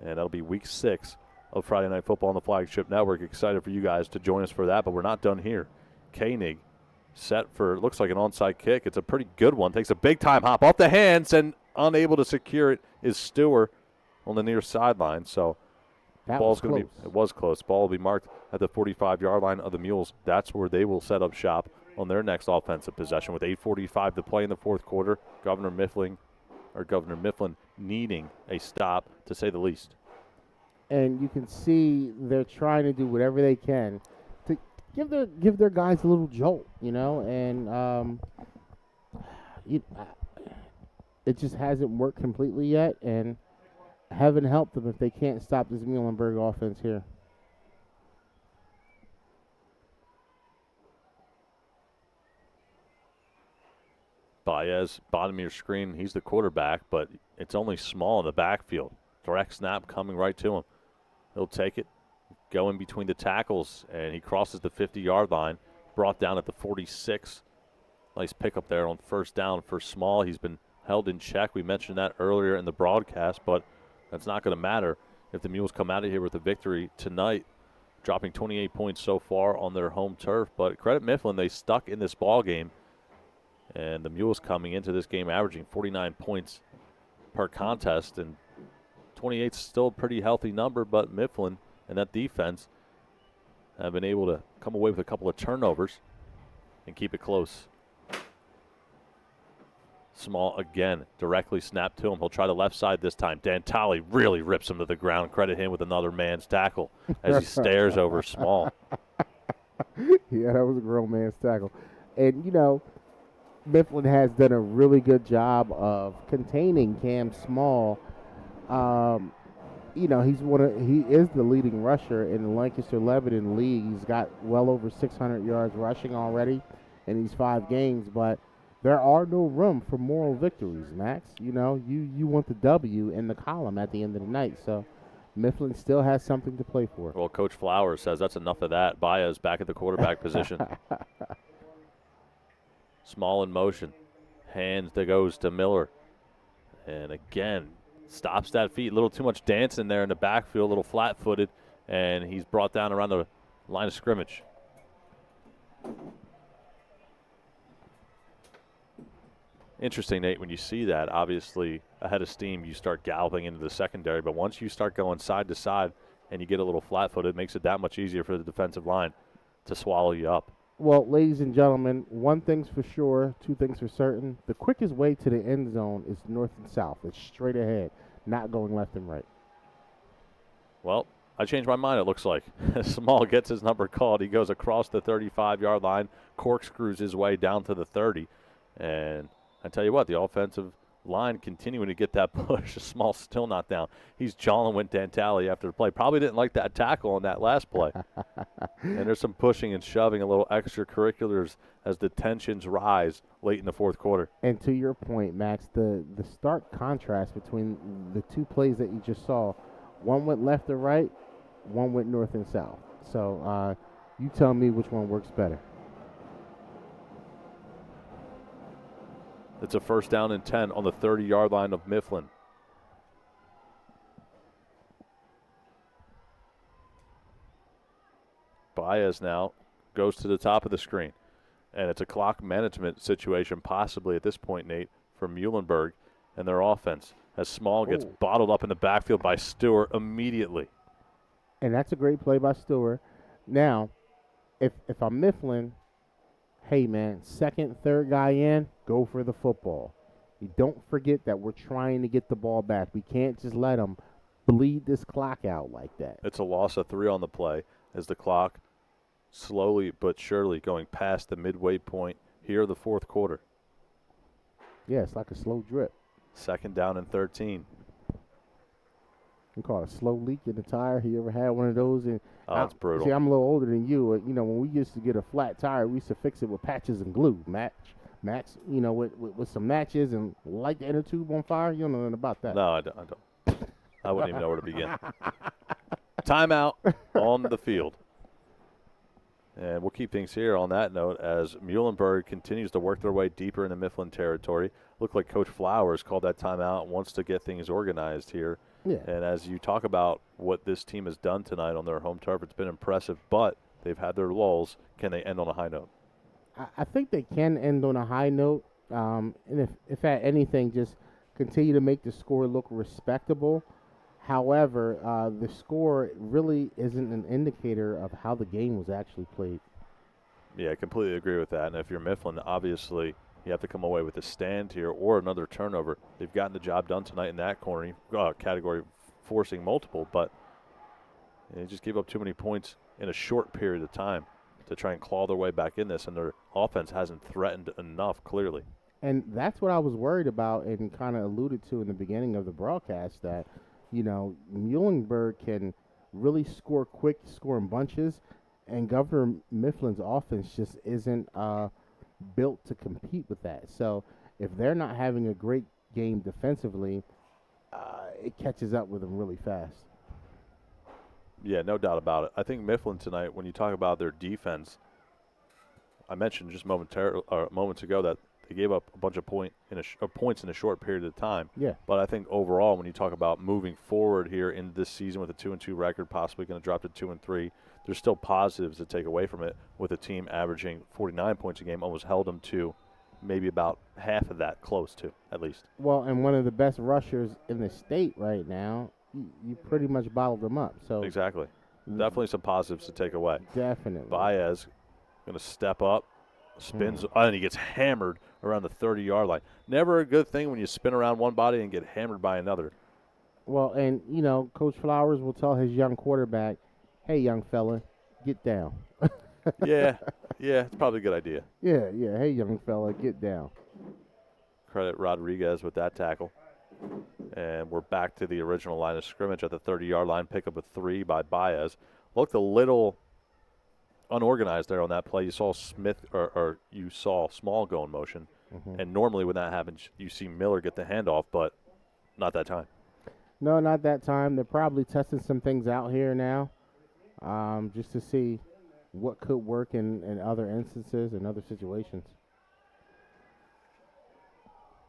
And that'll be week 6 of Friday Night Football on the Flagship Network. Excited for you guys to join us for that, but we're not done here. Koenig set for, looks like an onside kick. It's a pretty good one. Takes a big-time hop off the hands, and unable to secure it is Stewart on the near sideline. So That ball's was going to be, it was close. Ball will be marked at the 45-yard line of the Mules. That's where they will set up shop on their next offensive possession with 8:45 to play in the fourth quarter. Governor Mifflin needing a stop, to say the least. And you can see they're trying to do whatever they can to give their guys a little jolt, you know, and it just hasn't worked completely yet, and heaven help them if they can't stop this Muhlenberg offense here. Baez, bottom of your screen, he's the quarterback, but it's only small in the backfield. Direct snap coming right to him. He'll take it, go in between the tackles, and he crosses the 50-yard line, brought down at the 46. Nice pickup there on first down for Small. He's been held in check. We mentioned that earlier in the broadcast, but that's not going to matter if the Mules come out of here with a victory tonight, dropping 28 points so far on their home turf. But credit Mifflin, they stuck in this ball game, and the Mules coming into this game averaging 49 points per contest, and 28 is still a pretty healthy number, but Mifflin and that defense have been able to come away with a couple of turnovers and keep it close. Small again, directly snapped to him. He'll try the left side this time. Dantali really rips him to the ground. Credit him with another man's tackle as he stares over Small. Yeah, that was a grown man's tackle. And, you know, Mifflin has done a really good job of containing Cam Small. he is the leading rusher in the Lancaster Lebanon League. He's got well over 600 yards rushing already in these 5 games, but there are no room for moral victories, Max. You want the W in the column at the end of the night, so Mifflin still has something to play for. Well, Coach Flowers says that's enough of that. Baez back at the quarterback position. Small in motion. Hands that goes to Miller. And again, stops that feet. A little too much dancing there in the backfield, a little flat-footed, and he's brought down around the line of scrimmage. Interesting, Nate, when you see that, obviously ahead of steam, you start galloping into the secondary, but once you start going side to side and you get a little flat-footed, it makes it that much easier for the defensive line to swallow you up. Well, ladies and gentlemen, one thing's for sure, 2 things for certain. The quickest way to the end zone is north and south. It's straight ahead, not going left and right. Well, I changed my mind, it looks like. Small gets his number called. He goes across the 35-yard line, corkscrews his way down to the 30. And I tell you what, the offensive line continuing to get that push. Small still not down. He's jawing with Dantali after the play. Probably didn't like that tackle on that last play. And there's some pushing and shoving, a little extracurriculars as the tensions rise late in the 4th quarter. And to your point, Max, the stark contrast between the 2 plays that you just saw, one went left or right, one went north and south. So you tell me which one works better. It's a 1st down and 10 on the 30-yard line of Mifflin. Baez now goes to the top of the screen. And it's a clock management situation possibly at this point, Nate, for Muhlenberg and their offense as Small gets bottled up in the backfield by Stewart immediately. And that's a great play by Stewart. Now, if I'm Mifflin, hey, man, 2nd, 3rd guy in, go for the football. You don't forget that we're trying to get the ball back. We can't just let them bleed this clock out like that. It's a loss of 3 on the play as the clock slowly but surely going past the midway point here of the 4th quarter. Yeah, it's like a slow drip. 2nd down and 13. We call it a slow leak in the tire. You ever had one of those? And it's brutal. See, I'm a little older than you. When we used to get a flat tire, we used to fix it with patches and glue. Max, with some matches and light the inner tube on fire. You don't know nothing about that. No, I don't. I wouldn't even know where to begin. Timeout on the field. And we'll keep things here on that note as Muhlenberg continues to work their way deeper into Mifflin territory. Looked like Coach Flowers called that timeout and wants to get things organized here. Yeah. And as you talk about what this team has done tonight on their home turf, it's been impressive, but they've had their lulls. Can they end on a high note? I think they can end on a high note. And if at anything, just continue to make the score look respectable. However, the score really isn't an indicator of how the game was actually played. Yeah, I completely agree with that. And if you're Mifflin, obviously you have to come away with a stand here or another turnover. They've gotten the job done tonight in that corner category, forcing multiple, but they just gave up too many points in a short period of time to try and claw their way back in this, and their offense hasn't threatened enough, clearly. And that's what I was worried about and kind of alluded to in the beginning of the broadcast, that Muhlenberg can really score quick, score in bunches, and Governor Mifflin's offense just isn't built to compete with that. So if they're not having a great game defensively, it catches up with them really fast. Yeah, no doubt about it. I think Mifflin tonight, when you talk about their defense, I mentioned just moments ago that they gave up a bunch of points in a short period of time. Yeah. But I think overall, when you talk about moving forward here in this season with a 2-2 record, possibly going to drop to 2-3, there's still positives to take away from it, with a team averaging 49 points a game, almost held them to maybe about half of that, close to at least. Well, and one of the best rushers in the state right now, you pretty much bottled them up. So exactly. Definitely some positives to take away. Definitely. Baez going to step up, spins, and he gets hammered around the 30-yard line. Never a good thing when you spin around one body and get hammered by another. Well, and, Coach Flowers will tell his young quarterback, hey, young fella, get down. Yeah, it's probably a good idea. Yeah, hey, young fella, get down. Credit Rodriguez with that tackle. And we're back to the original line of scrimmage at the 30-yard line. Pick up a 3 by Baez. Looked a little unorganized there on that play. You saw Smith or you saw Small go in motion. And normally when that happens, you see Miller get the handoff, but not that time. No, not that time. They're probably testing some things out here now, just to see what could work in other instances and other situations.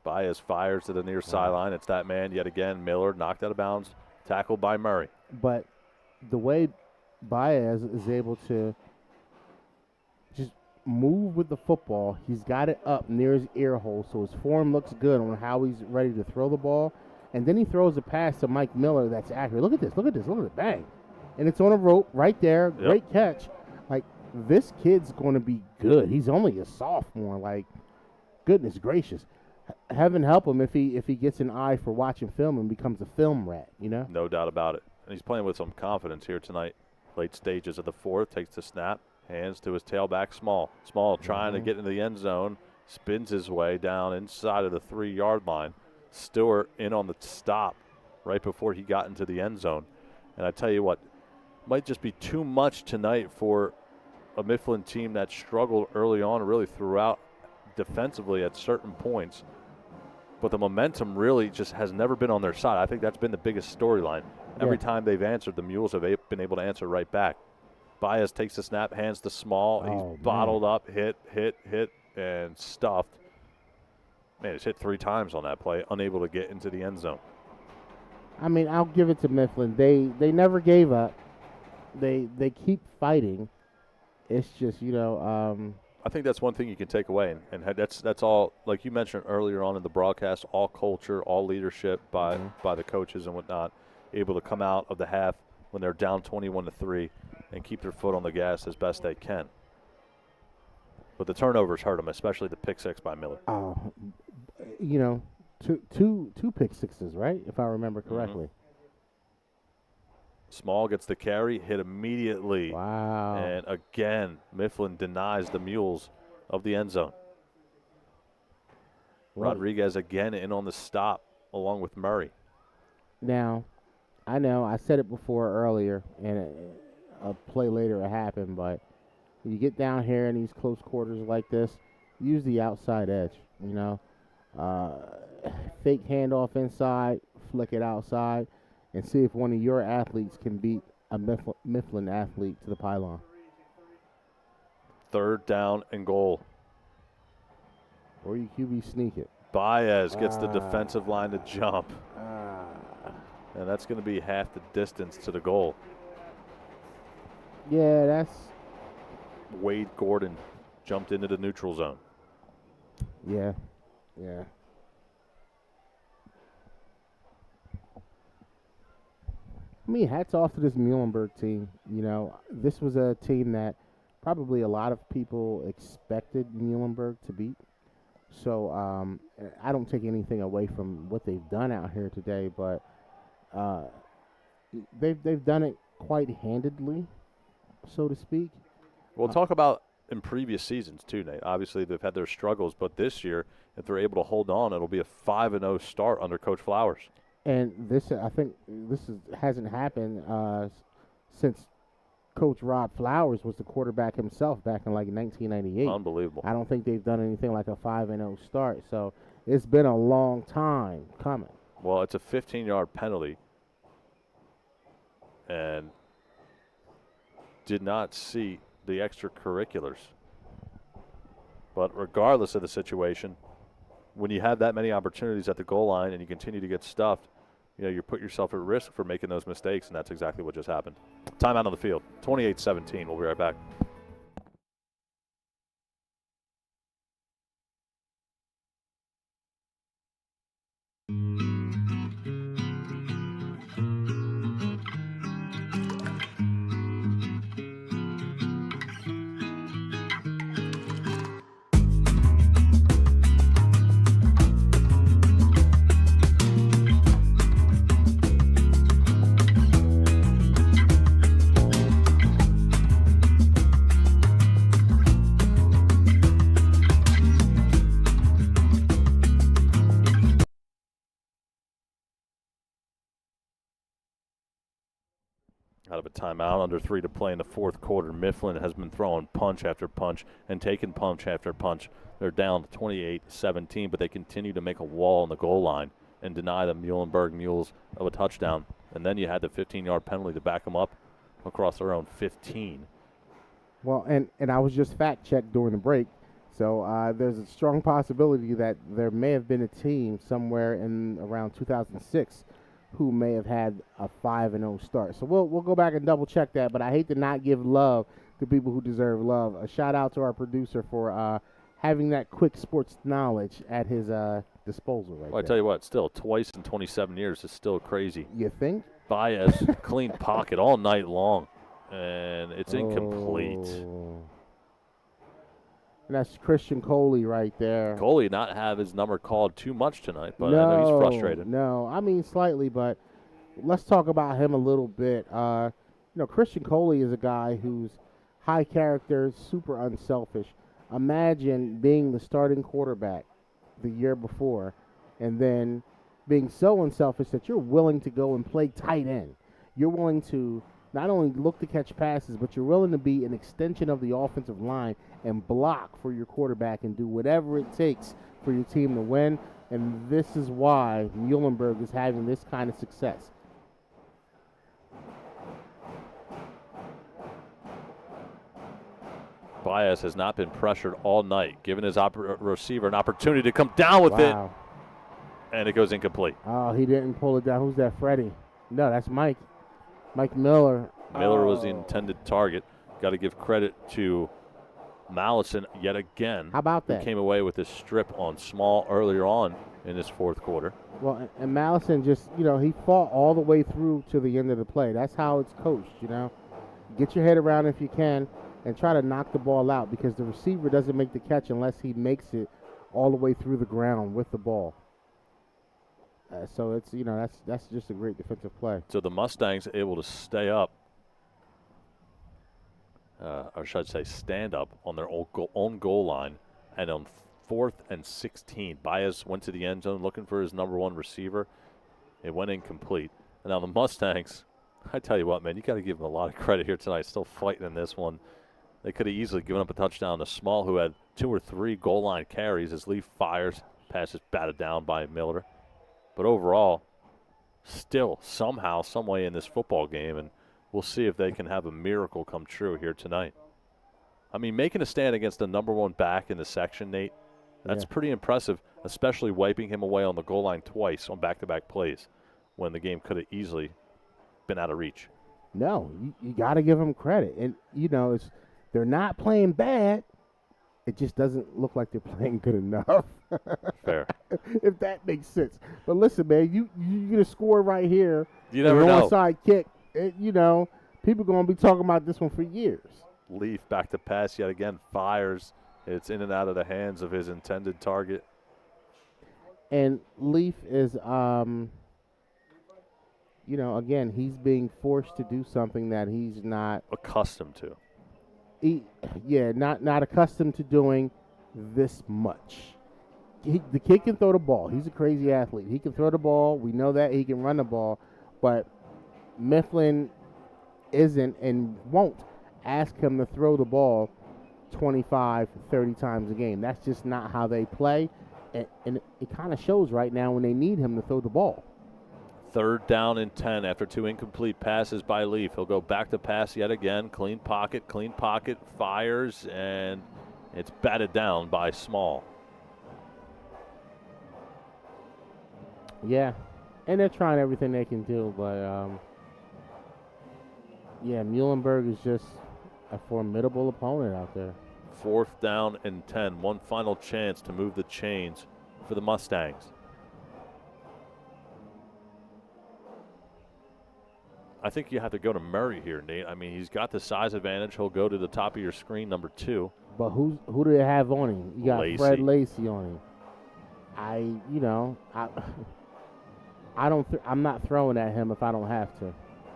Baez fires to the near sideline. It's that man yet again. Miller knocked out of bounds, tackled by Murray. But the way Baez is able to just move with the football, he's got it up near his ear hole, so his form looks good on how he's ready to throw the ball. And then he throws a pass to Mike Miller that's accurate. Look at this. Look at this. Look at it. Bang. And it's on a rope right there. Yep. Great catch. Like, this kid's going to be good. He's only a sophomore. Like, goodness gracious. Heaven help him if he gets an eye for watching film and becomes a film rat, you know? No doubt about it. And he's playing with some confidence here tonight. Late stages of the fourth, takes the snap, hands to his tailback, Small. Small trying to get into the end zone, spins his way down inside of the 3-yard line. Stewart in on the stop right before he got into the end zone. And I tell you what, might just be too much tonight for a Mifflin team that struggled early on, really throughout defensively at certain points. But the momentum really just has never been on their side. I think that's been the biggest storyline. Every time they've answered, the Mules have been able to answer right back. Baez takes the snap, hands to Small. He's bottled up, hit, and stuffed. Man, he's hit 3 times on that play, unable to get into the end zone. I mean, I'll give it to Mifflin. They never gave up. They keep fighting. It's just, you know, I think that's one thing you can take away, and that's all, like you mentioned earlier on in the broadcast, all culture, all leadership by the coaches and whatnot, able to come out of the half when they're down 21-3 and keep their foot on the gas as best they can. But the turnovers hurt them, especially the pick 6 by Miller. You know, two pick sixes, right? If I remember correctly. Small gets the carry, hit immediately. Wow. And again, Mifflin denies the Mules of the end zone. Rodriguez again in on the stop along with Murray. Now, I know I said it before earlier, and a play later it happened, but when you get down here in these close quarters like this, use the outside edge, you know. Fake handoff inside, flick it outside, and see if one of your athletes can beat a Mifflin athlete to the pylon. 3rd down and goal. Or you QB sneak it. Baez gets the defensive line to jump. And that's going to be half the distance to the goal. Yeah, that's... Wade Gordon jumped into the neutral zone. Yeah. I mean, hats off to this Muhlenberg team. You know, this was a team that probably a lot of people expected Muhlenberg to beat. So I don't take anything away from what they've done out here today, but they've done it quite handedly, so to speak. We'll talk about in previous seasons too, Nate. Obviously, they've had their struggles, but this year, if they're able to hold on, it'll be a 5-0 start under Coach Flowers. And I think hasn't happened since Coach Rob Flowers was the quarterback himself back in like 1998. Unbelievable. I don't think they've done anything like a 5-0 start. So it's been a long time coming. Well, it's a 15-yard penalty, and did not see the extracurriculars. But regardless of the situation, when you have that many opportunities at the goal line and you continue to get stuffed, you know, you put yourself at risk for making those mistakes, and that's exactly what just happened. Timeout on the field, 28-17. We'll be right back. out of a timeout. Under 3 to play in the fourth quarter. Mifflin has been throwing punch after punch and taking punch after punch. They're down 28-17, but they continue to make a wall on the goal line and deny the Muhlenberg Mules of a touchdown. And then you had the 15-yard penalty to back them up across their own 15. Well, and I was just fact-checked during the break, so there's a strong possibility that there may have been a team somewhere in around 2006 who may have had a 5-0 start. So we'll go back and double-check that, but I hate to not give love to people who deserve love. A shout-out to our producer for having that quick sports knowledge at his disposal right Well, I there. tell you what, still, twice in 27 years is still crazy. You think? Baez, clean pocket all night long, and it's incomplete. Oh. And that's Christian Coley right there. Coley not have his number called too much tonight, but I know he's frustrated. No, I mean slightly, but let's talk about him a little bit. Christian Coley is a guy who's high character, super unselfish. Imagine being the starting quarterback the year before and then being so unselfish that you're willing to go and play tight end. You're willing to not only look to catch passes, but you're willing to be an extension of the offensive line and block for your quarterback and do whatever it takes for your team to win. And this is why Muhlenberg is having this kind of success. Baez has not been pressured all night, giving his receiver an opportunity to come down with it, and it goes incomplete. Oh, he didn't pull it down. Who's that, Freddie? No, that's Mike. Mike Miller. Miller was the intended target. Got to give credit to Mallison yet again. How about that? Who came away with this strip on Small earlier on in this fourth quarter. Well, and Mallison just, he fought all the way through to the end of the play. That's how it's coached, Get your head around if you can and try to knock the ball out because the receiver doesn't make the catch unless he makes it all the way through the ground with the ball. So it's, that's just a great defensive play. So the Mustangs able to stay up, or should I say stand up on their own goal line, and on 4th and 16, Baez went to the end zone looking for his number one receiver. It went incomplete. And now the Mustangs, I tell you what, man, you got to give them a lot of credit here tonight. Still fighting in this one. They could have easily given up a touchdown to Small, who had 2 or 3 goal line carries as Leaf fires. Pass is batted down by Miller. But overall, still somehow, some way in this football game, and we'll see if they can have a miracle come true here tonight. I mean, making a stand against the number one back in the section, Nate, that's pretty impressive, especially wiping him away on the goal line twice on back-to-back plays when the game could have easily been out of reach. No, you got to give them credit. And, they're not playing bad. It just doesn't look like they're playing good enough. Fair. If that makes sense. But listen, man, you get a score right here. You never know. Onside kick. People going to be talking about this one for years. Leaf back to pass yet again, fires. It's in and out of the hands of his intended target. And Leaf is, again, he's being forced to do something that he's not accustomed to. Not accustomed to doing this much. The kid can throw the ball. He's a crazy athlete. He can throw the ball. We know that. He can run the ball. But Mifflin isn't and won't ask him to throw the ball 25, 30 times a game. That's just not how they play. And it kind of shows right now when they need him to throw the ball. 3rd down and 10 after 2 incomplete passes by Leaf. He'll go back to pass yet again. Clean pocket, fires, and it's batted down by Small. Yeah, and they're trying everything they can do, but Muhlenberg is just a formidable opponent out there. 4th down and 10. One final chance to move the chains for the Mustangs. I think you have to go to Murray here, Nate. I mean, he's got the size advantage. He'll go to the top of your screen, number 2. But who do they have on him? You got Lacey. Fred Lacey on him. I'm not throwing at him if I don't have to,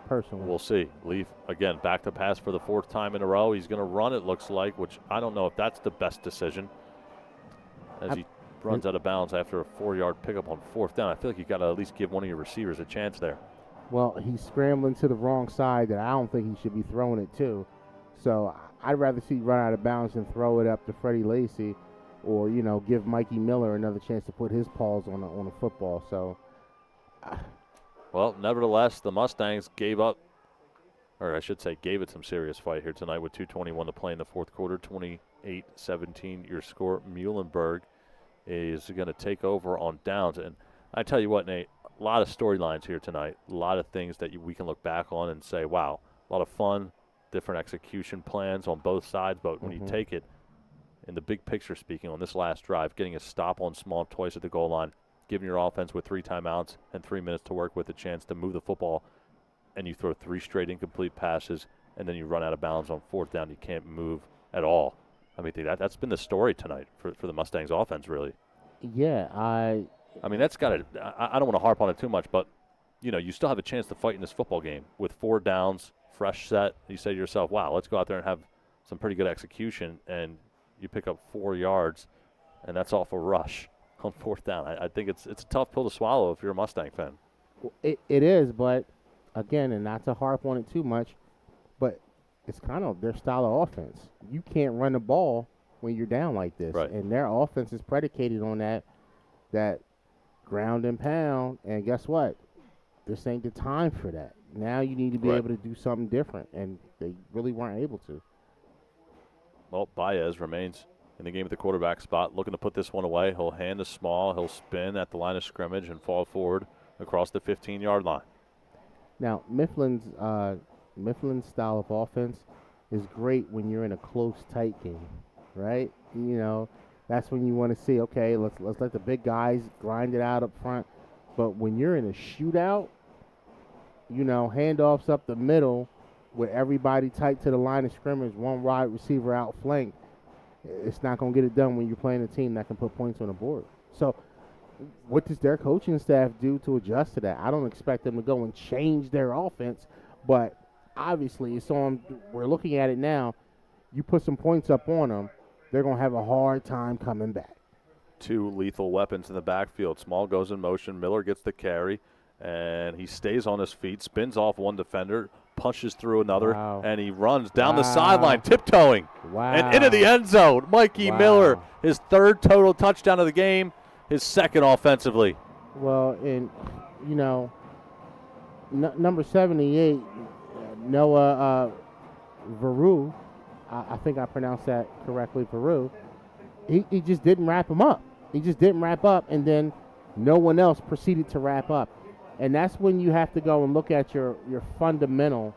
personally. We'll see. Leaf, again, back to pass for the 4th time in a row. He's going to run, it looks like, which I don't know if that's the best decision. As he runs out of bounds after a 4-yard pickup on 4th down. I feel like you got to at least give one of your receivers a chance there. Well, he's scrambling to the wrong side that I don't think he should be throwing it to. So I'd rather see run out of bounds and throw it up to Freddie Lacy, or give Mikey Miller another chance to put his paws on a football. So, well, nevertheless, the Mustangs gave up, or I should say gave it some serious fight here tonight with 2:21 to play in the fourth quarter, 28-17 your score. Muhlenberg is going to take over on downs. And I tell you what, Nate, a lot of storylines here tonight, a lot of things that we can look back on and say, wow, a lot of fun, different execution plans on both sides. But when you take it in the big picture, speaking on this last drive, getting a stop on small twice at the goal line, giving your offense with 3 timeouts and 3 minutes to work with, a chance to move the football, and you throw 3 straight incomplete passes, and then you run out of bounds on 4th down. You can't move at all. I mean, that's been the story tonight for the Mustangs offense, really. Yeah, I mean, that's got to – I don't want to harp on it too much, but, you still have a chance to fight in this football game with 4 downs, fresh set. You say to yourself, wow, let's go out there and have some pretty good execution, and you pick up 4 yards, and that's off a rush on 4th down. I think it's a tough pill to swallow if you're a Mustang fan. it is, but again, and not to harp on it too much, but it's kind of their style of offense. You can't run the ball when you're down like this. Right. And their offense is predicated on that ground and pound. And guess what? This ain't the time for that. Now you need to be able to do something different, and they really weren't able to. Well, Baez remains in the game at the quarterback spot, looking to put this one away. He'll hand the small. He'll spin at the line of scrimmage and fall forward across the 15-yard line. Now, Mifflin's style of offense is great when you're in a close, tight game, right? That's when you want to see, okay, let's let the big guys grind it out up front. But when you're in a shootout, handoffs up the middle with everybody tight to the line of scrimmage, one wide receiver out flank, it's not going to get it done when you're playing a team that can put points on the board. So what does their coaching staff do to adjust to that? I don't expect them to go and change their offense, but obviously it's on. We're looking at it now. You put some points up on them, they're going to have a hard time coming back. 2 lethal weapons in the backfield. Small goes in motion. Miller gets the carry, and he stays on his feet, spins off one defender, punches through another, and he runs down the sideline, tiptoeing, and into the end zone. Mikey Miller, his 3rd total touchdown of the game, his 2nd offensively. Well, and, number 78, Noah Veru, I think I pronounced that correctly, Veru, he just didn't wrap him up. He just didn't wrap up, and then no one else proceeded to wrap up. And that's when you have to go and look at your fundamental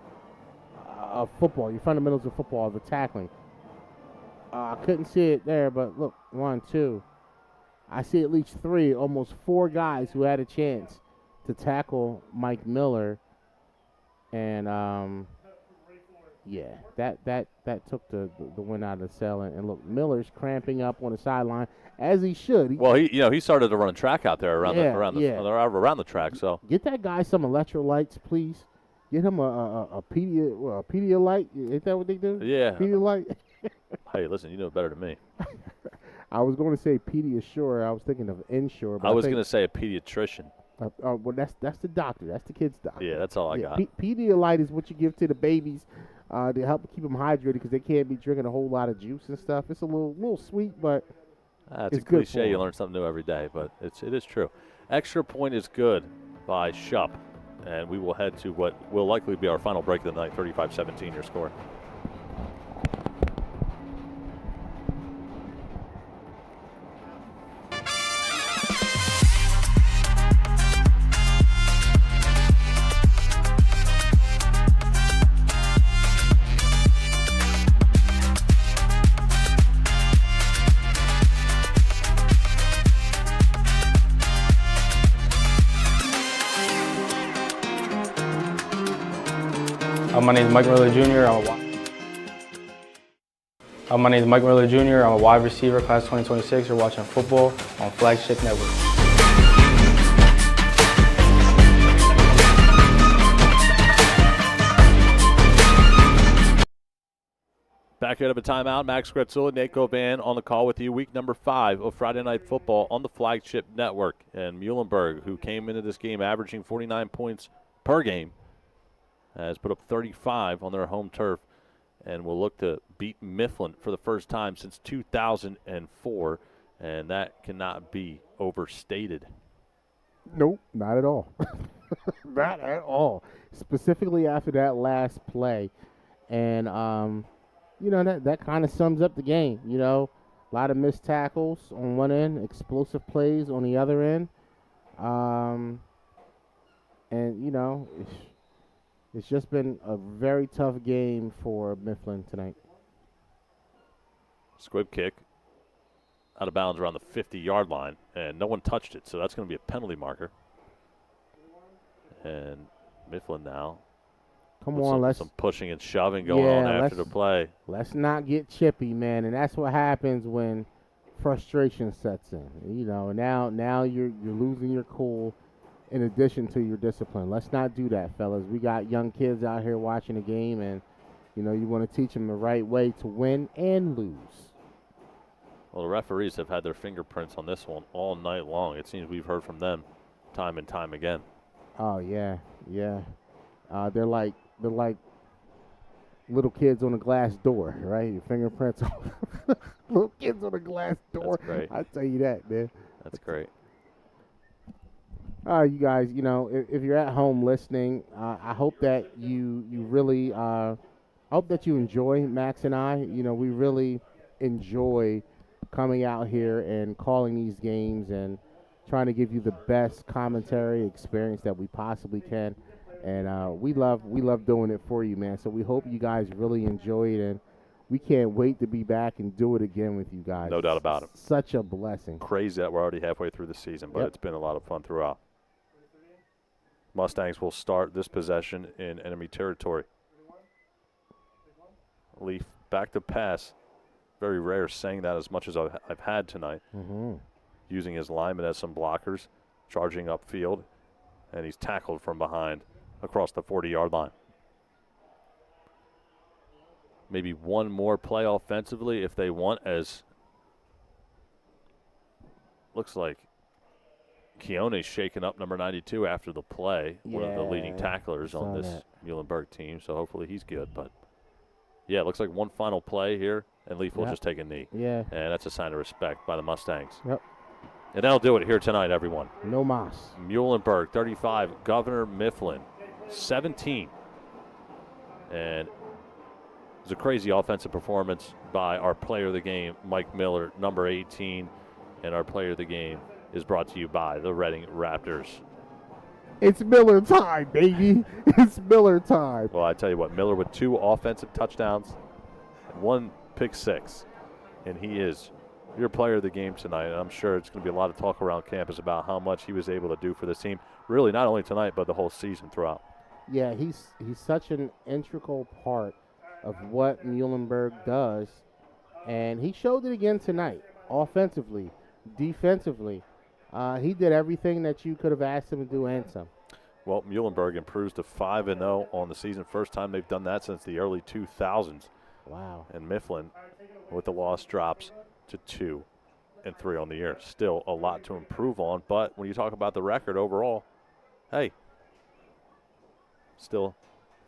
of football, your fundamentals of football, the tackling. I couldn't see it there, but look, 1, 2. I see at least 3, almost 4 guys who had a chance to tackle Mike Miller. And, that took the wind out of the sail. And look, Miller's cramping up on the sideline, as he should. He started to run track out there around the track. So get that guy some electrolytes, please. Get him a Pedialyte. Ain't that what they do? Yeah. Pedialyte. Hey, listen, you know better than me. I was going to say Pediasure. I was thinking of Ensure. But I was going to say a pediatrician. Well, that's the doctor. That's the kid's doctor. Yeah, that's all I got. Pedialyte is what you give to the babies to help keep them hydrated because they can't be drinking a whole lot of juice and stuff. It's a little sweet, but it's a cliche. You learn something new every day, but it is true. Extra point is good by Shupp, and we will head to what will likely be our final break of the night, 35-17 your score. My name is Mike Miller Jr. My name is Mike Miller Jr. I'm a wide receiver, class 2026. You're watching football on Flagship Network. Back out of a timeout, Max Gretzula, Nate Govan on the call with you. Week number 5 of Friday Night Football on the Flagship Network. And Muhlenberg, who came into this game averaging 49 points per game, has put up 35 on their home turf and will look to beat Mifflin for the first time since 2004, and that cannot be overstated. Nope, not at all. Not at all. Specifically after that last play. And, that kind of sums up the game. A lot of missed tackles on one end, explosive plays on the other end. It's just been a very tough game for Mifflin tonight. Squib kick out of bounds around the 50-yard line, and no one touched it, so that's going to be a penalty marker. And Mifflin now. Come on, some pushing and shoving going on after the play. Let's not get chippy, man, and that's what happens when frustration sets in. Now you're losing your cool in addition to your discipline. Let's not do that, fellas. We got young kids out here watching the game, and you want to teach them the right way to win and lose. Well, the referees have had their fingerprints on this one all night long. It seems we've heard from them time and time again. Oh yeah. They're like little kids on a glass door, right? Your fingerprints on little kids on a glass door. That's great. I tell you that, man. That's great. All right, you guys. If you're at home listening, I hope that you really, I hope that you enjoy Max and I. We really enjoy coming out here and calling these games and trying to give you the best commentary experience that we possibly can. And we love doing it for you, man. So we hope you guys really enjoy it, and we can't wait to be back and do it again with you guys. No doubt about it. Such a blessing. Crazy that we're already halfway through the season, but It's been a lot of fun throughout. Mustangs will start this possession in enemy territory. Leaf back to pass. Very rare saying that as much as I've had tonight. Mm-hmm. Using his lineman as some blockers, charging upfield, and he's tackled from behind across the 40-yard line. Maybe one more play offensively if they want, as looks like Keone's shaking up number 92 after the play, one of the leading tacklers on this Muhlenberg team, so hopefully he's good. But, yeah, it looks like one final play here, and Leaf will just take a knee. Yeah. And that's a sign of respect by the Mustangs. Yep. And that'll do it here tonight, everyone. No mas. Muhlenberg, 35. Governor Mifflin, 17. And it was a crazy offensive performance by our player of the game, Mike Miller, number 18. And our player of the game is brought to you by the Reading Raptors. It's Miller time, baby. It's Miller time. Well, I tell you what, Miller with 2 offensive touchdowns, 1 pick 6. And he is your player of the game tonight. And I'm sure it's going to be a lot of talk around campus about how much he was able to do for this team, really not only tonight, but the whole season throughout. Yeah, he's such an integral part of what Muhlenberg does. And he showed it again tonight, offensively, defensively. He did everything that you could have asked him to do and some. Well, Muhlenberg improves to 5-0 on the season. First time they've done that since the early 2000s. Wow. And Mifflin, with the loss, drops to 2-3 on the year. Still a lot to improve on, but when you talk about the record overall, hey, still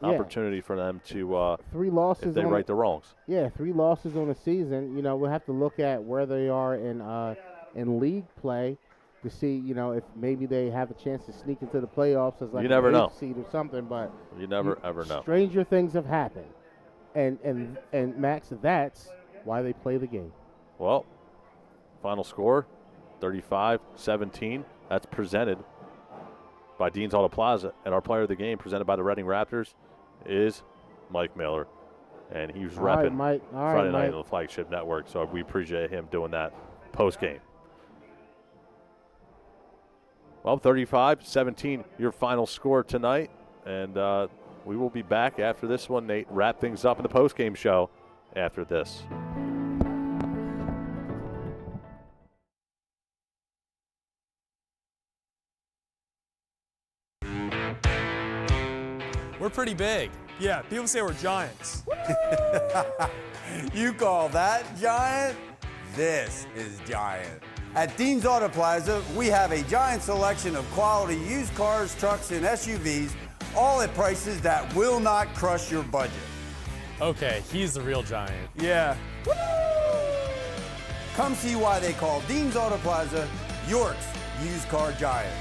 opportunity for them to 3 losses if they right the wrongs. Yeah, 3 losses on the season. We'll have to look at where they are in league play to see, if maybe they have a chance to sneak into the playoffs as like you never know. Seed or something. But you never ever know. Stranger things have happened, and Max, that's why they play the game. Well, final score, 35-17. That's presented by Dean's Auto Plaza, and our player of the game, presented by the Reading Raptors, is Mike Miller, and he's repping Friday night on the Flagship Network. So we appreciate him doing that post game. Well, 35-17, your final score tonight. And we will be back after this one, Nate. Wrap things up in the post-game show after this. We're pretty big. Yeah, people say we're giants. You call that giant? This is giant. At Dean's Auto Plaza, we have a giant selection of quality used cars, trucks, and SUVs, all at prices that will not crush your budget. Okay, he's the real giant. Yeah. Come see why they call Dean's Auto Plaza York's used car giant.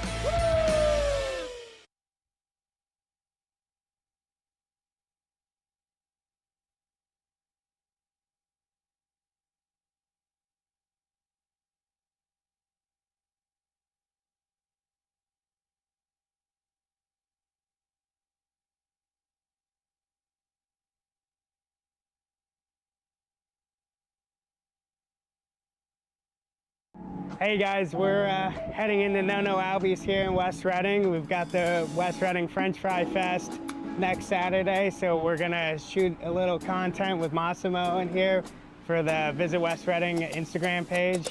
Hey guys, we're heading into No No Albies here in West Reading. We've got the West Reading French Fry Fest next Saturday, so we're gonna shoot a little content with Massimo in here for the Visit West Reading Instagram page.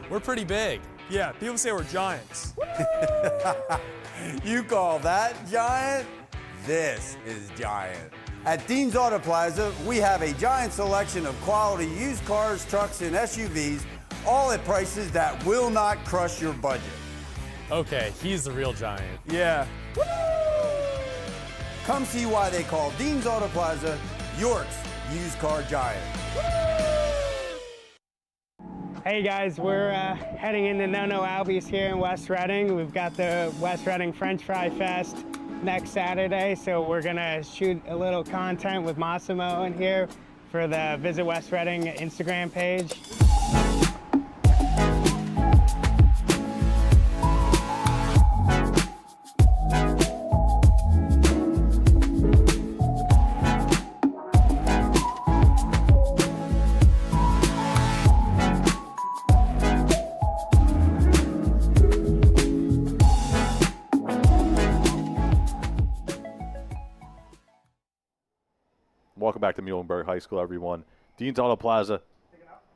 We're pretty big. Yeah, people say we're giants. You call that giant? This is giant. At Dean's Auto Plaza, we have a giant selection of quality used cars, trucks, and SUVs, all at prices that will not crush your budget. Okay, he's the real giant. Yeah. Come see why they call Dean's Auto Plaza York's used car giant. Hey guys, we're heading into No No Albies here in West Reading. We've got the West Reading French Fry Fest next Saturday, so we're gonna shoot a little content with Massimo in here for the Visit West Reading Instagram page. Welcome back to Muhlenberg High School, everyone. Dean's Auto Plaza,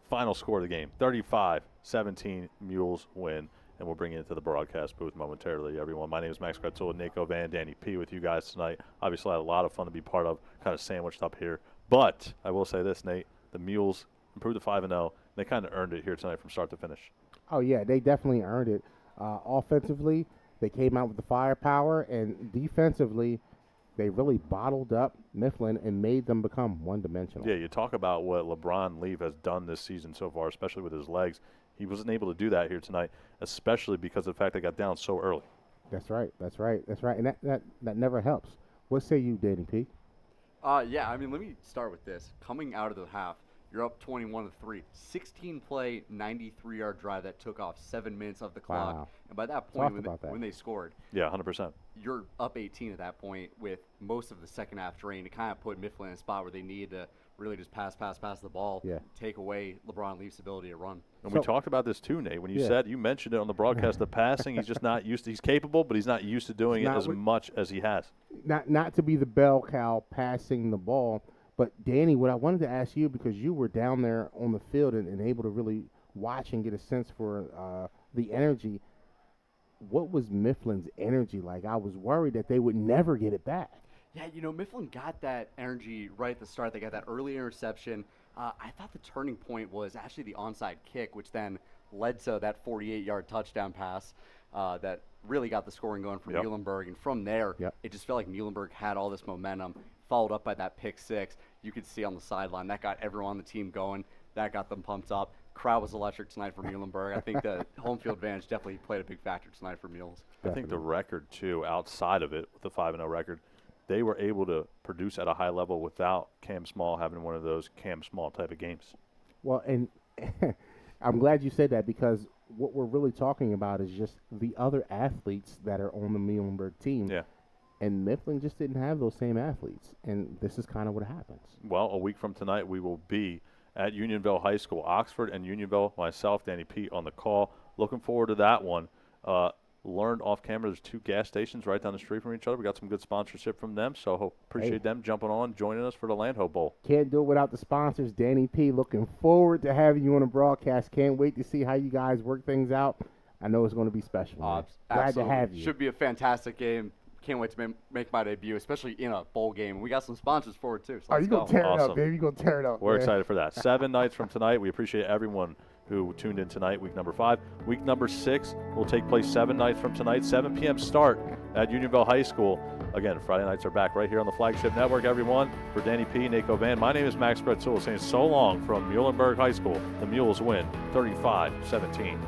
final score of the game, 35-17, Mules win. And we'll bring you into the broadcast booth momentarily, everyone. My name is Max Gretzel, Nico Van, Danny P with you guys tonight. Obviously, I had a lot of fun to be part of, kind of sandwiched up here. But I will say this, Nate, the Mules improved to 5-0. They kind of earned it here tonight from start to finish. Oh, yeah, they definitely earned it. Offensively, they came out with the firepower, and defensively, they really bottled up Mifflin and made them become one-dimensional. Yeah, you talk about what LeBron Leave has done this season so far, especially with his legs. He wasn't able to do that here tonight, especially because of the fact they got down so early. That's right. And that never helps. What say you, Danny P? Yeah, I mean, let me start with this. Coming out of the half, You're up 21-3. 16-play, 93-yard drive that took off 7 minutes of the clock. Wow. And by that Talk point, about that. when they scored, Yeah, 100%. you're up 18 at that point with most of the second half drained to kind of put Mifflin in a spot where they needed to really just pass the ball, take away LeBron Leaf's ability to run. And we talked about this too, Nate. When you mentioned it on the broadcast, the passing, he's just not used to. He's capable, but he's not used to doing it as much as he has. Not to be the bell cow passing the ball, but Danny, what I wanted to ask you, because you were down there on the field and able to really watch and get a sense for the energy. What was Mifflin's energy like? I was worried that they would never get it back. Yeah, Mifflin got that energy right at the start. They got that early interception. I thought the turning point was actually the onside kick, which then led to that 48-yard touchdown pass that really got the scoring going for Muhlenberg. And from there, it just felt like Muhlenberg had all this momentum, followed up by that pick six. You could see on the sideline. That got everyone on the team going. That got them pumped up. Crowd was electric tonight for Muhlenberg. I think the home field advantage definitely played a big factor tonight for Mules. I think the record, too, outside of it, with the 5-0 record, they were able to produce at a high level without Cam Small having one of those Cam Small type of games. Well, and I'm glad you said that, because what we're really talking about is just the other athletes that are on the Muhlenberg team. Yeah. And Mifflin just didn't have those same athletes, and this is kind of what happens. Well, a week from tonight, we will be at Unionville High School, Oxford and Unionville. Myself, Danny Pete, on the call. Looking forward to that one. Learned off camera there's 2 gas stations right down the street from each other. We got some good sponsorship from them, so appreciate them jumping on, joining us for the Landho Bowl. Can't do it without the sponsors. Danny P, looking forward to having you on the broadcast. Can't wait to see how you guys work things out. I know it's going to be special. Glad to have you. Should be a fantastic game. Can't wait to make my debut, especially in a bowl game. We got some sponsors for it, too. So you're going to tear it up, baby. You're going to tear it up. We're excited for that. 7 nights from tonight. We appreciate everyone who tuned in tonight, week number 5. Week number 6 will take place 7 nights from tonight, 7 p.m. start at Unionville High School. Again, Friday nights are back right here on the Flagship Network, everyone. For Danny P., Nate Van, my name is Max Pretzel, saying so long from Muhlenberg High School. The Mules win 35-17.